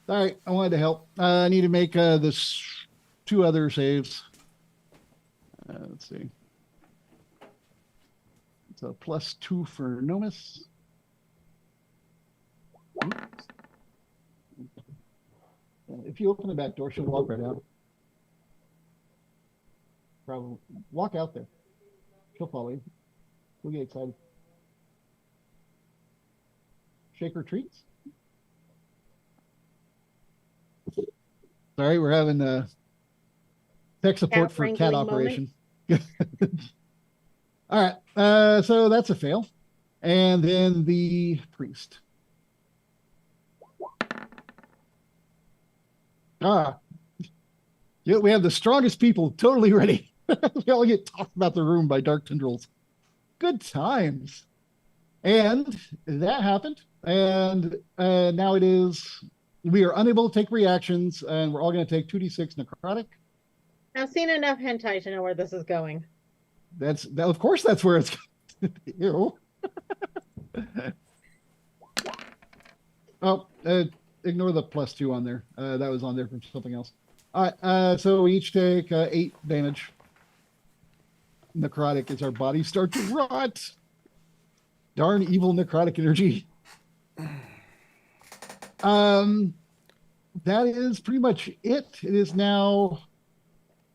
All right, I wanted to help. I need to make this 2 other saves. Let's see. It's a +2 for Nomus. If you open the back door, she'll walk right out. Probably walk out there. She'll follow you. She'll get excited. Shake her treats. Sorry, we're having tech support
Cat
for cat
wrangling
operation. All right, so that's a fail. And then the priest. Yeah, we have the strongest people totally ready. We all get tossed about the room by dark tendrils. Good times. And that happened. And now it is, we are unable to take reactions, and we're all going to take 2d6 necrotic.
I've seen enough hentai to know where this is going.
Of course, that's where it's Ew. Oh, ignore the +2 on there. That was on there from something else. All right, so we each take 8 damage. Necrotic as our bodies start to rot. Darn evil necrotic energy. That is pretty much it. It is now.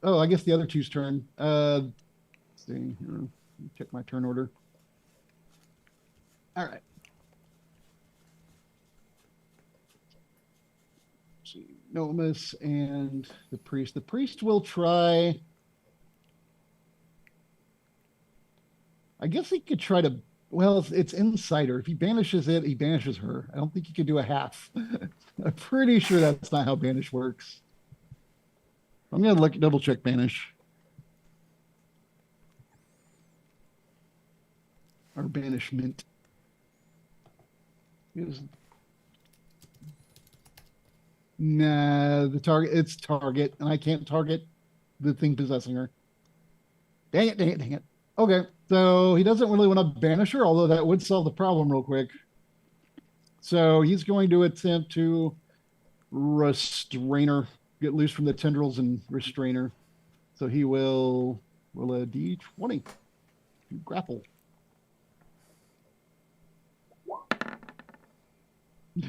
Oh, I guess the other two's turn. Let's see here. Check my turn order. All right. Let's see, Nomus and the priest. The priest will try. I guess he could try to. Well, it's insider. If he banishes it, he banishes her. I don't think he could do a half. I'm pretty sure that's not how banish works. I'm gonna double check banish. Or banishment. Nah, it's target, and I can't target the thing possessing her. Dang it. Okay, so he doesn't really want to banish her, although that would solve the problem real quick. So he's going to attempt to restrain her, get loose from the tendrils and restrain her. So he will roll a d20 to grapple.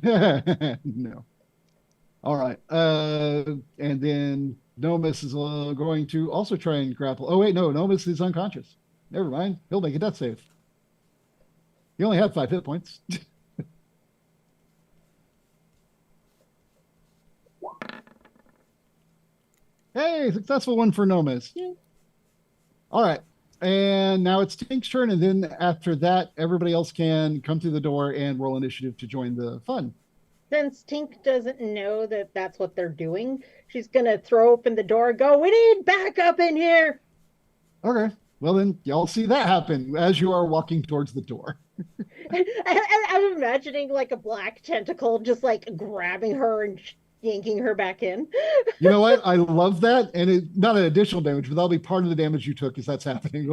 No. All right. And then Nomus is going to also try and grapple. Oh, wait, no. Nomus is unconscious. Never mind. He'll make a death save. He only had 5 hit points. Hey, successful one for Nomus. Yeah. All right. And now it's Tink's turn. And then after that, everybody else can come through the door and roll initiative to join the fun.
Since Tink doesn't know that that's what they're doing, she's going to throw open the door and go, "We need backup in here."
Okay. Well, then y'all see that happen as you are walking towards the door.
And I'm imagining like a black tentacle just like grabbing her and yanking her back in.
You know what? I love that. And it's not an additional damage, but that'll be part of the damage you took as that's happening.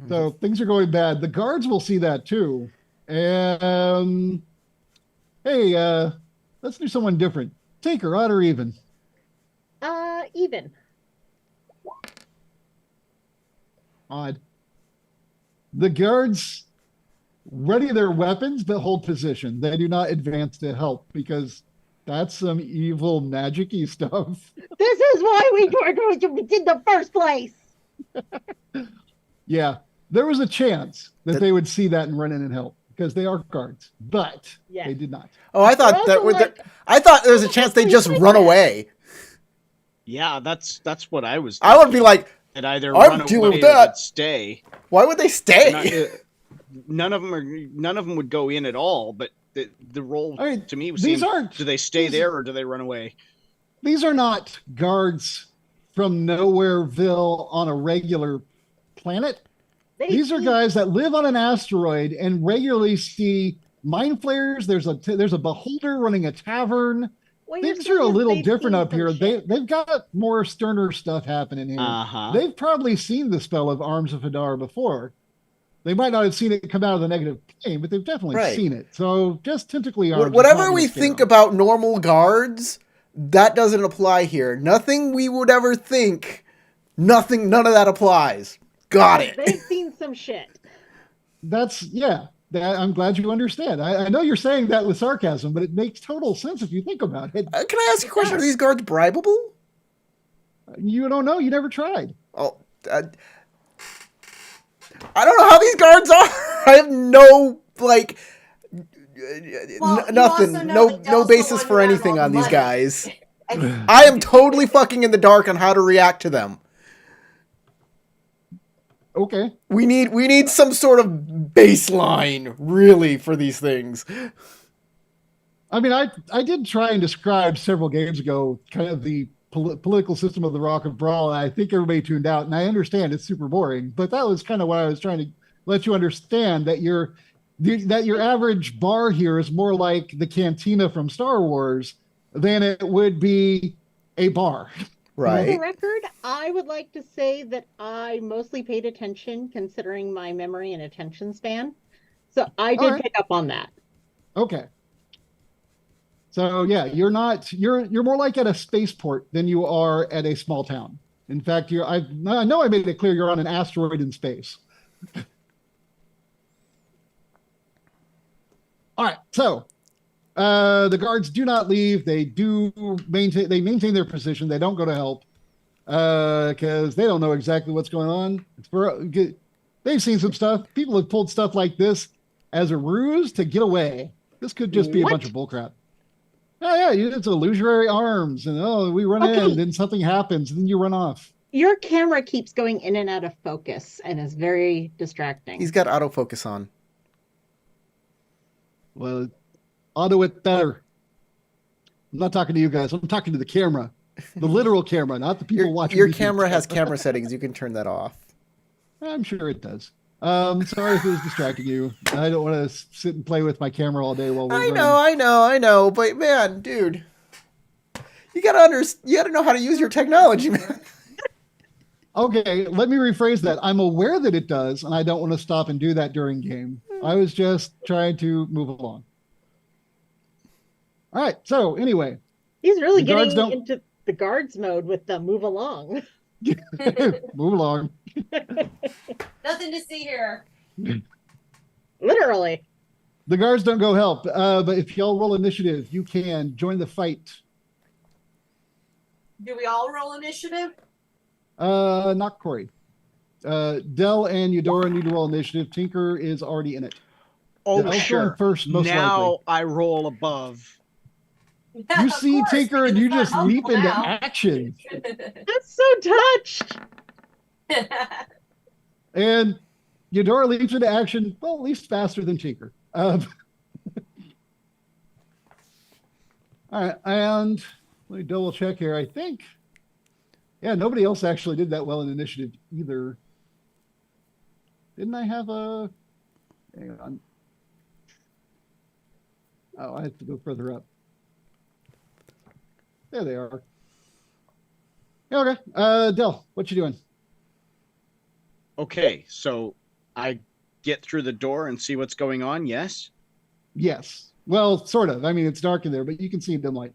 So things are going bad. The guards will see that too. And hey, let's do someone different. Tinker, odd or even?
Even.
Odd. The guards ready their weapons but hold position. They do not advance to help because that's some evil magic-y stuff.
This is why we did the first place.
Yeah. There was a chance that
That-
they would see that and run in and help because they are guards, but
Yeah.
they did not.
Oh, I thought
They're
that
also like-
I thought there was a chance they'd just run away.
Yeah, that's what I was.
I would be like,
That either
I'm
run
dealing
away
with
or
that.
they'd stay.
why would they
Not-
stay?
none of them would go in at all. But the role
I mean,
to me
these
seemed,
aren't-
do they stay
these-
there or do they run away?
These are not guards from Nowhereville on a regular planet. These are guys that live on an asteroid and regularly see mind flares. There's a beholder running a tavern.
What you're
Things are a
saying is
little
they've
different
seen
up
some
here.
shit.
They've got more sterner stuff happening here.
Uh-huh.
They've probably seen the spell of Arms of Hadar before. They might not have seen it come out of the negative plane, but they've definitely
Right.
seen it. So just tentacly arms. is not
Whatever
gonna
we
scare
think
them.
about normal guards, that doesn't apply here. Nothing we would ever think. None of that applies. Got it.
They've seen some shit.
I'm glad you understand. I know you're saying that with sarcasm, but it makes total sense if you think about it.
Can I ask you a question? Are these guards bribable?
You don't know. You never tried.
Oh, I don't know how these guards are. I have no
Well, you
nothing,
also know
no
that Dell's
no
the
basis
one
for
who has
anything
all
on
the
these
money.
guys.
And
I am totally fucking in the dark on how to react to them.
Okay.
We need some sort of baseline, really, for these things.
I mean, I did try and describe several games ago kind of the political system of the Rock of Brawl, and I think everybody tuned out. And I understand it's super boring, but that was kind of what I was trying to let you understand, that your average bar here is more like the cantina from Star Wars than it would be a bar.
For the
Right.
record, I would like to say that I mostly paid attention considering my memory and attention span. So I did
Alright.
pick up on that.
Okay. So yeah, you're more like at a spaceport than you are at a small town. In fact, I know I made it clear you're on an asteroid in space. All right, so the guards do not leave. They maintain their position. They don't go to help because they don't know exactly what's going on. They've seen some stuff. People have pulled stuff like this as a ruse to get away. This could just be a
What?
bunch of bullcrap. Oh yeah, it's illusory arms, and we run
Okay.
in, then something happens, and then you run off.
Your camera keeps going in and out of focus and is very distracting.
He's got autofocus on.
Well, auto it better. I'm not talking to you guys. I'm talking to the camera, the literal camera, not the people watching.
Your
YouTube
camera has
stuff.
camera settings. You can turn that off.
I'm sure it does. Sorry if it was distracting you. I don't want to sit and play with my camera all day while we're
I know, but man, dude, you gotta know how to use your technology, man.
Okay, let me rephrase that. I'm aware that it does, and I don't want to stop and do that during game. I was just trying to move along. All right, so anyway,
He's really
The guards
getting
don't-
into the guards mode with the move along.
move along.
nothing to see here.
Literally.
The guards don't go help, but if y'all roll initiative, you can join the fight.
Do we all roll initiative?
Not Corey. Dell and Eudora need to roll initiative. Tinker is already in it.
Oh,
Dell's
sure.
going first, most
Now I roll above.
likely. You
Of
see
course,
Tinker and
because
you
it's not
just leap
helpful
into
now.
action.
I'm so touched.
And Eudora leaps into action, well, at least faster than Tinker. All right, and let me double check here. I think, yeah, nobody else actually did that well in initiative either. Didn't I have a? Hang on. Oh, I have to go further up. There they are. Yeah, okay. Dell, what you doing?
Okay, so I get through the door and see what's going on. Yes.
Yes. Well, sort of. I mean, it's dark in there, but you can see dim light.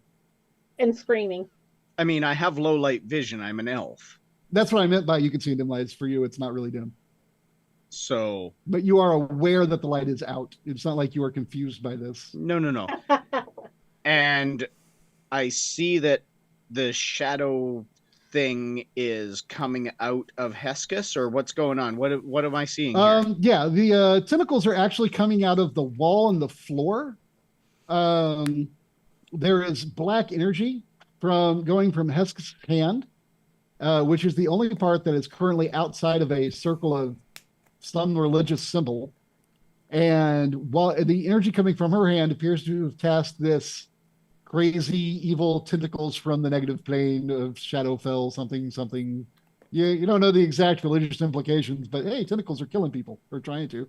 And screaming.
I mean, I have low light vision. I'm an elf.
That's what I meant by you can see dim lights. For you, it's not really dim.
So
But you are aware that the light is out. It's not like you are confused by this.
no. And I see that the shadow thing is coming out of Heskis, or what's going on? What am I seeing here?
Yeah, the tentacles are actually coming out of the wall and the floor. There is black energy going from Hesk's hand, which is the only part that is currently outside of a circle of some religious symbol. And while the energy coming from her hand appears to have cast this crazy evil tentacles from the negative plane of Shadowfell, something. You don't know the exact religious implications, but hey, tentacles are killing people, or trying to.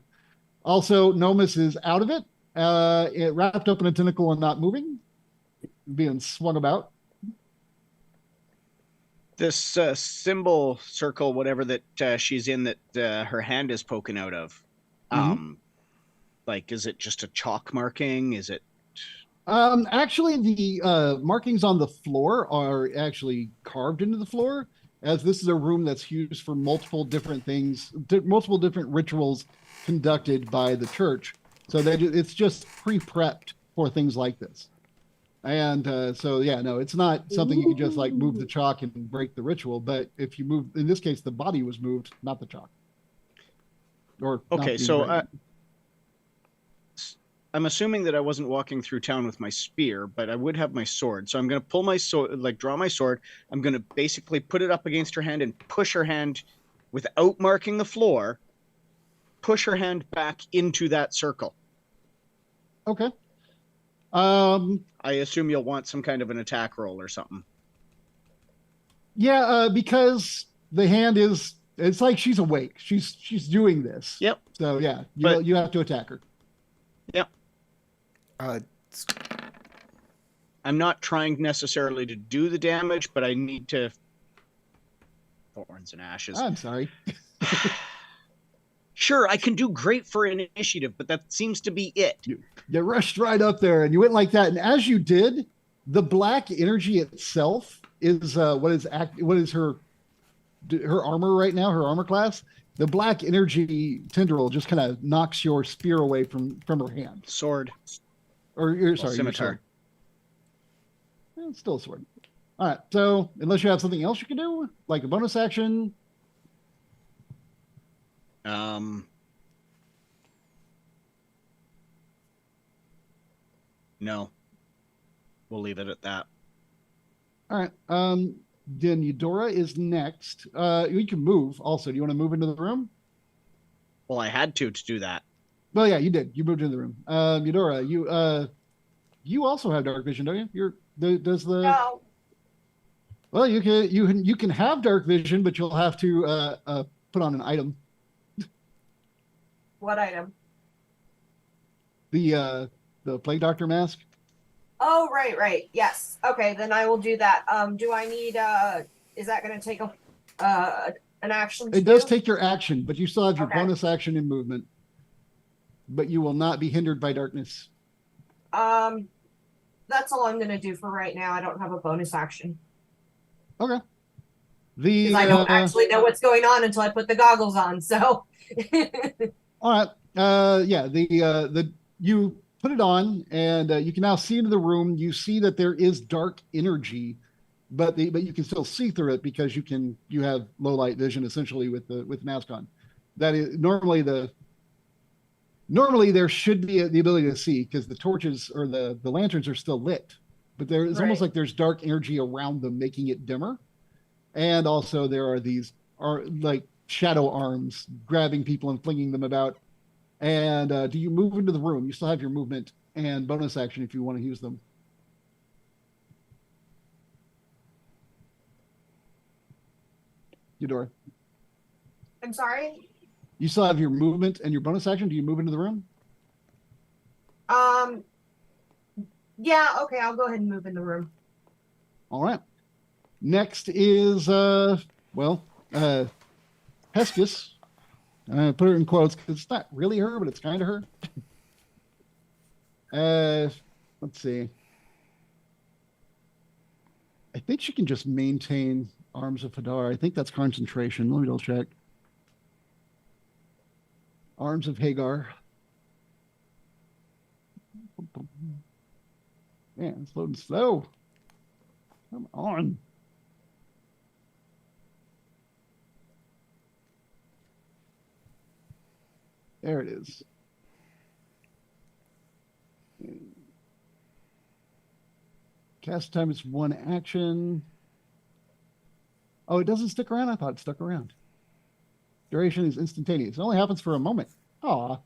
Also, Nomus is out of it. It wrapped up in a tentacle and not moving, being swung about.
This symbol circle, whatever that she's in, that her hand is poking out of. Like, is it just a chalk marking? Is it?
Actually, the markings on the floor are actually carved into the floor, as this is a room that's used for multiple different things, multiple different rituals conducted by the church. So it's just pre-prepped for things like this. And so, yeah, no, it's not something you can just like move the chalk and break the ritual. But if you move, in this case, the body was moved, not the chalk. Or
okay, so I'm assuming that I wasn't walking through town with my spear, but I would have my sword. So I'm going to pull my sword, like draw my sword. I'm going to basically put it up against her hand and push her hand without marking the floor, push her hand back into that circle.
Okay.
I assume you'll want some kind of an attack roll or something.
Yeah, because the hand it's like she's awake. She's doing this.
Yep.
So yeah, you have to attack her.
Yep.
Uh,
I'm not trying necessarily to do the damage, but I need to. Thorns and ashes.
I'm sorry.
Sure, I can do great for an initiative, but that seems to be it.
You rushed right up there and you went like that. And as you did, the black energy itself is what is her armor right now, her armor class. The black energy tendril just kind of knocks your spear away from her hand.
Sword.
Or sorry,
scimitar.
It's still a sword. All right. So unless you have something else you can do, like a bonus action.
No. We'll leave it at that.
All right. Then Eudora is next. You can move also. Do you want to move into the room?
Well, I had to do that.
Well, yeah, you did. You moved into the room. Eudora, you also have dark vision, don't you?
No.
Well, you can have dark vision, but you'll have to put on an item.
What item?
The plague doctor mask.
Oh, right. Yes. Okay, then I will do that. Do I need is that going to take an action?
It does take your action, but you still have your bonus action in movement. But you will not be hindered by darkness.
That's all I'm going to do for right now. I don't have a bonus action.
Okay.
Because I don't actually know what's going on until I put the goggles on. So.
All right. Yeah. You put it on, and you can now see into the room. You see that there is dark energy, but you can still see through it because you have low light vision essentially with the mask on. That is normally there should be the ability to see because the torches or the lanterns are still lit, but it's almost like there's dark energy around them, making it dimmer. And also there are these like shadow arms grabbing people and flinging them about. And do you move into the room? You still have your movement and bonus action if you want to use them. Eudora.
I'm sorry?
You still have your movement and your bonus action. Do you move into the room?
Yeah, okay, I'll go ahead and move in the room.
All right. Next is Heskis. Put her in quotes because it's not really her, but it's kind of her. Let's see. I think she can just maintain Arms of Hadar. I think that's concentration. Let me double check. Arms of Hagar. Man, it's loading slow. Come on. There it is. Cast time is 1 action. Oh, it doesn't stick around? I thought it stuck around. Duration is instantaneous. It only happens for a moment. Aw.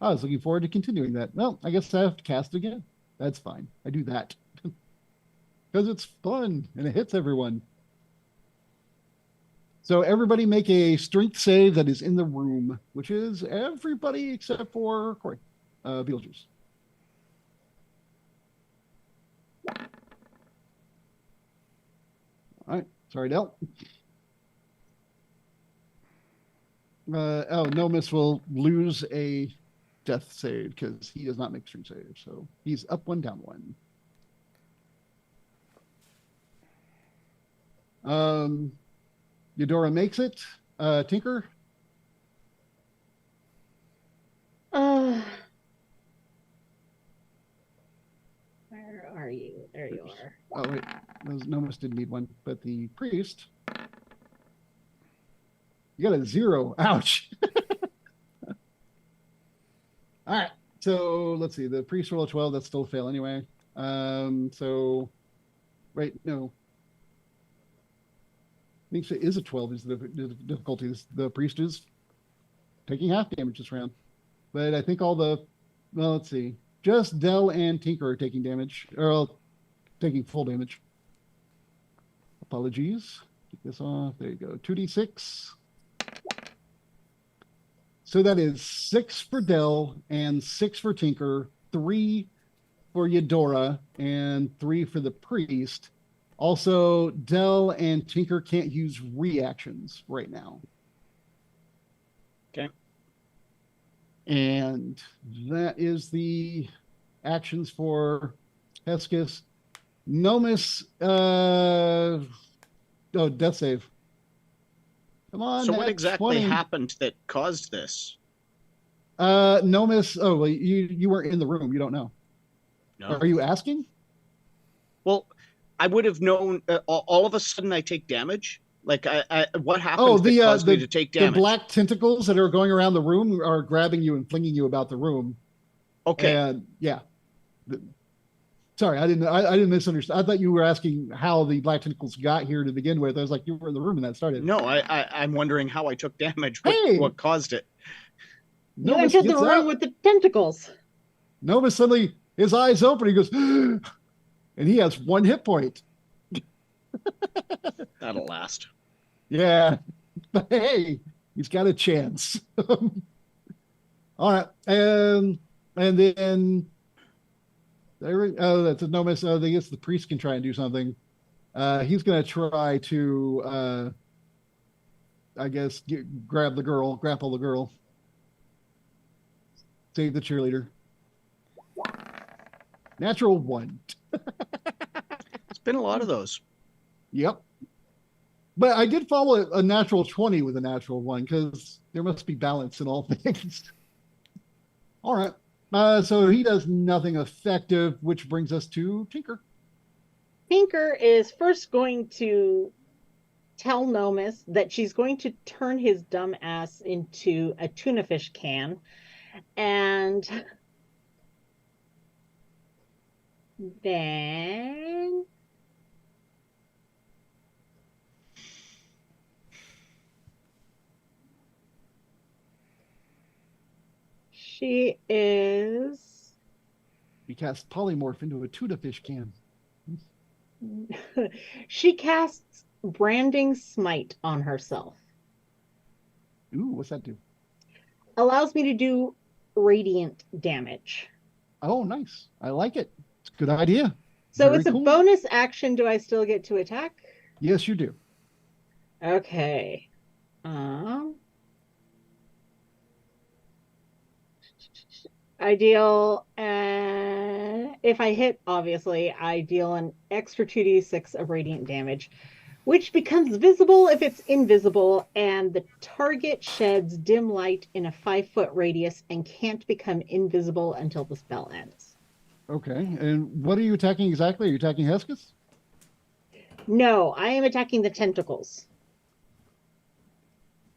I was looking forward to continuing that. Well, I guess I have to cast again. That's fine. I do that. Because it's fun and it hits everyone. So everybody make a strength save that is in the room, which is everybody except for Corey, Beetlejuice. All right. Sorry, Del. Nomus will lose a death save because he does not make strength saves. So he's up 1, down 1. Eudora makes it. Tinker.
Where are you? There you are.
Oh, wait. Nomus didn't need one, but the priest. You got a 0. Ouch. All right. So let's see. The priest roll a 12. That's still a fail anyway. So, right. No. I think it is a 12 is the difficulty. The priest is taking half damage this round. But I think all the, well, let's see. Just Dell and Tinker are taking damage, or taking full damage. Apologies. Take this off. There you go. 2d6. So that is 6 for Dell and 6 for Tinker, 3 for Eudora, and 3 for the priest. Also, Dell and Tinker can't use reactions right now.
Okay.
And that is the actions for Heskis. Nomus, death save. Come on.
So what exactly
20.
happened that caused this?
Nomus, well, you weren't in the room. You don't know.
No.
Are you asking?
Well, I would have known. All of a sudden, I take damage. Like, what happened that caused me to take damage?
The black tentacles that are going around the room are grabbing you and flinging you about the room.
Okay.
And yeah. Sorry, I didn't misunderstand. I thought you were asking how the black tentacles got here to begin with. I was like, you were in the room and that started.
No, I'm wondering how I took damage. What caused it?
You entered the room with the tentacles.
Nomus suddenly, his eyes open. He goes, and he has 1 hit point.
That'll last.
Yeah, but hey, he's got a chance. All right, and then that's a Nomus. I guess the priest can try and do something. He's going to try to, I guess, grapple the girl, save the cheerleader. Natural 1.
It's been a lot of those.
Yep. But I did follow a natural 20 with a natural 1 because there must be balance in all things. All right. So he does nothing effective, which brings us to Tinker.
Tinker is first going to tell Nomus that she's going to turn his dumb ass into a tuna fish can. And then she
casts polymorph into a tuna fish can.
She casts branding smite on herself.
Ooh, what's that do?
Allows me to do radiant damage.
Oh, nice. I like it. It's a good idea.
So
Very
it's a
cool.
bonus action. Do I still get to attack?
Yes, you do.
Okay. I deal, if I hit, obviously, I deal an extra 2d6 of radiant damage, which becomes visible if it's invisible, and the target sheds dim light in a 5-foot radius and can't become invisible until the spell ends.
Okay. And what are you attacking exactly? Are you attacking Heskis?
No, I am attacking the tentacles.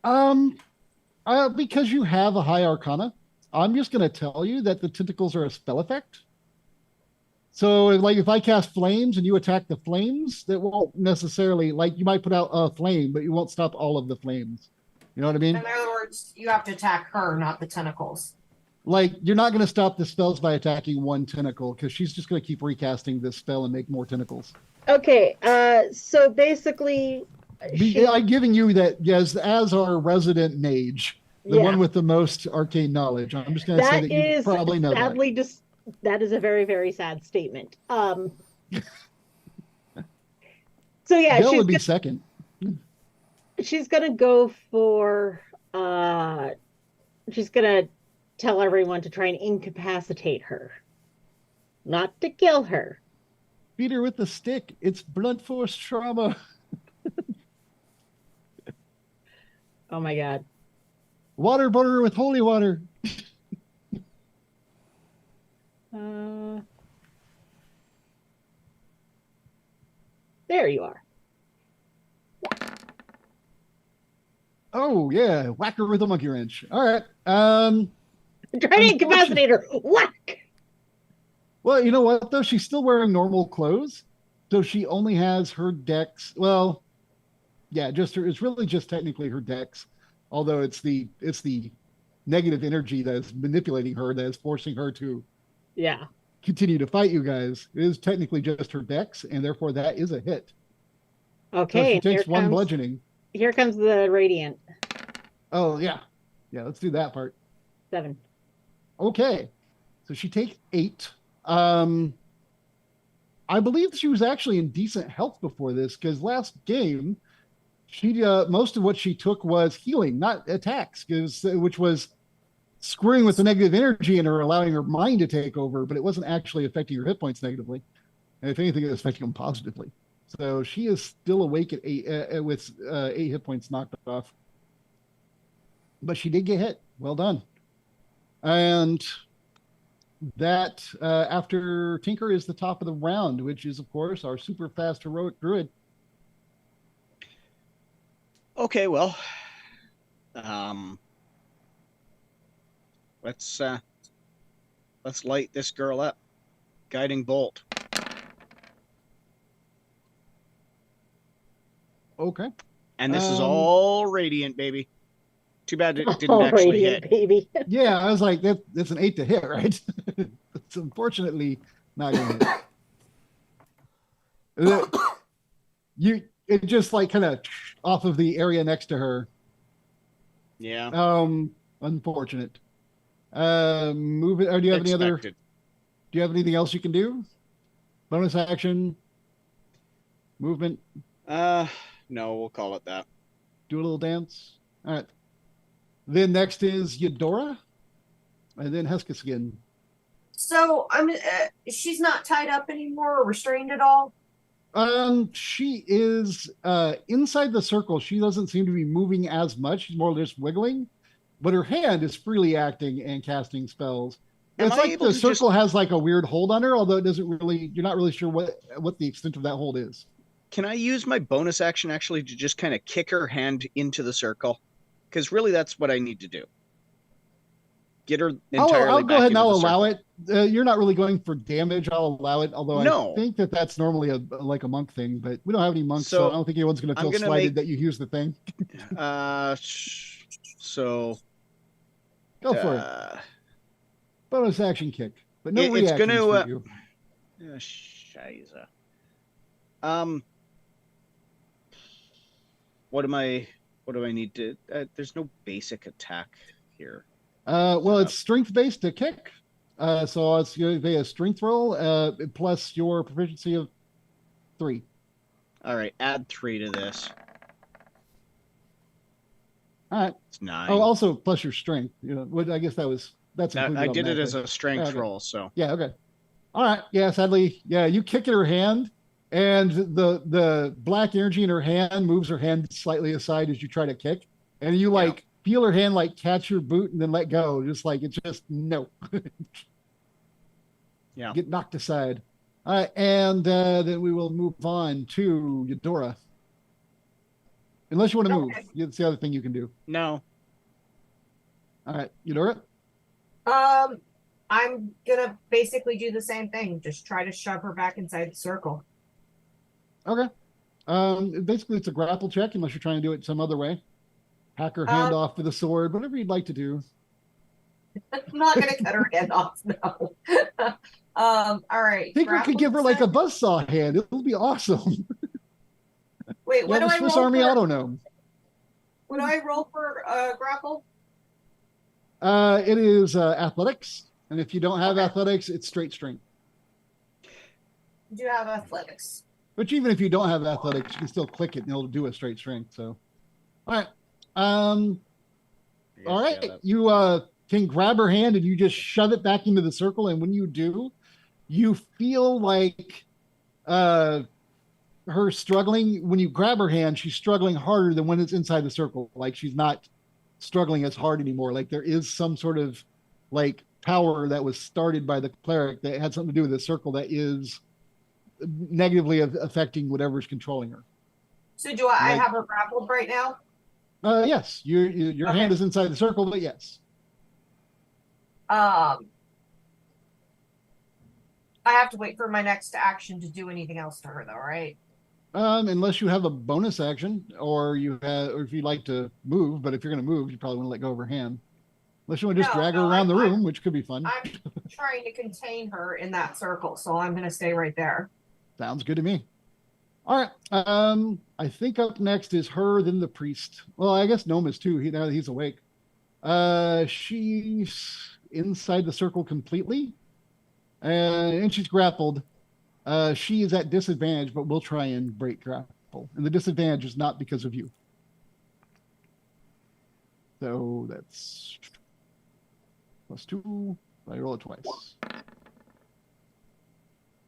I Because you have a high arcana, I'm just going to tell you that the tentacles are a spell effect. So, like, if I cast flames and you attack the flames, that won't necessarily, like, you might put out a flame, but you won't stop all of the flames. You know what I mean?
In other words, you have to attack her, not the tentacles.
Like, you're not going to stop the spells by attacking one tentacle, because she's just going to keep recasting this spell and make more tentacles.
Okay, so basically,
I'm giving you that, yes, as our resident mage, the
Yeah.
one with the most arcane knowledge. I'm just going to say
that
that you
is
probably know that.
sadly just that is a very, very sad statement. So yeah,
Dell would be second.
she's gonna go for she's gonna tell everyone to try and incapacitate her, not to kill her.
Beat her with the stick. It's blunt force trauma.
Oh my god.
Waterboard her with holy water.
There you are.
Oh yeah, whack her with a monkey wrench. All right.
Try to incapacitate her. Whack.
Well, you know what though? She's still wearing normal clothes, so she only has her dex. Well, yeah, just her. It's really just technically her dex, although it's the negative energy that is manipulating her, that is forcing her to
Yeah.
continue to fight you guys. It is technically just her dex, and therefore that is a hit. So
Okay.
she takes
here
one
comes,
bludgeoning.
Here comes the radiant.
Oh yeah, let's do that part.
7.
Okay, so she takes 8. I believe she was actually in decent health before this, because last game, she most of what she took was healing, not attacks, which was screwing with the negative energy and her allowing her mind to take over, but it wasn't actually affecting her hit points negatively. And if anything, it was affecting them positively. So she is still awake at 8 with 8 hit points knocked off. But she did get hit. Well done. And that after Tinker is the top of the round, which is, of course, our super fast heroic druid.
Okay, well, let's light this girl up. Guiding bolt.
Okay.
And this is all radiant, baby. Too bad it didn't
Oh,
actually
radiant
hit.
baby.
Yeah, I was like, that's an 8 to hit, right? It's unfortunately not going to hit. It just like kind of off of the area next to her.
Yeah.
Unfortunate. Move it. Or do you have any other?
Expected.
Do you have anything else you can do? Bonus action, movement.
No, we'll call it that.
Do a little dance. All right. Then next is Eudora, and then Hesketh again.
So she's not tied up anymore or restrained at all.
She is inside the circle. She doesn't seem to be moving as much. She's more just wiggling, but her hand is freely acting and casting spells. It's like the circle has like a weird hold on her, although it doesn't really. You're not really sure what the extent of that hold is.
Can I use my bonus action actually to just kind of kick her hand into the circle? Because really, that's what I need to do. Get her entirely.
I'll go ahead and I'll allow it. You're not really going for damage. I'll allow it. Although I think that's normally like a monk thing, but we don't have any monks, so I don't think anyone's going to feel slighted that you use the thing.
So
go for it. Bonus action kick, but no reactions
it's gonna,
for you.
Scheiße. What do I need to? There's no basic attack here.
Well, it's strength based to kick. So it's going to be a strength roll plus your proficiency of 3.
All right, add 3 to this.
All right,
it's 9.
Oh, also plus your strength. You know, I guess that's.
I did it as a strength roll, so
yeah, okay. All right, yeah. Sadly, yeah, you kick at her hand, and the black energy in her hand moves her hand slightly aside as you try to kick, and you feel her hand like catch your boot and then let go, just like it's just no.
Yeah.
Get knocked aside. All right, and then we will move on to Eudora. Unless you want to move, it's the other thing you can do.
No.
All right, Eudora.
I'm gonna basically do the same thing. Just try to shove her back inside the circle.
Okay. Basically, it's a grapple check unless you're trying to do it some other way. Hack her hand off with a sword, whatever you'd like to do.
I'm not gonna cut her hand off. No. All right.
Tinker could give her like a buzzsaw hand. It'll be awesome.
Wait, what do I
Swiss
roll
Army
for?
Auto Gnome.
What do I roll for grapple?
It is athletics, and if you don't have athletics, it's straight strength.
Do you have athletics?
Which even if you don't have athletics, you can still click it and it'll do a straight strength. So, all right. All right. You can grab her hand and you just shove it back into the circle. And when you do, you feel like her struggling. When you grab her hand, she's struggling harder than when it's inside the circle. Like she's not struggling as hard anymore. Like there is some sort of like power that was started by the cleric that had something to do with the circle that is negatively affecting whatever's controlling her.
So do I have her grappled right now?
Yes, your
Okay.
hand is inside the circle, but yes.
I have to wait for my next action to do anything else to her, though, right?
Unless you have a bonus action, or or if you'd like to move. But if you're going to move, you probably want to let go of her hand. Unless you want to just drag her around the room, which could be fun.
I'm trying to contain her in that circle, so I'm going to stay right there.
Sounds good to me. All right. I think up next is her, then the priest. Well, I guess Noma's too. He's awake. She's inside the circle completely, and she's grappled. She is at disadvantage, but we'll try and break grapple. And the disadvantage is not because of you. So that's +2. I roll it twice.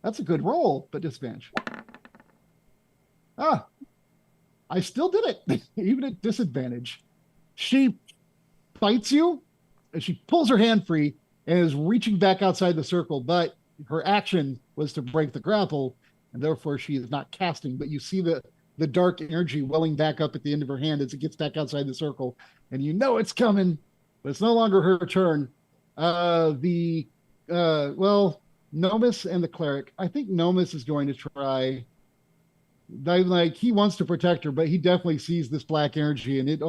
That's a good roll, but disadvantage. I still did it, even at disadvantage. She bites you, and she pulls her hand free and is reaching back outside the circle, but her action was to break the grapple, and therefore she is not casting. But you see the dark energy welling back up at the end of her hand as it gets back outside the circle, and you know it's coming, but it's no longer her turn. Nomus and the cleric. I think Nomus is going to try. Like he wants to protect her, but he definitely sees this black energy, and it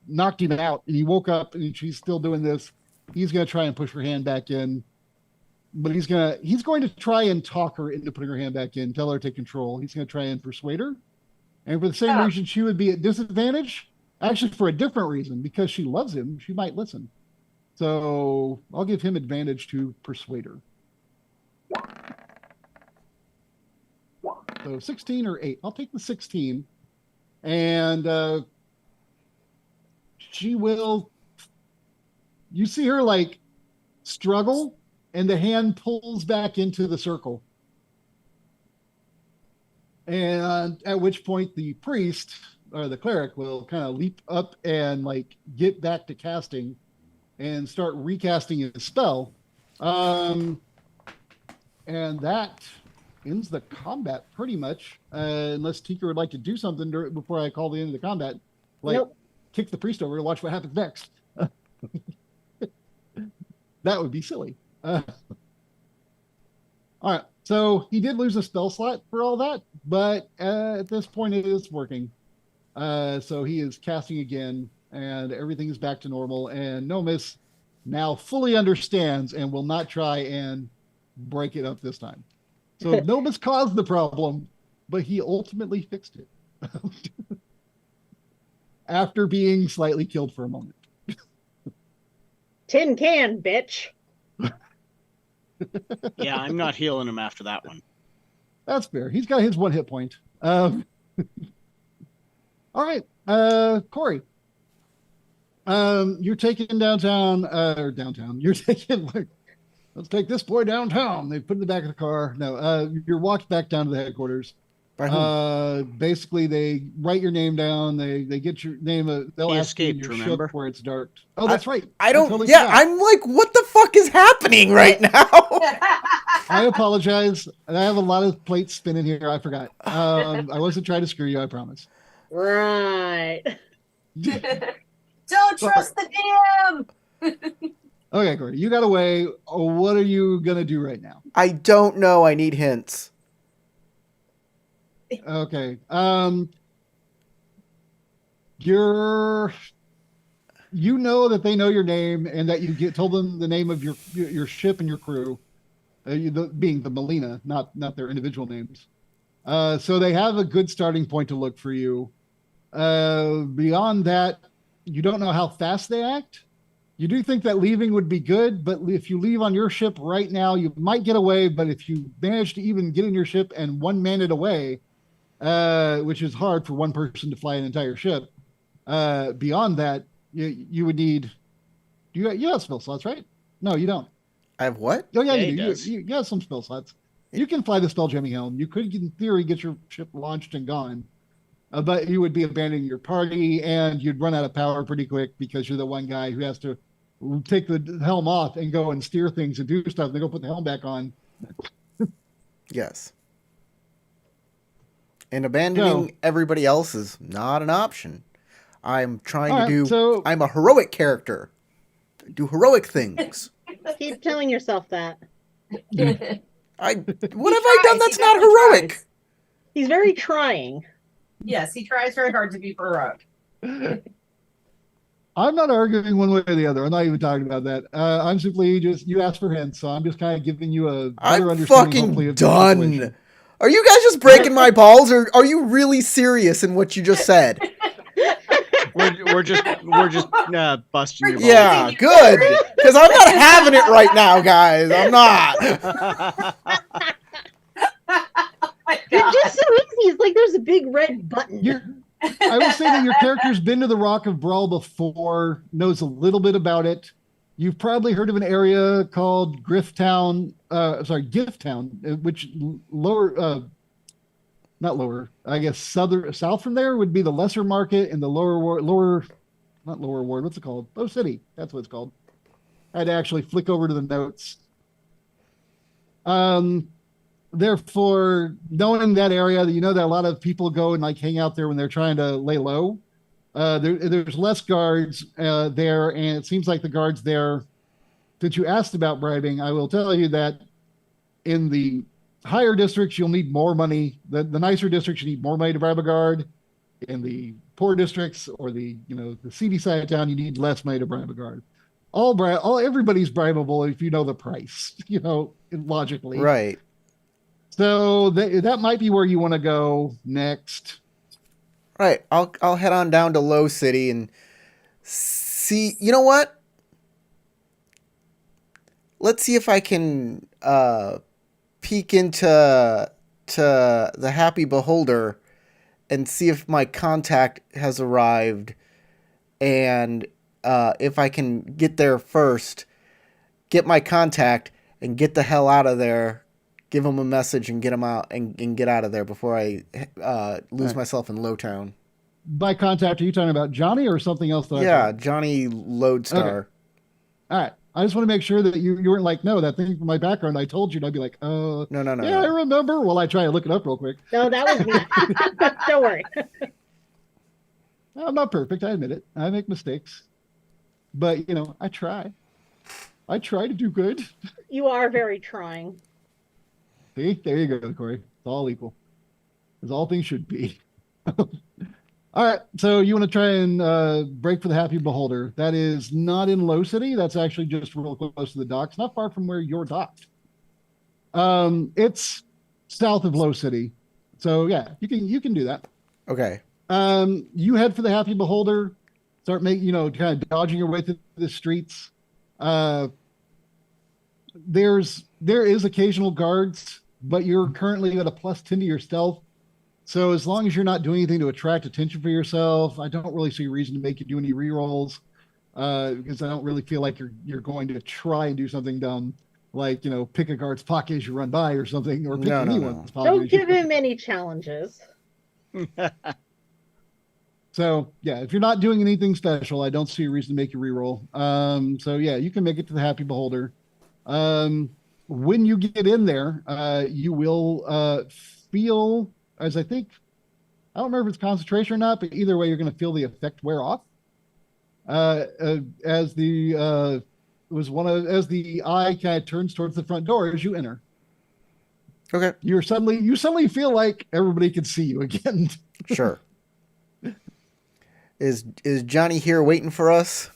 knocked him out. And he woke up, and she's still doing this. He's going to try and push her hand back in, but he's going to try and talk her into putting her hand back in, tell her to take control. He's going to try and persuade her, and for the same reason she would be at disadvantage. Actually, for a different reason, because she loves him, she might listen. So I'll give him advantage to persuade her. So 16 or 8. I'll take the 16. And she will. You see her like struggle, and the hand pulls back into the circle. And at which point the priest or the cleric will kind of leap up and like get back to casting and start recasting his spell. And that ends the combat pretty much, unless Tinker would like to do something before I call the end of the combat, like kick the priest over to watch what happens next. That would be silly. All right, so he did lose a spell slot for all that, but at this point it is working. So he is casting again, and everything is back to normal, and Nomus now fully understands and will not try and break it up this time. So Nomus caused the problem, but he ultimately fixed it after being slightly killed for a moment.
Tin can, bitch.
Yeah, I'm not healing him after that one.
That's fair. He's got his 1 hit point. All right, Corey. You're taking downtown. You're taking like, let's take this boy downtown. They put in the back of the car. No, you're walked back down to the headquarters. Basically, they write your name down. They get your name. They'll ask you your ship where it's dark. Oh, that's right.
I don't. Totally forgot. I'm like, what the fuck is happening right now?
I apologize. I have a lot of plates spinning here. I forgot. I wasn't trying to screw you. I promise.
Right.
Don't trust the DM.
Okay, Corey, you got away. What are you gonna do right now?
I don't know. I need hints.
Okay. You're you know that they know your name and that you told them the name of your ship and your crew, being the Melina, not their individual names. So they have a good starting point to look for you. Beyond that, you don't know how fast they act. You do think that leaving would be good, but if you leave on your ship right now, you might get away. But if you manage to even get in your ship and one man it away, which is hard for one person to fly an entire ship, beyond that, you would need. You have spell slots, right? No, you don't.
I have what?
Oh yeah,
Yeah,
you
he
do.
does.
You have some spell slots. You can fly the Spelljamming helm. You could, in theory, get your ship launched and gone, but you would be abandoning your party, and you'd run out of power pretty quick because you're the one guy who has to take the helm off and go and steer things and do stuff. And then go put the helm back on.
Yes. And abandoning everybody else is not an option. I'm trying to do.
So
I'm a heroic character. Do heroic things.
Keep telling yourself that.
What have I
tries,
done
he
that's not
definitely
heroic?
tries.
He's very trying.
Yes, he tries very hard to be heroic.
I'm not arguing one way or the other. I'm not even talking about that. I'm simply just you asked for hints, so I'm just kind of giving you a better
I'm
understanding. Hopefully,
fucking
of the situation.
done. Are you guys just breaking my balls, or are you really serious in what you just said?
We're just busting your balls.
Yeah, good. Because I'm not having it right now, guys. I'm not.
You're just so easy. It's like there's a big red button.
I will say that your character's been to the Rock of Brawl before, knows a little bit about it. You've probably heard of an area called Gifttown, which not lower, I guess south from there would be the Lesser Market, and the not Lower Ward, what's it called? Low City, that's what it's called. I had to actually flick over to the notes. Therefore, knowing that area, you know that a lot of people go and like hang out there when they're trying to lay low. There's less guards there, and it seems like the guards there, since you asked about bribing, I will tell you that in the higher districts, you'll need more money. The nicer districts, you need more money to bribe a guard. In the poor districts or the seedy side of town, you need less money to bribe a guard. Everybody's bribable if you know the price, logically.
Right.
So that might be where you want to go next.
Right. I'll head on down to Low City and see. You know what? Let's see if I can peek into the Happy Beholder and see if my contact has arrived, and if I can get there first, get my contact and get the hell out of there. Give him a message and get him out and get out of there before I lose myself in Lowtown.
By contact, are you talking about Johnny or something else?
Johnny Lodestar.
Okay. All right. I just want to make sure that you weren't like, no, that thing from my background, I told you. And I'd be like,
No.
Yeah, I remember. Well, I try to look it up real quick.
No, that was me. Don't worry.
I'm not perfect. I admit it. I make mistakes. But, I try. I try to do good.
You are very trying.
See, there you go, Corey. It's all equal, as all things should be. All right, so you want to try and break for the Happy Beholder. That is not in Low City. That's actually just real close to the docks, not far from where you're docked. It's south of Low City, so yeah, you can do that.
Okay.
You head for the Happy Beholder. Start making kind of dodging your way through the streets. There is occasional guards, but you're currently at a +10 to your stealth. So as long as you're not doing anything to attract attention for yourself, I don't really see a reason to make you do any rerolls, because I don't really feel like you're going to try and do something dumb, like pick a guard's pocket as you run by or something, or pick anyone's pocket.
Don't give him any challenges.
So yeah, if you're not doing anything special, I don't see a reason to make you reroll. So yeah, you can make it to the Happy Beholder. When you get in there, you will feel, as I don't remember if it's concentration or not, but either way, you're going to feel the effect wear off. As the as the eye kind of turns towards the front door as you enter.
Okay.
You suddenly feel like everybody can see you again.
Sure. Is Johnny here waiting for us?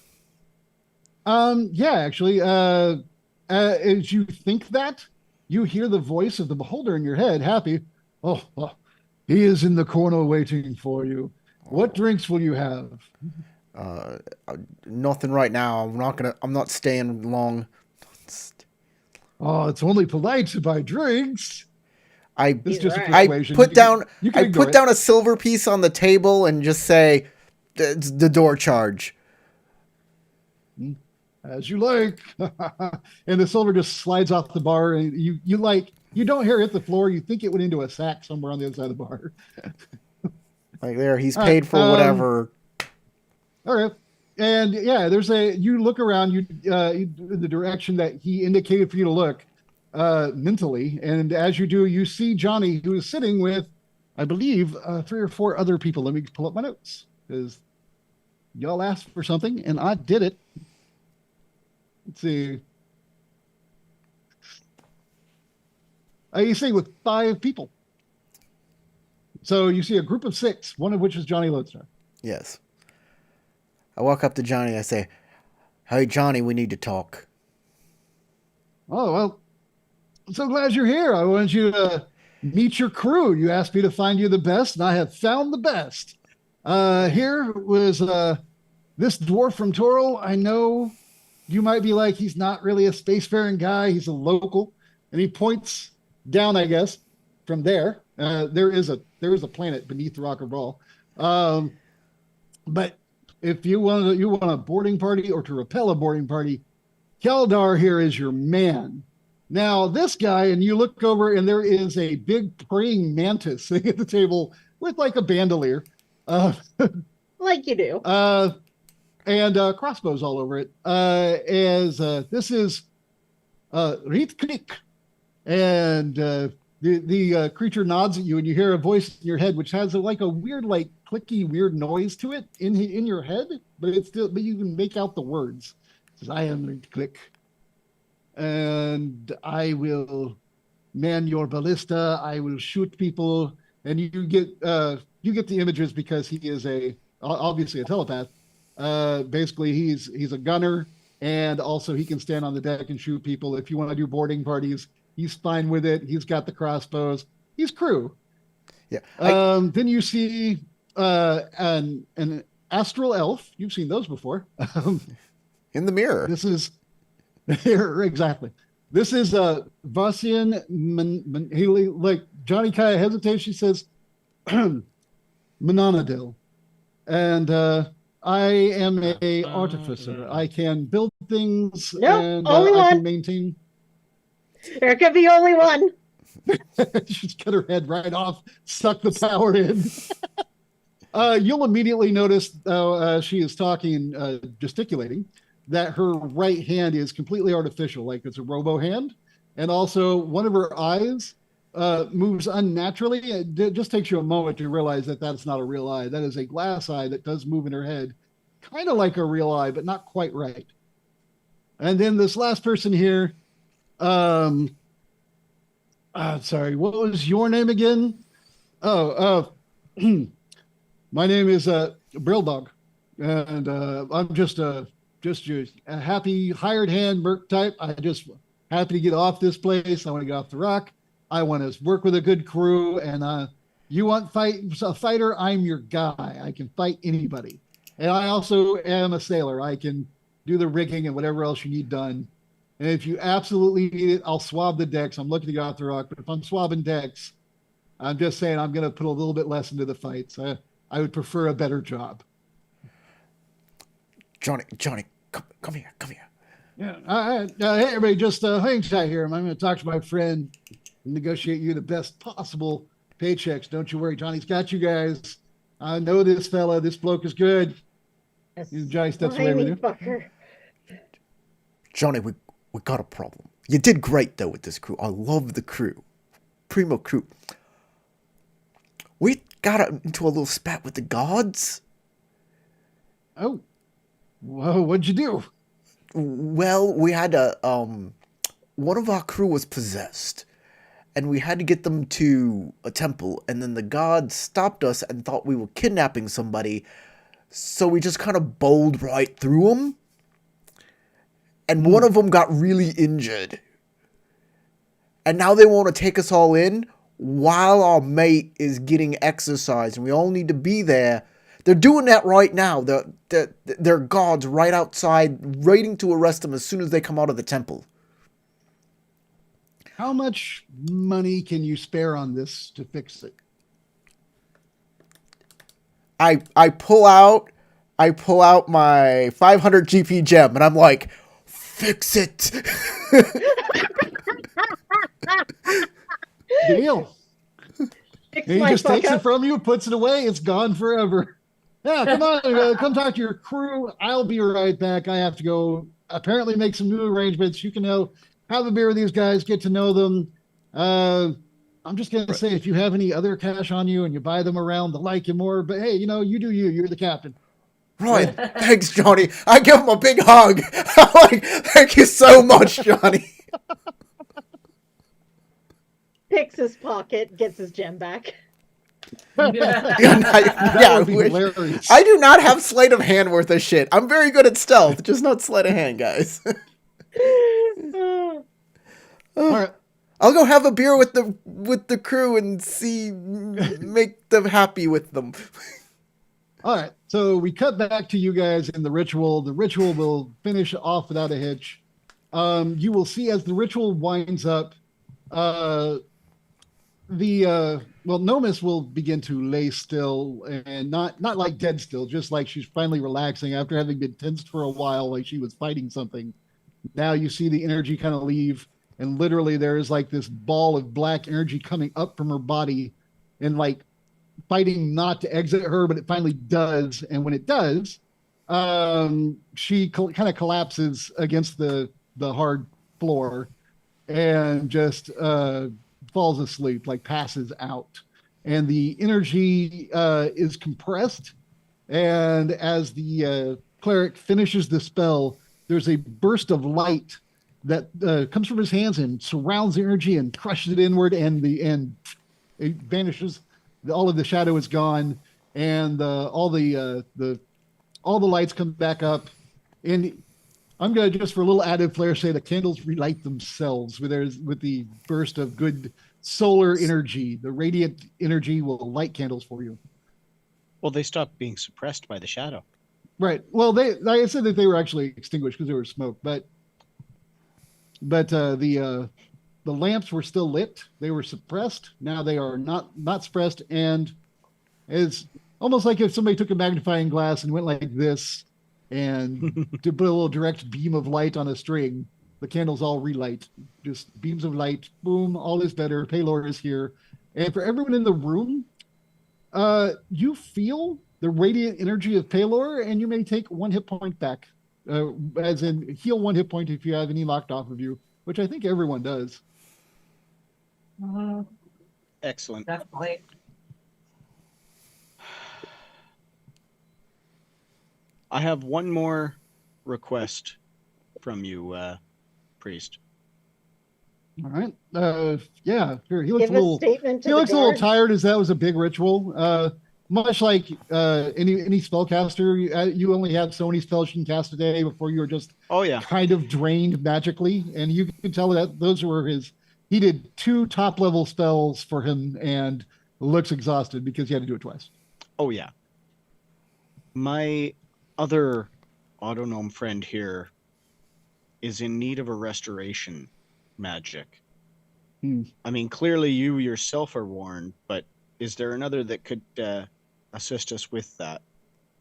Yeah, actually, as you think that, you hear the voice of the beholder in your head, happy. Oh, he is in the corner waiting for you. What drinks will you have?
Uh, Nothing right now. I'm not staying long.
Oh, it's only polite to buy drinks.
I
It's
He's
just a
right.
persuasion. You can
I
ignore
put
it.
down a silver piece on the table and just say, "It's the door charge."
As you like. And the silver just slides off the bar, and you don't hear it hit the floor. You think it went into a sack somewhere on the other side of the bar.
Like there, he's
All right,
paid for whatever.
All right. And yeah, you look around in the direction that he indicated for you to look mentally. And as you do, you see Johnny, who is sitting with, I believe, 3 or 4 other people. Let me pull up my notes because y'all asked for something and I did it. Let's see. You see with 5 people. So you see a group of 6, one of which is Johnny Lodestar.
Yes. I walk up to Johnny. I say, "Hey, Johnny, we need to talk."
Oh, well, I'm so glad you're here. I want you to meet your crew. You asked me to find you the best, and I have found the best. Here was this dwarf from Toril. I know you might be like, he's not really a spacefaring guy. He's a local. And he points down, I guess, from there. There is a planet beneath the Rock of Brawl. But if you want a boarding party or to repel a boarding party, Keldar here is your man. Now, this guy, and you look over, and there is a big praying mantis sitting at the table with like a bandolier.
Like you do.
And crossbows all over it. This is Reet Knik. And the creature nods at you, and you hear a voice in your head, which has like a weird, like clicky, weird noise to it in your head, but you can make out the words. It says, "I am Reet Knik, and I will man your ballista. I will shoot people." And you get the images because he is obviously a telepath. Basically, he's a gunner, and also he can stand on the deck and shoot people. If you want to do boarding parties, he's fine with it. He's got the crossbows. He's crew.
Yeah.
Then you see an astral elf. You've seen those before.
In the mirror.
This is exactly. This is Vasian. Like Johnny kind of hesitates. She says, "Manonadil," and I am a artificer. I can build things,
Nope,
and
only
I can
one.
maintain.
There could be only one.
She's cut her head right off, suck the power in. You'll immediately notice, though, she is talking, gesticulating, that her right hand is completely artificial, like it's a robo hand. And also, one of her eyes moves unnaturally. It just takes you a moment to realize that that's not a real eye. That is a glass eye that does move in her head, kind of like a real eye, but not quite right. And then this last person here, sorry, what was your name again? Oh, my name is Brilldog, and I'm just a happy hired hand merc type. I just happy to get off this place. I want to get off the rock. I want to work with a good crew, and you want a fighter? I'm your guy. I can fight anybody, and I also am a sailor. I can do the rigging and whatever else you need done. And if you absolutely need it, I'll swab the decks. I'm looking to get off the rock, but if I'm swabbing decks, I'm just saying I'm going to put a little bit less into the fights. I would prefer a better job.
Johnny, come here.
Yeah. Hey, everybody, just hang tight here. I'm going to talk to my friend and negotiate you the best possible paychecks. Don't you worry. Johnny's got you guys. I know this fella. This bloke is good. Johnny steps away with you.
Fucker.
Johnny, we got a problem. You did great, though, with this crew. I love the crew. Primo crew. We got into a little spat with the gods.
Oh, Whoa, what'd you do?
Well, we had a one of our crew was possessed, and we had to get them to a temple, and then the gods stopped us and thought we were kidnapping somebody, so we just kind of bowled right through them, and one of them got really injured. And now they want to take us all in while our mate is getting exercised, and we all need to be there. They're doing that right now. They're guards right outside, waiting to arrest them as soon as they come out of the temple.
How much money can you spare on this to fix it?
I pull out my 500 GP gem, and I'm like, fix it.
Deal.
Fix
And he
my
just
fuck
takes
up.
it from you, puts it away. It's gone forever. Yeah, come on, come talk to your crew. I'll be right back. I have to go apparently make some new arrangements. You can have a beer with these guys, get to know them. I'm just gonna say, if you have any other cash on you and you buy them around, they'll like you more. But hey, you do you. You're the captain.
Right. Thanks, Johnny. I give him a big hug. I'm like, thank you so much, Johnny.
Picks his pocket, gets his gem back.
Yeah,
That
I
would be
wish.
hilarious.
I do not have sleight of hand worth of shit. I'm very good at stealth, just not sleight of hand, guys.
All right.
I'll go have a beer with the crew and make them happy with them.
All right. So we cut back to you guys in the ritual. The ritual will finish off without a hitch. You will see as the ritual winds up, Nomis will begin to lay still, and not like dead still, just like she's finally relaxing after having been tensed for a while, like she was fighting something. Now you see the energy kind of leave, and literally there is like this ball of black energy coming up from her body, and like fighting not to exit her, but it finally does. And when it does, she kind of collapses against the hard floor and just falls asleep, like passes out. And the energy is compressed. And as the cleric finishes the spell, there's a burst of light that comes from his hands and surrounds the energy and crushes it inward, and it vanishes. All of the shadow is gone, and all the lights come back up. And I'm gonna, just for a little added flair, say the candles relight themselves with the burst of good solar energy. The radiant energy will light candles for you.
Well, they stopped being suppressed by the shadow.
Right. Well, I said that they were actually extinguished because they were smoke, but the lamps were still lit. They were suppressed. Now they are not suppressed, and it's almost like if somebody took a magnifying glass and went like this and to put a little direct beam of light on a string, the candles all relight. Just beams of light. Boom. All is better. Paylor is here. And for everyone in the room, you feel the radiant energy of Paylor, and you may take 1 hit point back. As in heal 1 hit point if you have any locked off of you, which I think everyone does.
Excellent.
Definitely.
I have one more request from you, priest.
All right. Yeah. Here, he looks
Give
a little.
a statement to
He
the
looks a little
guard.
tired, as that was a big ritual. Much like any spellcaster, you only have so many spells you can cast a day before you are just
Oh yeah.
kind of drained magically, and you can tell that those were his. He did 2 top level spells for him and looks exhausted because he had to do it twice.
Oh yeah. My other autognome friend here is in need of a restoration magic. I mean, clearly you yourself are warned, but is there another that could assist us with that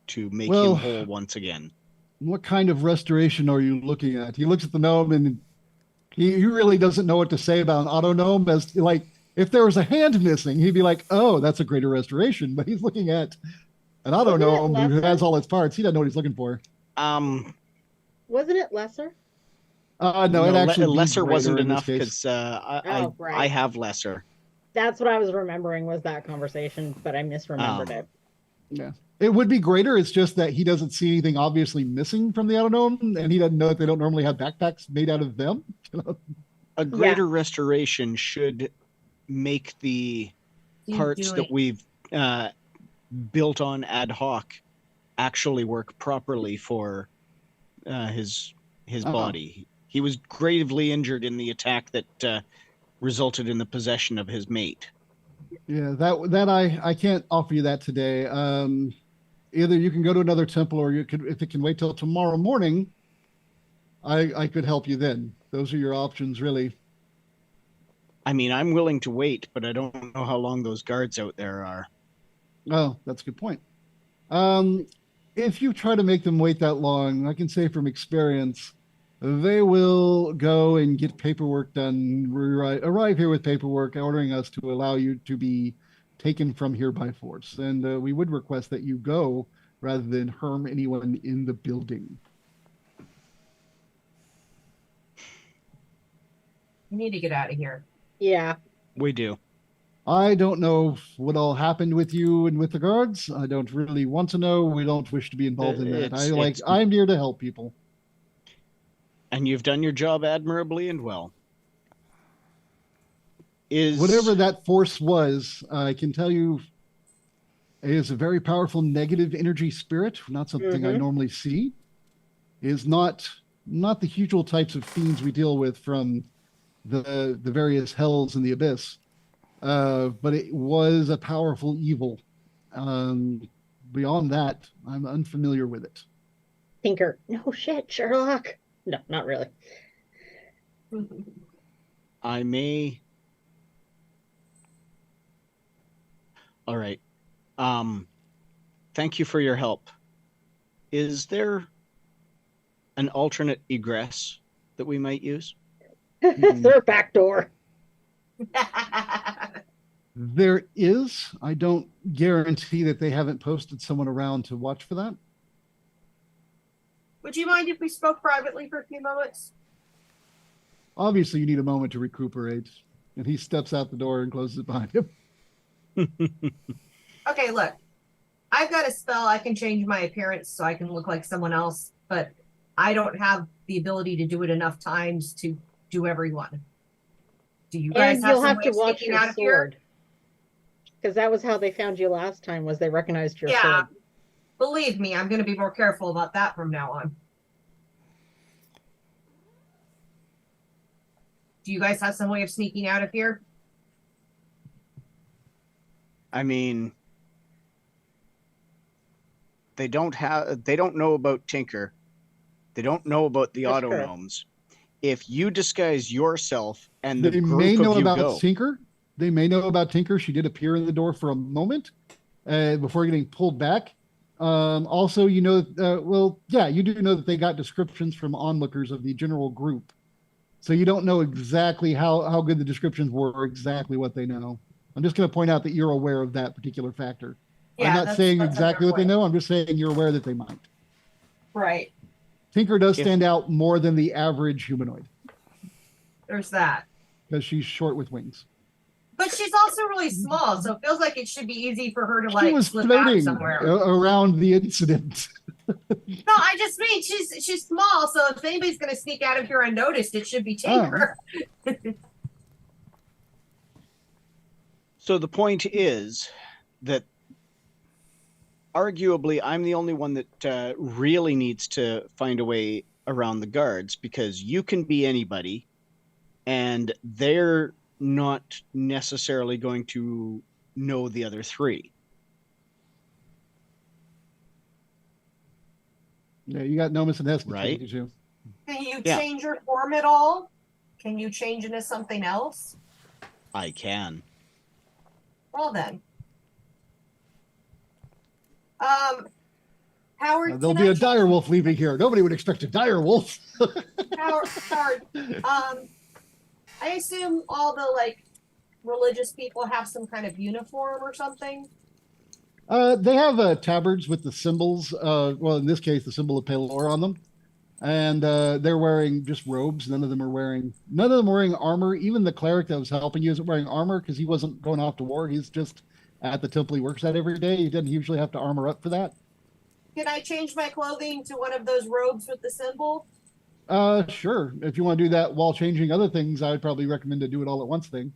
to make him whole once again?
What kind of restoration are you looking at? He looks at the gnome, and he really doesn't know what to say about an auto gnome. As like, if there was a hand missing, he'd be like, "Oh, that's a greater restoration." But he's looking at an auto
Wasn't it
gnome who
lesser?
has all its parts. He doesn't know what he's looking for.
Wasn't it lesser?
No, it actually
lesser
be
wasn't
greater in
enough
this case.
because
Oh, right.
I have lesser.
That's what I was remembering was that conversation, but I misremembered it.
Yeah. It would be greater. It's just that he doesn't see anything obviously missing from the Autognome, and he doesn't know that they don't normally have backpacks made out of them.
A greater restoration should make the parts that we've built on ad hoc actually work properly for his body. He was gravely injured in the attack that resulted in the possession of his mate.
Yeah, that I can't offer you that today. Either you can go to another temple, or you could, if it can wait till tomorrow morning, I could help you then. Those are your options, really.
I mean, I'm willing to wait, but I don't know how long those guards out there are.
Oh, that's a good point. If you try to make them wait that long, I can say from experience, they will go and get paperwork done, arrive here with paperwork ordering us to allow you to be taken from here by force. And we would request that you go rather than harm anyone in the building.
We need to get out of here.
Yeah.
We do.
I don't know what all happened with you and with the guards. I don't really want to know. We don't wish to be involved in that. I'm here to help people.
And you've done your job admirably and well.
Whatever that force was, I can tell you, it is a very powerful negative energy spirit, not something I normally see. It is not the usual types of fiends we deal with from the various hells in the abyss. But it was a powerful evil. Beyond that, I'm unfamiliar with it.
Tinker. No shit, Sherlock. No, not really.
I may. All right. Thank you for your help. Is there an alternate egress that we might use?
Their back door.
There is. I don't guarantee that they haven't posted someone around to watch for that.
Would you mind if we spoke privately for a few moments?
Obviously, you need a moment to recuperate. And he steps out the door and closes it behind him.
Okay, look. I've got a spell. I can change my appearance so I can look like someone else, but I don't have the ability to do it enough times to do everyone. Do you guys
And
have
you'll
some
have
way
to
of
watch
sneaking
your
out of here?
sword. Because that was how they found you last time, was they recognized your
Yeah.
sword.
Believe me, I'm going to be more careful about that from now on. Do you guys have some way of sneaking out of here?
I mean, they don't know about Tinker. They don't know about the
That's true.
Autognomes. If you disguise yourself and the
They
group
may know
of you
about
go,
Tinker. They may know about Tinker. She did appear in the door for a moment before getting pulled back. Also, you know, you do know that they got descriptions from onlookers of the general group. So you don't know exactly how good the descriptions were or exactly what they know. I'm just going to point out that you're aware of that particular factor.
Yeah,
I'm not saying
that's a
exactly
fair
what they
point.
know. I'm just saying you're aware that they might.
Right.
Tinker does
If-
stand out more than the average humanoid
There's that.
because she's short with wings.
But she's also really small, so it feels like it should be easy for her to
She
like
was
slip out
floating
somewhere.
around the incident.
No, I just mean she's small, so if anybody's gonna sneak out of here unnoticed, it should be Tinker.
so the point is that arguably I'm the only one that really needs to find a way around the guards, because you can be anybody and they're not necessarily going to know the other three.
Yeah, you got Nomus and Hesketh,
Right.
did you?
Can you
Yeah.
change your form at all? Can you change into something else?
I can.
Well then. Howard,
There'll
can
be
I
a dire wolf leaving here. Nobody would expect a dire wolf.
Howard, I assume all the like religious people have some kind of uniform or something.
They have tabards with the symbols. Well, in this case, the symbol of Pelor on them, and they're wearing just robes. None of them are wearing armor. Even the cleric that was helping you isn't wearing armor because he wasn't going off to war. He's just at the temple he works at every day. He doesn't usually have to armor up for that.
Can I change my clothing to one of those robes with the symbol?
Sure. If you want to do that while changing other things, I would probably recommend to do it all at once thing.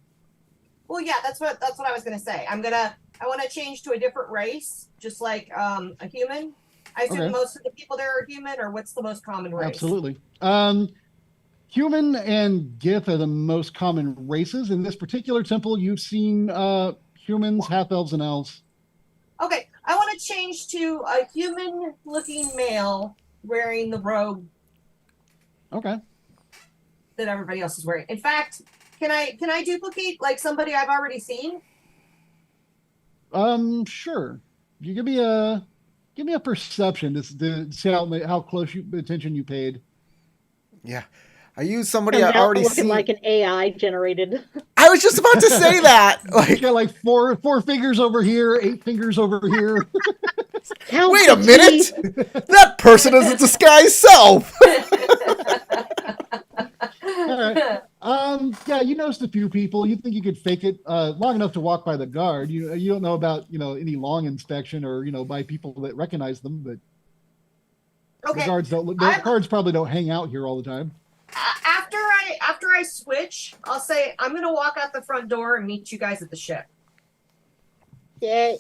Well, yeah, that's what I was gonna say. I want to change to a different race, just like a human. I assume
Okay.
most of the people there are human, or what's the most common race?
Absolutely. Human and Gith are the most common races. In this particular temple, you've seen humans, half-elves, and elves.
Okay, I want to change to a human-looking male wearing the robe
Okay.
that everybody else is wearing. In fact, can I duplicate like somebody I've already seen?
Sure. You give me a perception to see how close attention you paid.
Yeah. I use somebody
Comes
I
out
already
looking
seen.
like an AI generated.
I was just about to say that.
You
Like,
got like four fingers over here, 8 fingers over here.
Count
wait
the
a minute.
teeth.
That person is a disguised self.
All right. Yeah, you noticed a few people. You think you could fake it long enough to walk by the guard. You don't know about any long inspection or by people that recognize them, but
Okay.
the guards don't. The guards probably don't hang out here all the time.
After I switch, I'll say I'm gonna walk out the front door and meet you guys at the ship.
Yeah.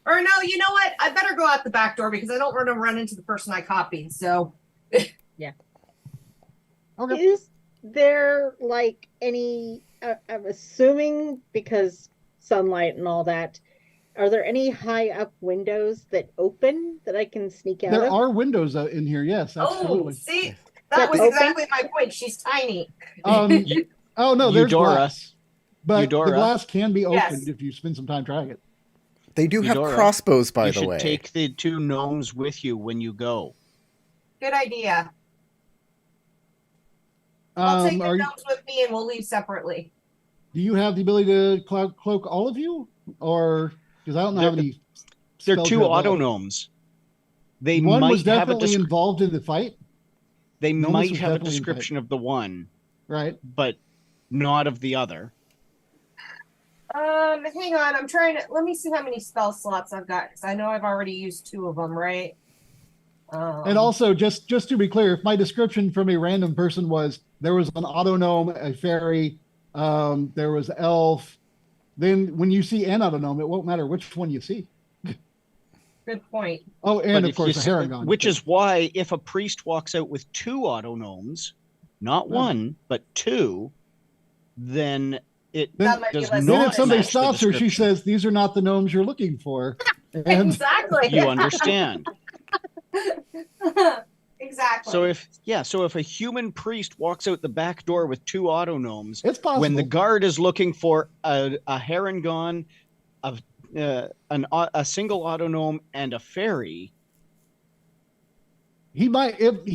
Or no, you know what? I better go out the back door because I don't want to run into the person I copied. So
Okay.
Is there like any? I'm assuming because sunlight and all that. Are there any high up windows that open that I can sneak out
There
of?
are windows in here. Yes, absolutely.
oh, see,
That
that was
open?
exactly my point. She's tiny.
Oh no, there's
Eudora.
glass, but
Eudora.
the glass can be opened
Yes.
if you spend some time trying it.
They do have
Eudora,
crossbows, by
you
the
should
way.
take the 2 gnomes with you when you go.
Good idea. I'll take the
Are you,
notes with me and we'll leave separately.
do you have the ability to cloak all of you, or because I don't know how many?
They're
spells
2
you have
auto
left.
gnomes. They
One was
might have a
definitely involved in the fight,
they
Gnomes
might
was
have a
definitely in the fight.
description of the one,
right?
but not of the other.
Hang on. I'm trying to. Let me see how many spell slots I've got because I know I've already used 2 of them, right?
And also, just to be clear, if my description from a random person was there was an auto gnome, a fairy, there was elf, then when you see an auto gnome, it won't matter which one you see.
Good point.
Oh, and
But
of
if
course,
you
a
s-
Haragon.
which is why if a priest walks out with 2 auto gnomes, not
Oh.
1, but 2, then it
Then-
That might be
does
less
then
not
if somebody
match the
stops her, she
description.
says, "These are not the gnomes you're looking for." And
Exactly.
You understand.
Exactly.
So if a human priest walks out the back door with 2 auto gnomes,
it's possible.
when the guard is looking for a Haragon, a single auto gnome, and a fairy,
he might, and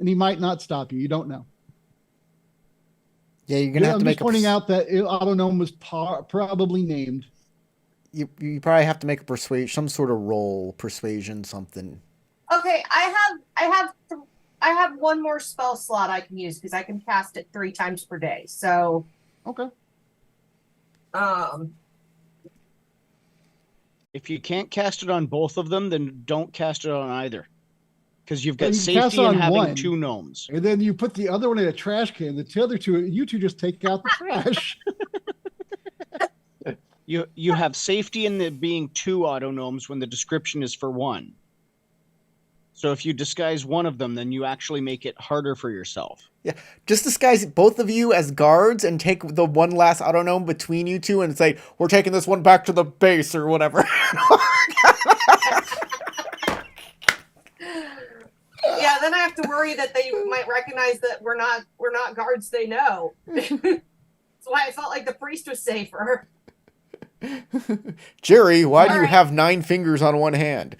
he might not stop you. You don't know.
Yeah, you're gonna have
I'm
to
just
make
pointing out that auto gnome was probably named.
You probably have to make a persuasion, some sort of roll, persuasion, something.
Okay, I have 1 more spell slot I can use because I can cast it 3 times per day. So,
Okay.
if you can't cast it on both of them, then don't cast it on either. Because you've
Well,
got
you can cast
safety in
on
having
one.
2 gnomes.
And then you put the other one in a trash can. The other two, you two just take out the trash.
You have safety in the being 2 auto gnomes when the description is for 1. So if you disguise one of them, then you actually make it harder for yourself.
Just disguise both of you as guards and take the one last auto gnome between you two and say, we're taking this one back to the base or whatever.
yeah, then I have to worry that they might recognize that we're not guards they know. That's why I felt like the priest was safer.
Jerry, why do you
Alright.
have 9 fingers on one hand?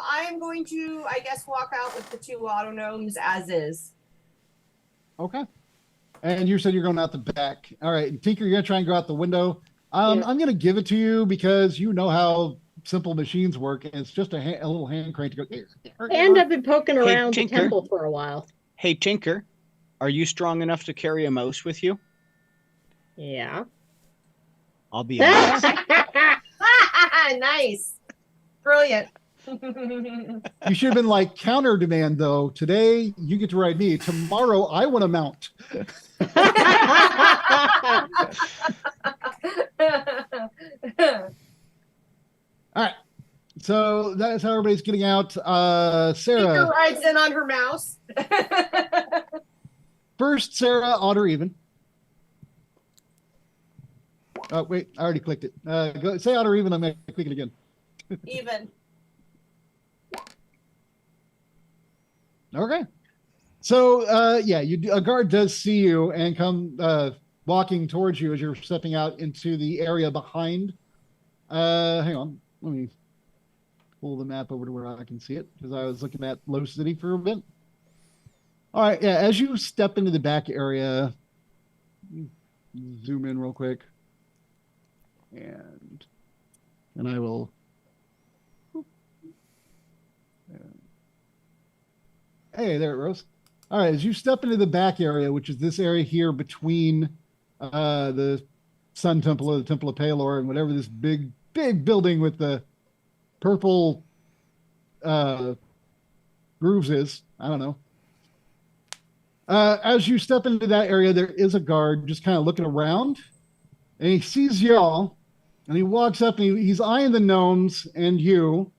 I am going to, I guess, walk out with the 2 auto gnomes as is.
Okay. And you said you're going out the back. All right. Tinker, you're going to try and go out the window. I'm going to give it to you because you know how simple machines work. And it's just a little hand crank to go.
And I've been poking
Hey,
around the
Tinker.
temple for a while.
Hey, Tinker, are you strong enough to carry a mouse with you?
Yeah.
I'll be honest.
Nice. Brilliant.
You should have been like, counter demand though. Today you get to ride me. Tomorrow I want to mount. All right. So that's how everybody's getting out.
Tinker
Sarah.
rides in on her mouse.
First, Sarah, odd or even. Oh, wait, I already clicked it. Go, say odd or even, I'm going to click it again.
Even.
Okay. So, yeah, a guard does see you and come walking towards you as you're stepping out into the area behind. Hang on. Let me pull the map over to where I can see it because I was looking at Low City for a bit. All right. Yeah. As you step into the back area, zoom in real quick. And I will. Hey, there it goes. All right, as you step into the back area, which is this area here between the Sun Temple or the Temple of Palor and whatever this big building with the purple grooves is, I don't know. As you step into that area, there is a guard just kind of looking around, and he sees y'all, and he walks up and he's eyeing the gnomes and you,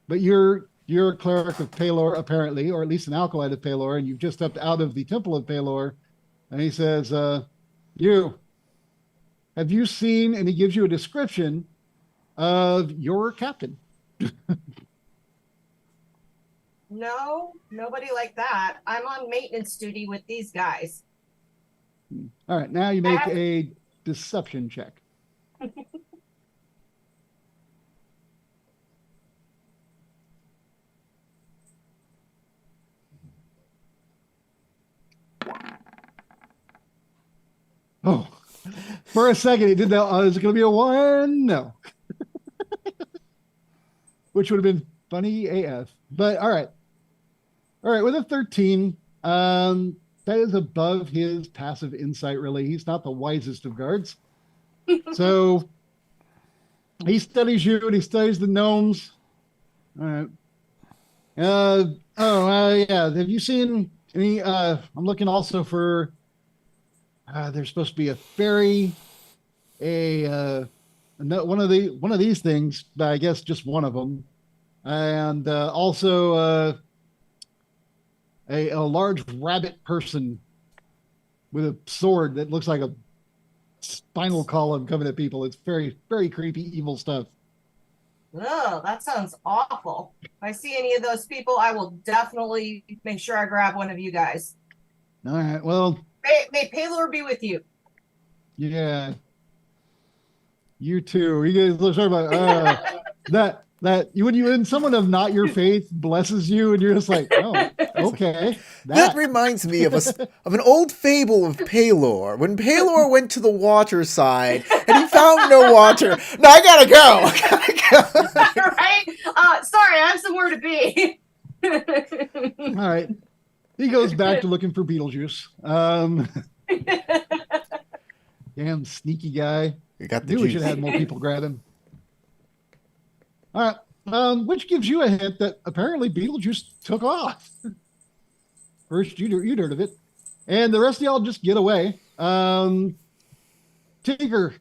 but you're a cleric of Palor, apparently, or at least an acolyte of Palor, and you've just stepped out of the Temple of Palor. And he says, have you seen, and he gives you a description of your captain.
No, nobody like that. I'm on maintenance duty with these guys.
All right, now you make a deception check. Oh, for a second, it did that. Is it going to be a 1? No. Which would have been funny AF. But all right. All right, with a 13, that is above his passive insight, really. He's not the wisest of guards. So he studies you and he studies the gnomes. All right. Yeah. Have you seen any? I'm looking also for. There's supposed to be a fairy, one of these things, but I guess just one of them, and also a large rabbit person with a sword that looks like a spinal column coming at people. It's very, very creepy, evil stuff.
Oh, that sounds awful. If I see any of those people, I will definitely make sure I grab one of you guys.
All right. Well,
may Palor be with you.
Yeah. You too. You guys look about that when someone of not your faith blesses you and you're just like, oh, okay.
That reminds me of an old fable of Palor. When Palor went to the water side and he found no water. No, I gotta go.
Right? Sorry, I have somewhere to be.
All right. He goes back to looking for Beetlejuice. Damn sneaky guy.
You got the
Knew we should have had more people grab him. All right. Which gives you a hint that apparently Beetlejuice took off. First, you'd heard of it. And the rest of y'all just get away. Tinker,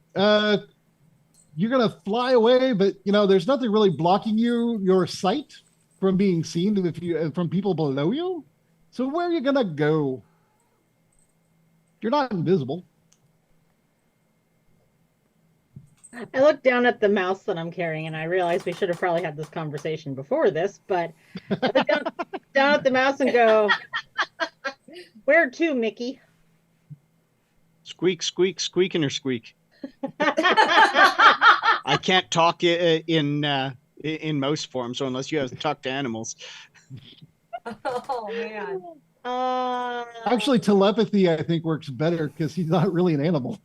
you're going to fly away, but, there's nothing really blocking your sight from being seen from people below you. So where are you going to go? You're not invisible.
I look down at the mouse that I'm carrying and I realize we should have probably had this conversation before this, but I look down at the mouse and go, where to, Mickey?
Squeak, squeak, squeak in her squeak. I can't talk in mouse form, so unless you have to talk to animals.
Oh, man.
Actually, telepathy, I think, works better because he's not really an animal.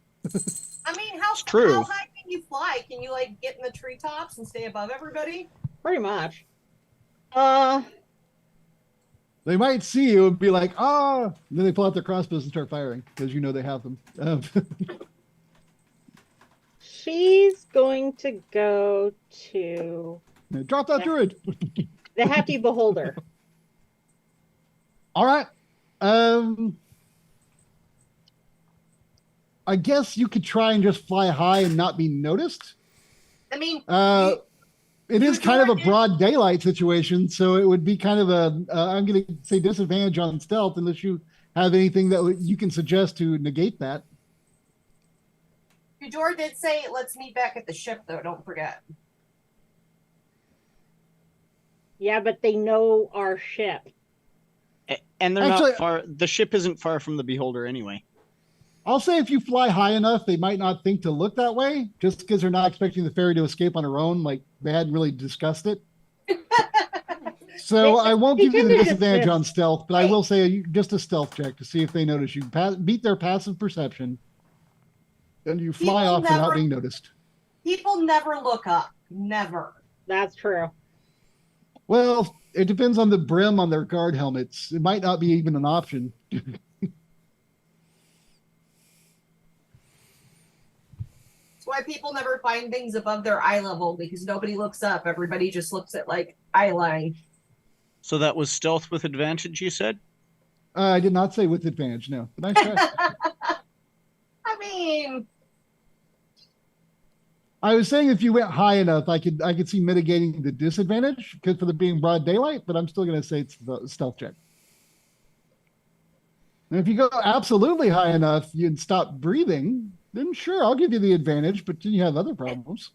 I mean, how high can you fly? Can you, get in the treetops and stay above everybody?
Pretty much.
They might see you and be like, and then they pull out their crossbows and start firing because they have them.
She's going to go to
Drop that druid.
the Happy Beholder.
All right. I guess you could try and just fly high and not be noticed.
I mean,
It
you
is kind of a
did-
broad daylight situation, so it would be kind of a, I'm going to say disadvantage on stealth unless you have anything that you can suggest to negate that.
Eudora did say, let's meet back at the ship, though, don't forget.
Yeah, but they know our ship.
And they're
Actually-
not far. The ship isn't far from the beholder anyway.
I'll say if you fly high enough, they might not think to look that way, just because they're not expecting the fairy to escape on her own, like they hadn't really discussed it. So I won't
They
give you the
tend to
disadvantage
dismiss.
on stealth, but I will say just a stealth check to see if they notice you. Beat their passive perception, and you fly
People
off without
never-
being noticed.
People never look up. Never.
That's true.
Well, it depends on the brim on their guard helmets. It might not be even an option.
That's why people never find things above their eye level, because nobody looks up. Everybody just looks at, like, eye line.
So that was stealth with advantage, you said?
I did not say with advantage, no. But nice try.
I mean,
I was saying if you went high enough, I could see mitigating the disadvantage because for the being broad daylight, but I'm still going to say it's the stealth check. And if you go absolutely high enough, you'd stop breathing, then sure, I'll give you the advantage, but then you have other problems.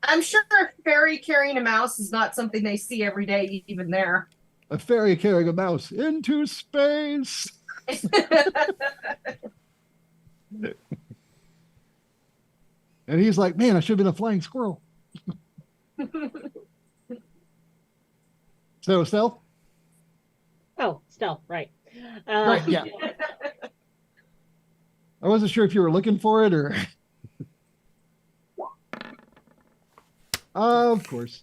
I'm sure a fairy carrying a mouse is not something they see every day, even there.
A fairy carrying a mouse into space. And he's like, man, I should have been a flying squirrel. So stealth?
Oh, stealth, right.
Right, yeah. I wasn't sure if you were looking for it or. Of course.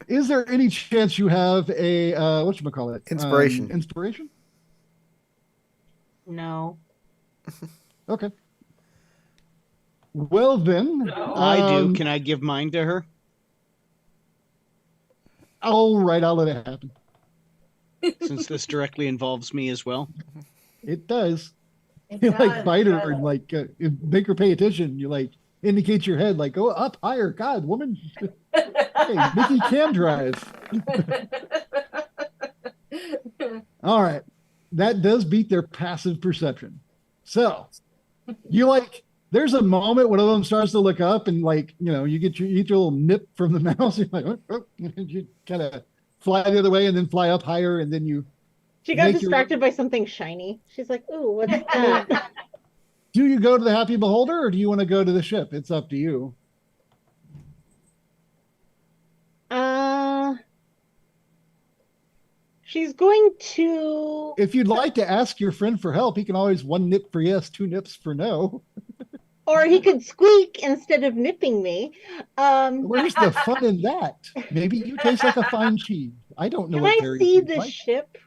Is there any chance you have a whatchamacallit?
Inspiration.
Inspiration?
No.
Okay. Well then.
I do. Can I give mine to her?
All right, I'll let it happen.
Since this directly involves me as well.
It does.
It
You like
does,
bite her
but-
and like make her pay attention. You like indicate your head like go up higher. God, woman. Hey, Mickey can drive. All right. That does beat their passive perception. So you like there's a moment one of them starts to look up and like, you get your little nip from the mouse. You're like, oh, and you kind of fly the other way and then fly up higher and then you
She got
Make your-
distracted by something shiny. She's like, ooh, what's that?
do you go to the Happy Beholder or do you want to go to the ship? It's up to you.
She's going to.
If you'd like to ask your friend for help, he can always one nip for yes, two nips for no.
Or he could squeak instead of nipping me.
Where's the fun in that? Maybe you taste like a fine cheese. I don't know
Can
what
I
berries
see
taste
the
like.
ship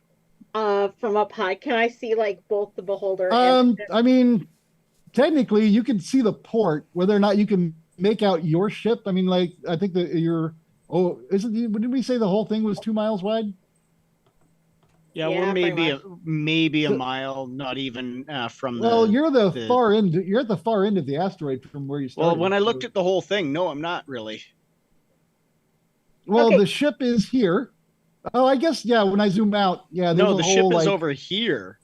from up high? Can I see like both the beholder and the ship?
I mean, technically, you can see the port. Whether or not you can make out your ship, I mean, like I think that you're. Oh, isn't? Did we say the whole thing was 2 miles wide?
Yeah,
Yeah,
we're
pretty
maybe a
So-
mile, not even from
Well,
the.
you're the
the-
far end. You're at the far end of the asteroid from where you started.
Well, when I
so-
looked at the whole thing, no, I'm not really.
well,
Okay.
the ship is here. Oh, I guess yeah. When I zoom out, yeah. There's
No,
a
the ship
whole,
is
like-
over here.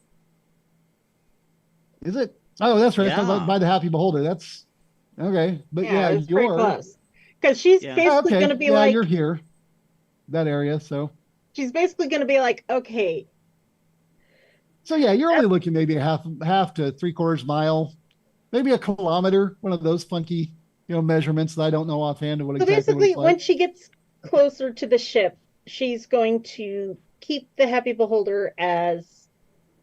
Is it? Oh, that's right. It's
Yeah.
by the Happy Beholder. That's okay. But yeah,
it was pretty
you're
close. Because she's
Yeah.
basically
okay.
going to be
yeah,
like,
you're here, that area.
she's basically going to be like, okay,
So yeah, you're only looking maybe a half to 3/4 mile, maybe a kilometer. One of those funky, measurements that I don't know offhand of what
so
exactly what
basically
it's like.
when she gets closer to the ship, she's going to keep the Happy Beholder as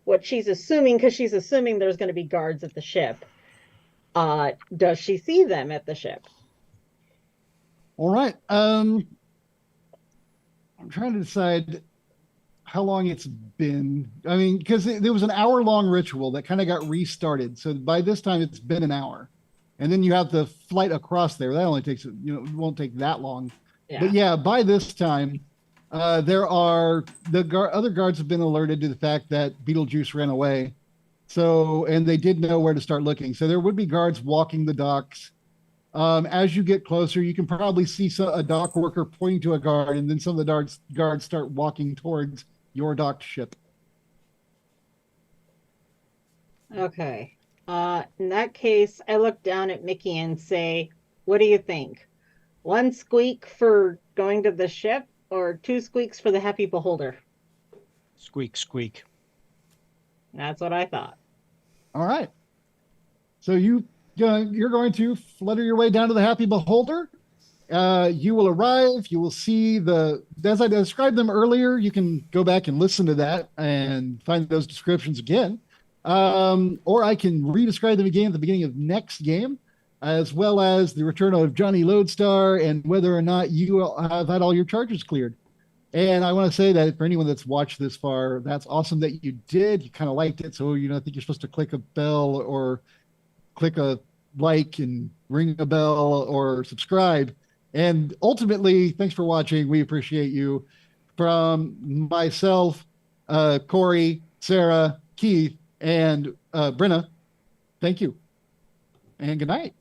what she's assuming, because she's assuming there's going to be guards at the ship. Does she see them at the ship?
All right. I'm trying to decide. how long it's been. I mean, because there was an hour-long ritual that kind of got restarted. So by this time, it's been an hour. And then you have the flight across there. That only takes, it won't take that long.
Yeah.
But yeah, by this time, other guards have been alerted to the fact that Beetlejuice ran away. So, and they did know where to start looking. So there would be guards walking the docks. As you get closer, you can probably see a dock worker pointing to a guard, and then some of the guards start walking towards your docked ship.
Okay. In that case, I look down at Mickey and say, what do you think? 1 squeak for going to the ship, or 2 squeaks for the happy beholder?
Squeak, squeak.
That's what I thought.
All right. So you're going to flutter your way down to the happy beholder. You will arrive. You will see as I described them earlier, you can go back and listen to that and find those descriptions again. Or I can re-describe them again at the beginning of next game, as well as the return of Johnny Lodestar and whether or not you have had all your charges cleared. And I want to say that for anyone that's watched this far, that's awesome that you did. You kind of liked it. So, I think you're supposed to click a bell or click a like and ring a bell or subscribe. And ultimately, thanks for watching. We appreciate you. From myself, Corey, Sarah, Keith, and Brenna, thank you. And good night.